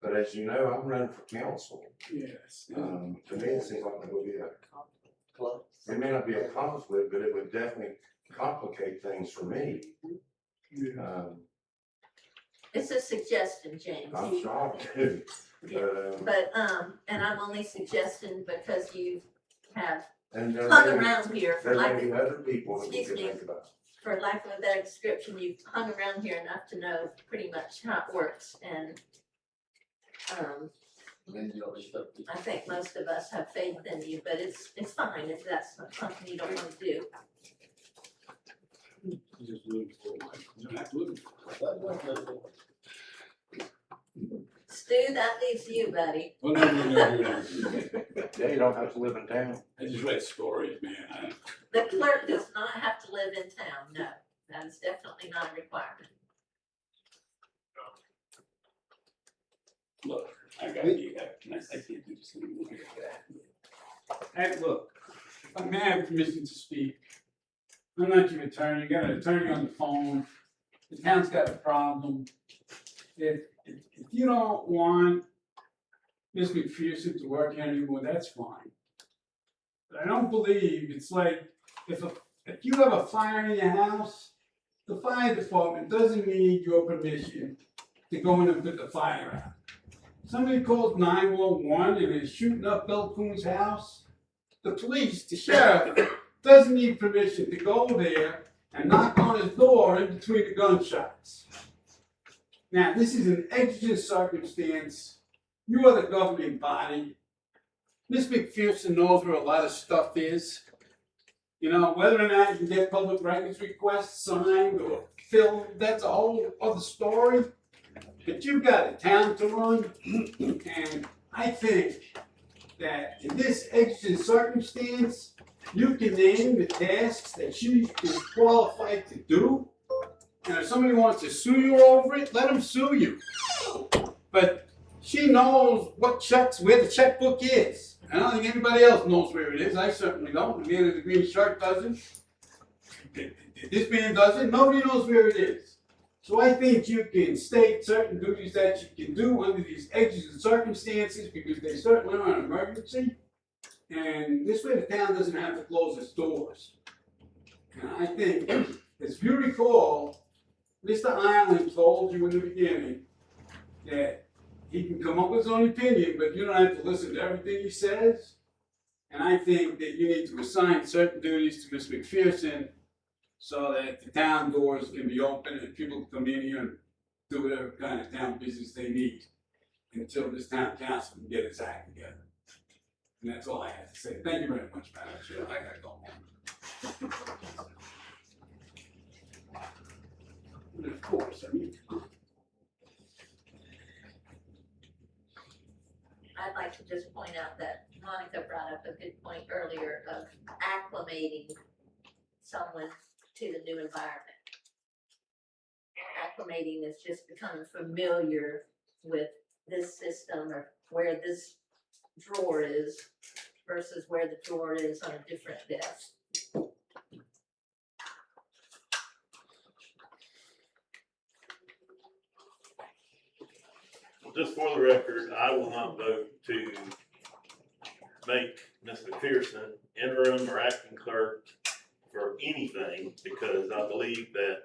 but as you know, I'm running for council. Yes. To me, it seems like it would be it may not be a conflict, but it would definitely complicate things for me. It's a suggestion, James. I'm shocked too. But, and I'm only suggesting because you have And there hung may be- around here for there like, may be other people that we excuse can me. think about. for lack of a better description, you've hung around here enough to know pretty much how it works and, I think most of us have faith in you, but it's fine if that's not something you don't wanna do. Just looking for it. You're not looking for it. Stu, that leaves you, buddy. Well, no. Yeah, you don't have to live in town. I just read stories, man. The clerk does not have to live in town, no, that is definitely not a requirement. Look, I got you. I can't do this anymore. Hey, look, may I have permission to speak? I'm not your attorney. You got an attorney on the phone. The town's got a problem. If you don't want Ms. McPherson to work here anymore, that's fine. But I don't believe it's like if you have a fire in your house, the fire department doesn't need your permission to go in and put the fire out. Somebody calls 911 and is shooting up Bill Coon's house. The police, the sheriff, doesn't need permission to go there and knock on his door in between the gunshots. Now, this is an exigent circumstance. You are the governing body. Ms. McPherson knows where a lot of stuff is. You know, whether or not you can get public records requests signed or filled, that's a whole other story. But you've got a town to run, and I think that in this exigent circumstance, you can name the tasks that she is qualified to do. And if somebody wants to sue you over it, let them sue you. But she knows what checks, where the checkbook is. I don't think anybody else knows where it is. I certainly don't. The man in the green shirt doesn't. This man doesn't. Nobody knows where it is. So I think you can state certain duties that you can do under these exigent circumstances because they certainly are an emergency. And this way the town doesn't have to close its doors. And I think, as you recall, Mr. Island told you in the beginning that he can come up with his own opinion, but you don't have to listen to everything he says. And I think that you need to assign certain duties to Ms. McPherson so that the town doors can be open and people can come in here and do whatever kind of town business they need until this town council can get its act together. And that's all I have to say. Thank you very much, Madam Chair. I gotta go home. And of course, I mean, I'd like to just point out that Monica brought up a good point earlier of acclimating someone to the new environment. Acclimating is just becoming familiar with this system or where this drawer is versus where the drawer is on a different desk. Well, just for the record, I will not vote to make Ms. McPherson interim or acting clerk for anything because I believe that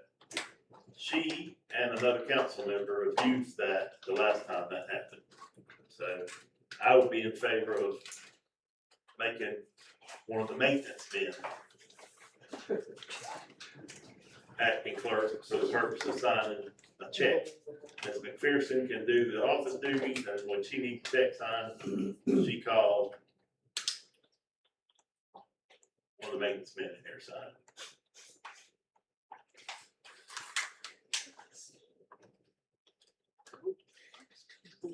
she and another council member abused that the last time that happened. So I would be in favor of making one of the maintenance men acting clerk, so the purpose of signing a check. Ms. McPherson can do the office duties, and when she needs check signed, she called one of the maintenance men in there sign.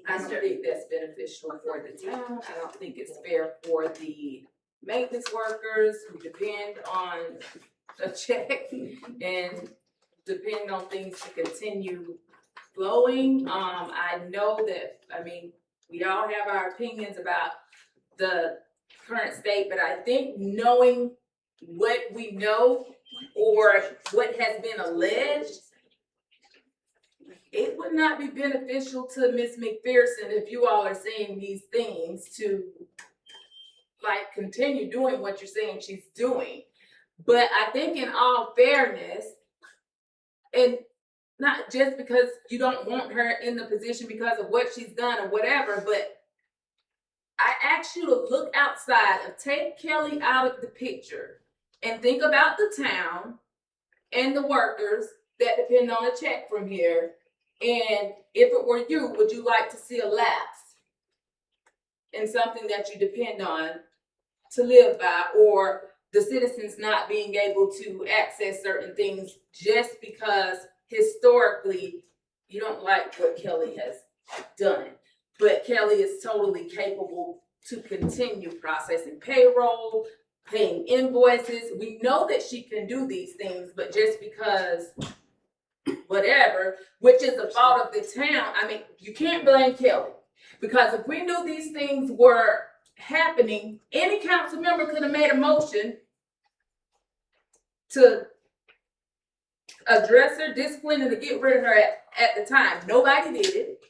I don't think that's beneficial for the town. I don't think it's fair for the maintenance workers who depend on a check and depend on things to continue flowing. I know that, I mean, we all have our opinions about the current state, but I think knowing what we know or what has been alleged, it would not be beneficial to Ms. McPherson if you all are saying these things to like continue doing what you're saying she's doing. But I think in all fairness, and not just because you don't want her in the position because of what she's done or whatever, but I ask you to look outside and take Kelly out of the picture and think about the town and the workers that depend on a check from here. And if it were you, would you like to see a lapse in something that you depend on to live by, or the citizens not being able to access certain things just because historically you don't like what Kelly has done? But Kelly is totally capable to continue processing payroll, paying invoices. We know that she can do these things, but just because whatever, which is the fault of the town, I mean, you can't blame Kelly. Because if we knew these things were happening, any council member could have made a motion to address her, discipline, and to get rid of her at the time. Nobody did it.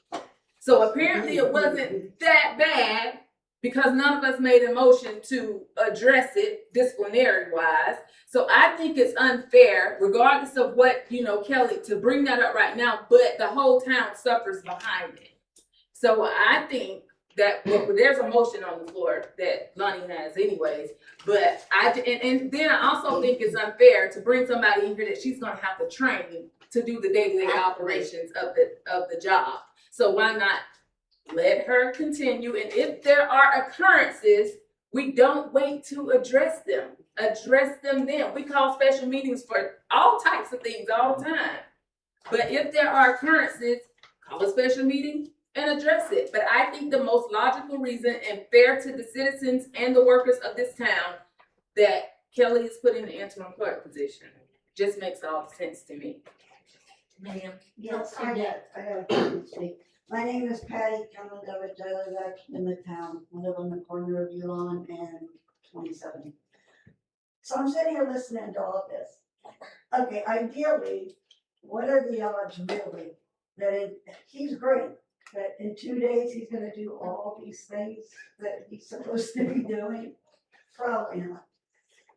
So apparently it wasn't that bad because none of us made a motion to address it disciplinary wise. So I think it's unfair, regardless of what, Kelly, to bring that up right now, but the whole town suffers behind it. So I think that there's a motion on the floor that Lonnie has anyways, but and then I also think it's unfair to bring somebody in here that she's gonna have to train to do the day-to-day operations of the job. So why not let her continue? And if there are occurrences, we don't wait to address them. Address them then. We call special meetings for all types of things all the time. But if there are occurrences, call a special meeting and address it. But I think the most logical reason and fair to the citizens and the workers of this town that Kelly is put in the interim clerk position just makes all the sense to me. Ma'am, Yes, yes, you did. I have to speak. My name is Patty Cummins. I live back in the town. I live on the corner of Yulon and 27. So I'm sitting here listening to all of this. Okay, ideally, what are the odds really that he's great, that in 2 days he's gonna do all these things that he's supposed to be doing? Probably not.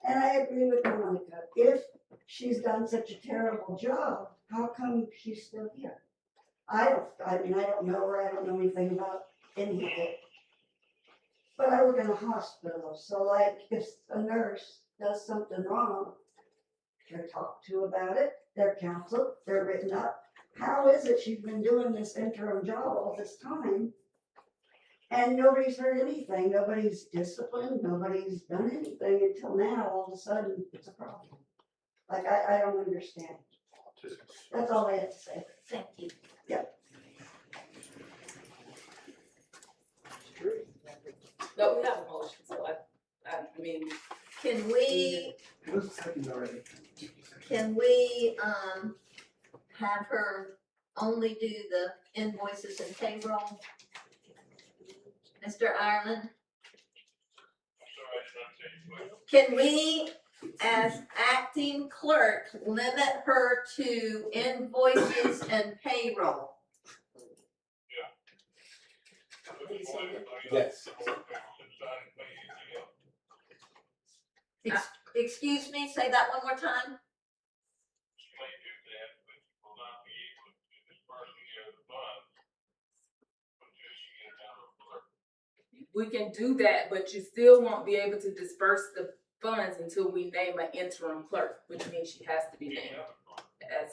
And I agree with Monica. If she's done such a terrible job, how come she's still here? I don't know her, I don't know anything about anything. But I work in a hospital, so like if a nurse does something wrong, they're talked to about it, they're counseled, they're written up. How is it she's been doing this interim job all this time? And nobody's heard anything, nobody's disciplined, nobody's done anything until now, all of a sudden, it's a problem. Like, I don't understand. That's all I have to say. Thank you. Yep. No, we have a motion, so I mean, Can we, It was second already. have her only do the invoices and payroll? Mr. Ireland, can we, as acting clerk, limit her to invoices and payroll? Yes. Excuse me, say that one more time? She may do that, but you will not be able to disperse any of the funds until she gets out of clerk. we can do that, but you still won't be able to disperse the funds until we name an interim clerk, which means she has to be named as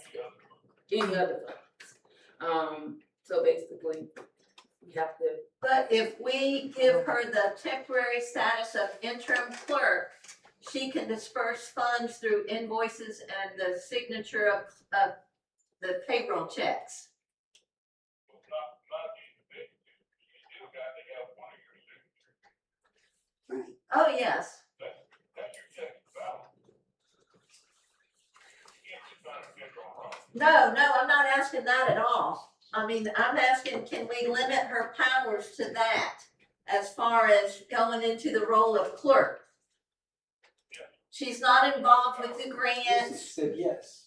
any other funds. So basically, we have to, But if we give her the temporary status of interim clerk, she can disperse funds through invoices and the signature of the payroll checks. Not you still got to have one of your signatures. Oh, yes. That's your check balance. You can't just sign a check on wrong. No, I'm not asking that at all. I mean, I'm asking, can we limit her powers to that as far as going into the role of clerk? She's not involved with the grants. Said yes.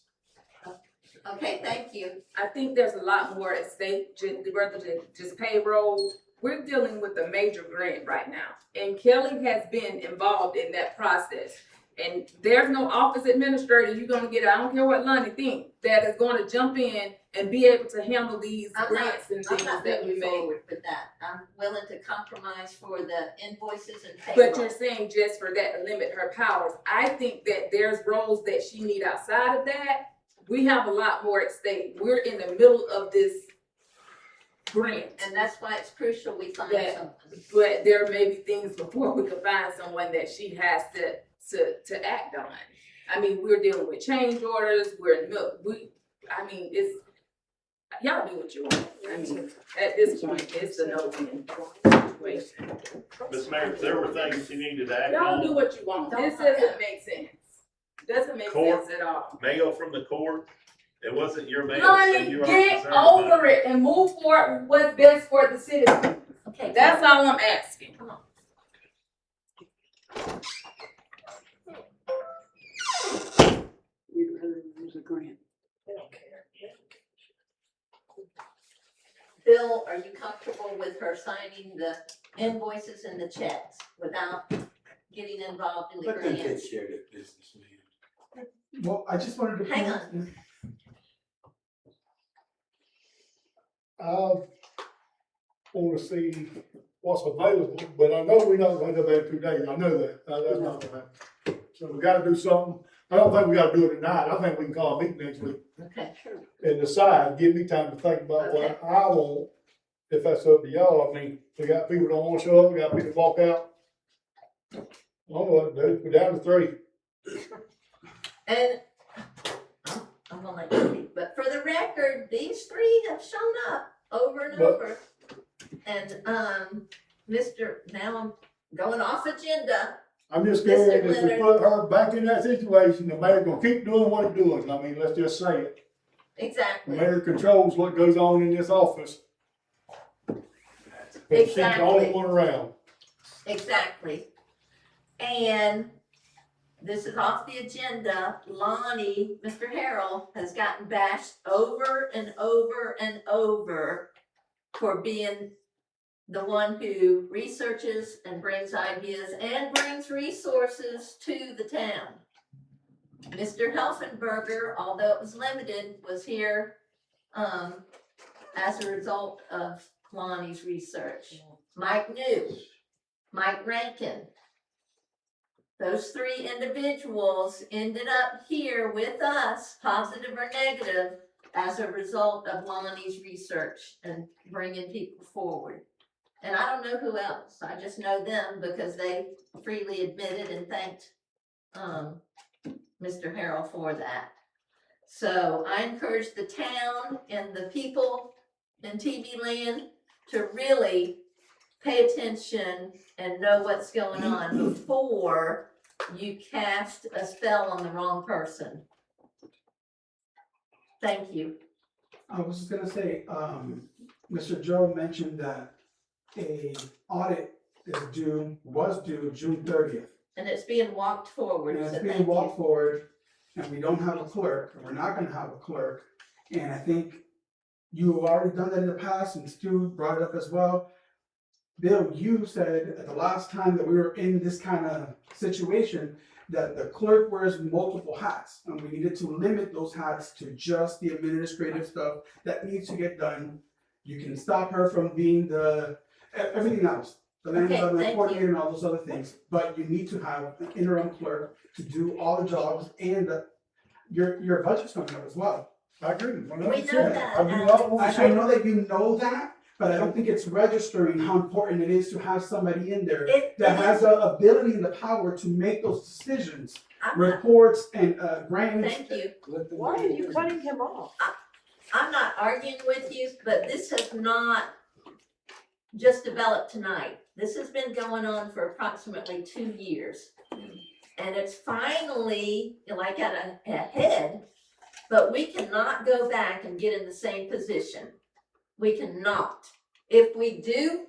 Okay, thank you. I think there's a lot more at stake, rather than just payroll. We're dealing with a major grant right now, and Kelly has been involved in that process. And there's no office administrator you're gonna get, I don't care what Lonnie think, that is gonna jump in and be able to handle these grants and I'm things not that we moving make. forward with that. I'm willing to compromise for the invoices and payroll. But you're saying just for that to limit her powers. I think that there's roles that she need outside of that. We have a lot more at stake. We're in the middle of this grant. And that's why it's crucial we find Yeah. something. But there may be things before we can find someone that she has to act on. I mean, we're dealing with change orders, it's, y'all do what you want. I mean, at this point, it's a no-win situation. Ms. Mayor, there were things you needed to act Y'all do on. what you want. This doesn't make sense. Doesn't make Court. sense at all. Mail from the court. It wasn't your mail. so Lonnie, you are get concerned about over it and move forward with what's best for the citizens. Okay. That's all I'm asking. Come on. We'd rather use a grant. They don't care. Bill, are you comfortable with her signing the invoices and the checks without getting involved in the grants? share that business, man. Well, I just wanted to. Hang on. I wanna see what's available, but I know we're not gonna go back 2 days, I know that, that's not gonna happen. So we gotta do something, I don't think we gotta do it tonight, I think we can call a meeting next week Okay, sure. and decide, give me time to think about what I want, if that's up to y'all, I mean, we got people that don't wanna show up, we got people that walk out. I don't know what to do, we're down to 3. And I'm gonna let you speak, but for the record, these three have shown up over and But- over. And, now I'm going off agenda. I'm just Mr. scared if we Leonard. put her back in that situation, the mayor gonna keep doing what he's doing. I mean, let's just say it. The Exactly. mayor controls what goes on in this office. And she's the only Exactly. one around. Exactly. And this is off the agenda. Lonnie, Mr. Harrell, has gotten bashed over and over and over for being the one who researches and brings ideas and brings resources to the town. Mr. Helfenberger, although it was limited, was here, as a result of Lonnie's research. Mike New, Mike Rankin. Those three individuals ended up here with us, positive or negative, as a result of Lonnie's research and bringing people forward. And I don't know who else. I just know them because they freely admitted and thanked Mr. Harrell for that. So I encourage the town and the people in TV land to really pay attention and know what's going on before you cast a spell on the wrong person. Thank you. I was just gonna say, Mr. Joe mentioned that a audit was due June 30th. And it's being walked forward, And so it's thank being walked you. forward, and we don't have a clerk, and we're not gonna have a clerk. And I think you have already done that in the past, and Stu brought it up as well. Bill, you said at the last time that we were in this kind of situation, that the clerk wears multiple hats, and we needed to limit those hats to just the administrative stuff that needs to get done. You can stop her from being everything else, the land Okay, development thank coordinator you. and all those other things, but you need to have an interim clerk to do all the jobs, and your budget's coming up as well. I agree. We know that, I mean, all I know that you know that, but I don't think it's registering how important it is to have somebody in there that has the ability and the power to make those decisions, I'm not, reports and grants. thank you. Why are you cutting him off? I'm not arguing with you, but this has not just developed tonight. This has been going on for approximately 2 years. And it's finally like at a head, but we cannot go back and get in the same position. We cannot. If we do,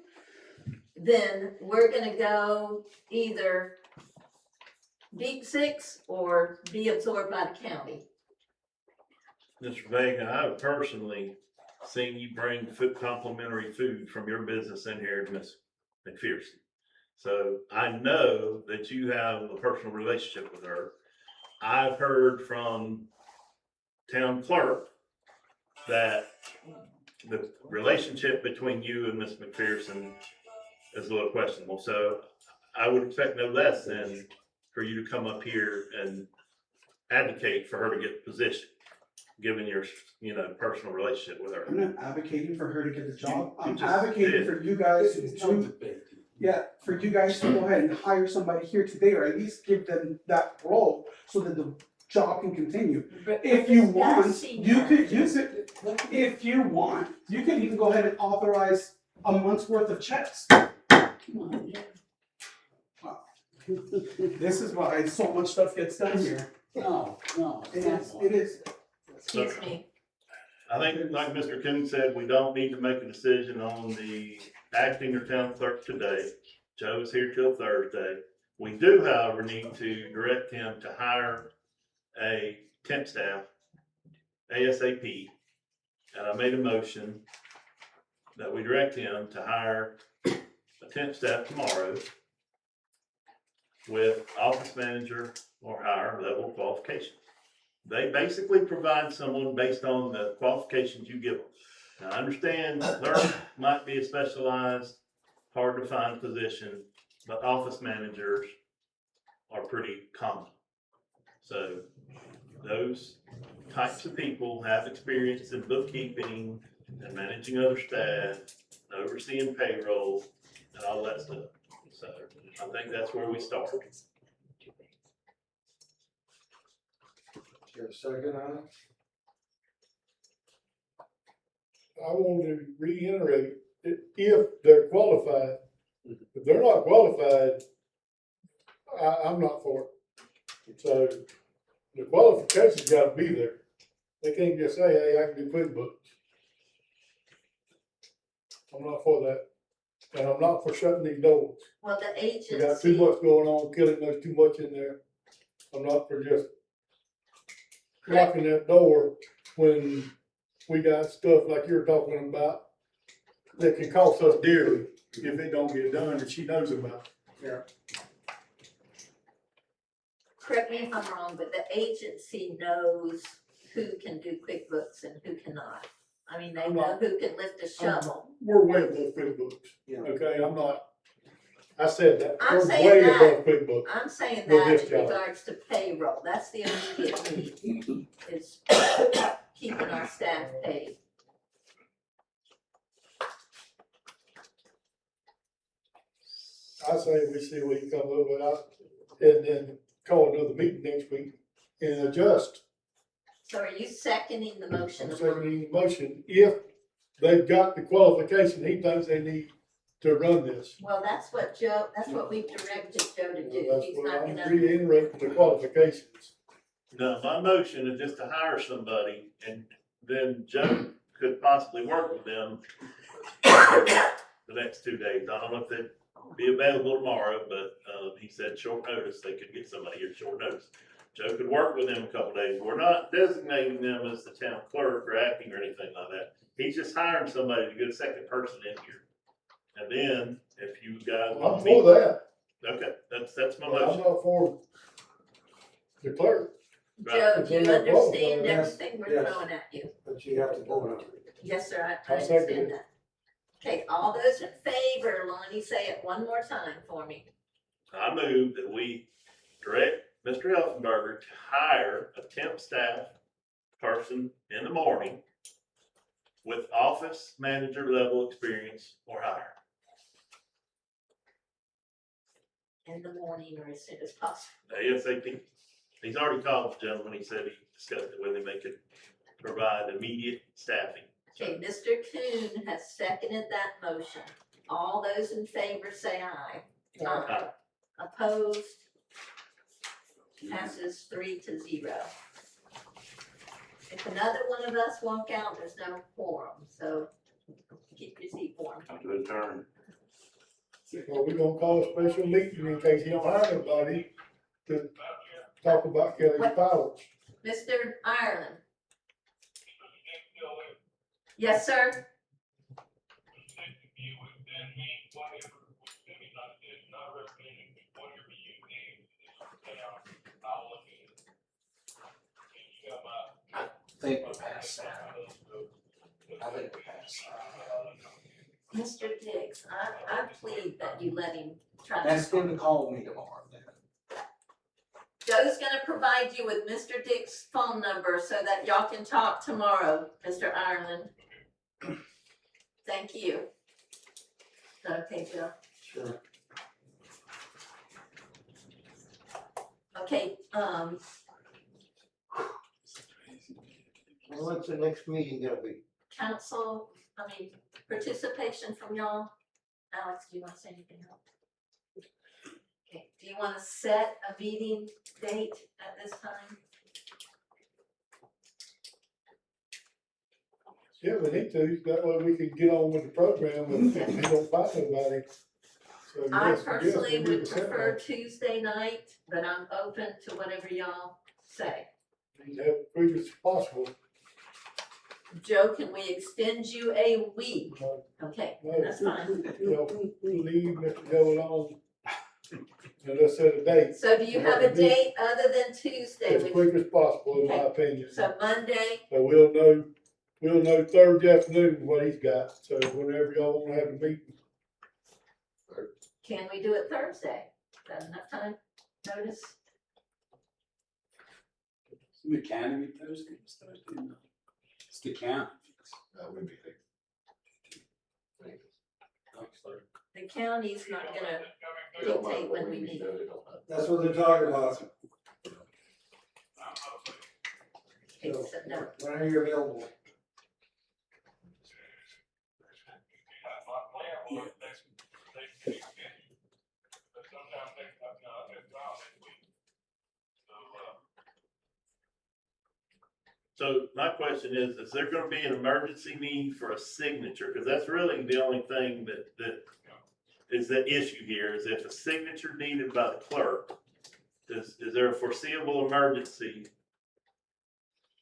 then we're gonna go either deep six or be absorbed by the county. Mr. Vega, I have personally seen you bring complimentary food from your business in here to Ms. McPherson. So I know that you have a personal relationship with her. I've heard from town clerk that the relationship between you and Ms. McPherson is a little questionable. So I would expect no less than for you to come up here and advocate for her to get the position, given your, personal relationship with her. I'm not advocating for her to get the job. You I'm just advocating did. for you guys for you guys to go ahead and hire somebody here today, or at least give them that role so that the job can continue. If you want, if you want, you can even go ahead and authorize a month's worth of checks. Wow. This is why so much stuff gets done here. No. It is. Excuse me. I think, like Mr. King said, we don't need to make a decision on the acting or town clerk today. Joe's here till Thursday. We do, however, need to direct him to hire a temp staff ASAP. And I made a motion that we direct him to hire a temp staff tomorrow with office manager or higher level qualifications. They basically provide someone based on the qualifications you give them. Now, I understand there might be a specialized, hard to find position, but office managers are pretty common. So those types of people have experience in bookkeeping and managing other staff, overseeing payroll and all that stuff. So I think that's where we start. Is there a second on it? I wanted to reiterate, if they're qualified, if they're not qualified, I'm not for it. So the qualifications gotta be there. They can't just say, hey, I can do QuickBooks. I'm not for that. And I'm not for shutting these doors. Well, the We got too agency, much going on, killing us too much in there. I'm not for just locking that door when we got stuff like you're talking about that can cost us dearly if it don't get done and she knows about it. Yeah. correct me if I'm wrong, but the agency knows who can do QuickBooks and who cannot. I mean, they know who can lift a shovel. We're way above QuickBooks, okay, I said that, I'm we're saying way that. above QuickBooks. I'm saying With that this in job. regards to payroll, that's the immediate need, is keeping our staff paid. I say we see what he comes up with, and then call another meeting next week and adjust. So are you seconding the motion? I'm of seconding the motion, if they've got the qualification he thinks they need to run this. Well, that's what we've directed Joe to do. That's He's what not I'm gonna, reiterating the qualifications. No, my motion is just to hire somebody and then Joe could possibly work with them the next 2 days. I don't know if they'd be available tomorrow, but, he said short notice, they could get somebody here short notice. Joe could work with them a couple days. We're not designating them as the town clerk or acting or anything like that. He's just hiring somebody to get a second person in here. And then if you guys I'm want to for meet. that, Okay, that's my but I'm motion. not for the clerk. Joe, do you They're not qualified. understand Yes, everything we're yes. throwing at you? But you have to vote on it. Yes, sir, I I'll second understand it. that. Okay, all those in favor, Lonnie, say it one more time for me. I move that we direct Mr. Elfenberger to hire a temp staff person in the morning with office manager level experience or higher. In the morning or as soon as possible. ASAP. He's already called the gentleman. He said he discussed it with him. They could provide immediate staffing. Okay, Mr. Coon has seconded that motion. All those in favor say aye. Aye. Opposed? Passes 3-0. If another one of us walk out, there's no quorum, so keep your seat warm. Good turn. Well, we're gonna call a special meeting in case he don't hire anybody to talk about Kelly's powers. Mr. Ireland? Yes, sir? I think we're past that. I think we're past that. Mr. Diggs, I plead that you let him try Ask to. him to call me tomorrow then. Joe's gonna provide you with Mr. Dick's phone number so that y'all can talk tomorrow, Mr. Ireland. Thank you. Is that okay, Joe? Sure. Okay, What's the next meeting gonna be? participation from y'all. Alex, do you wanna say anything else? Okay, do you wanna set a meeting date at this time? Yeah, we need to, that way we can get on with the program and he don't find nobody. So I yes, personally we need would to set prefer one. Tuesday night, but I'm open to whatever y'all say. We have as quick as possible. Joe, can we extend you a week? Okay, No, that's fine. You know, leave Mr. Joe alone. And let's set a date. So do you have a date other than Tuesday? As quick as possible, in my opinion. So Monday, So we'll know Thursday afternoon what he's got, so whenever y'all wanna have a meeting. can we do it Thursday? Is that enough time, notice? The county meet Thursday, it's Thursday night. It's the county. We'll be there. The county's not gonna dictate when we meet. That's what they're talking about. Okay, so no. When are you available? So my question is there gonna be an emergency need for a signature? Cause that's really the only thing that is the issue here, is if a signature needed by the clerk, is there a foreseeable emergency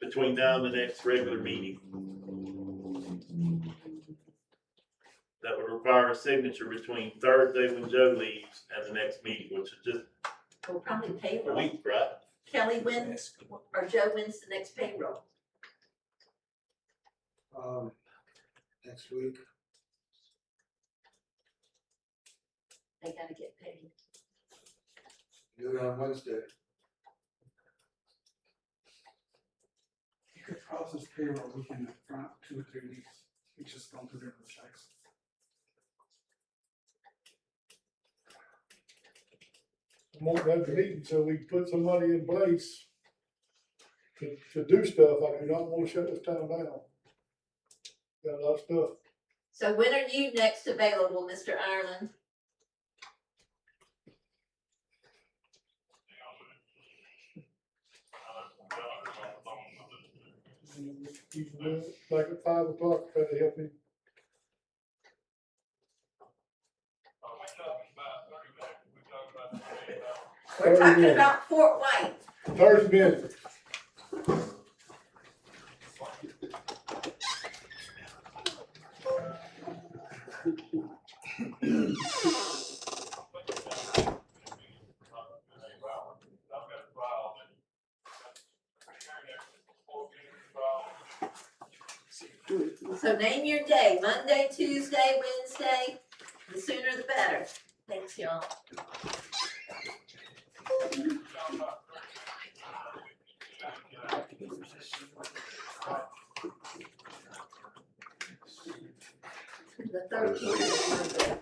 between now and the next regular meeting that would require a signature between Thursday when Joe leaves and the next meeting, which is just Well, probably a payroll. week, right? Kelly wins, or Joe wins the next payroll. Next week, They gotta get paid. do it on Wednesday. You could process payroll within the front 2 or 3 weeks. You just don't do their checks. I won't have the meeting so we can put somebody in place to do stuff. I do not wanna shut this town down. Got a lot of stuff. So when are you next available, Mr. Ireland? You can do it like at 5 o'clock, try to help me. We're talking about Fort White. 30 minutes. So name your day, Monday, Tuesday, Wednesday, the sooner the better. Thanks, y'all. The 13th.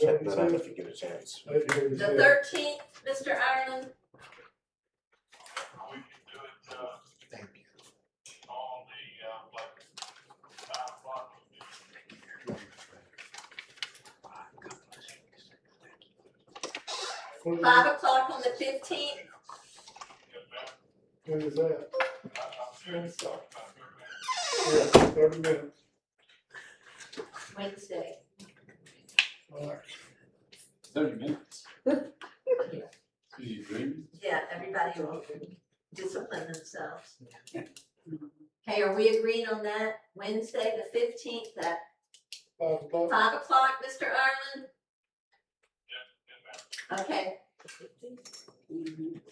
Check that out if you get a chance. The 13th, Mr. Ireland. Thank you. What is 5 o'clock on the 15th. When is that? Wednesday. Yeah, 30 minutes. Wednesday. All right. 30 minutes. You dreaming? Yeah, everybody will discipline themselves. Okay, are we agreed on that? Wednesday, the 15th at 5 o'clock. 5 o'clock, Mr. Ireland? Okay.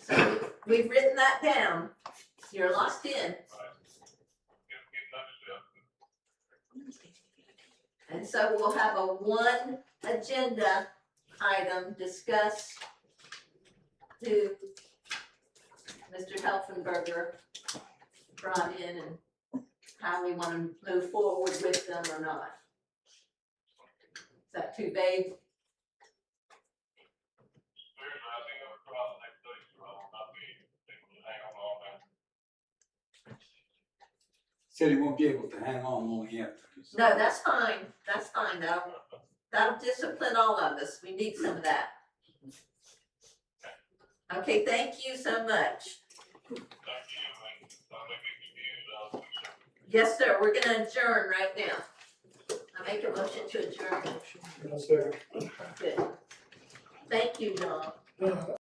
So we've written that down. You're locked in. And so we'll have a one agenda item discuss to Mr. Helfenberger brought in and how we want to move forward with them or not. Is that too vague? Said he won't be able to hang on long after. No, that's fine. That's fine. That'll discipline all of us. We need some of that. Okay, thank you so much. Yes, sir. We're gonna adjourn right now. I make a motion to adjourn. I'll second. Good. Thank you, y'all.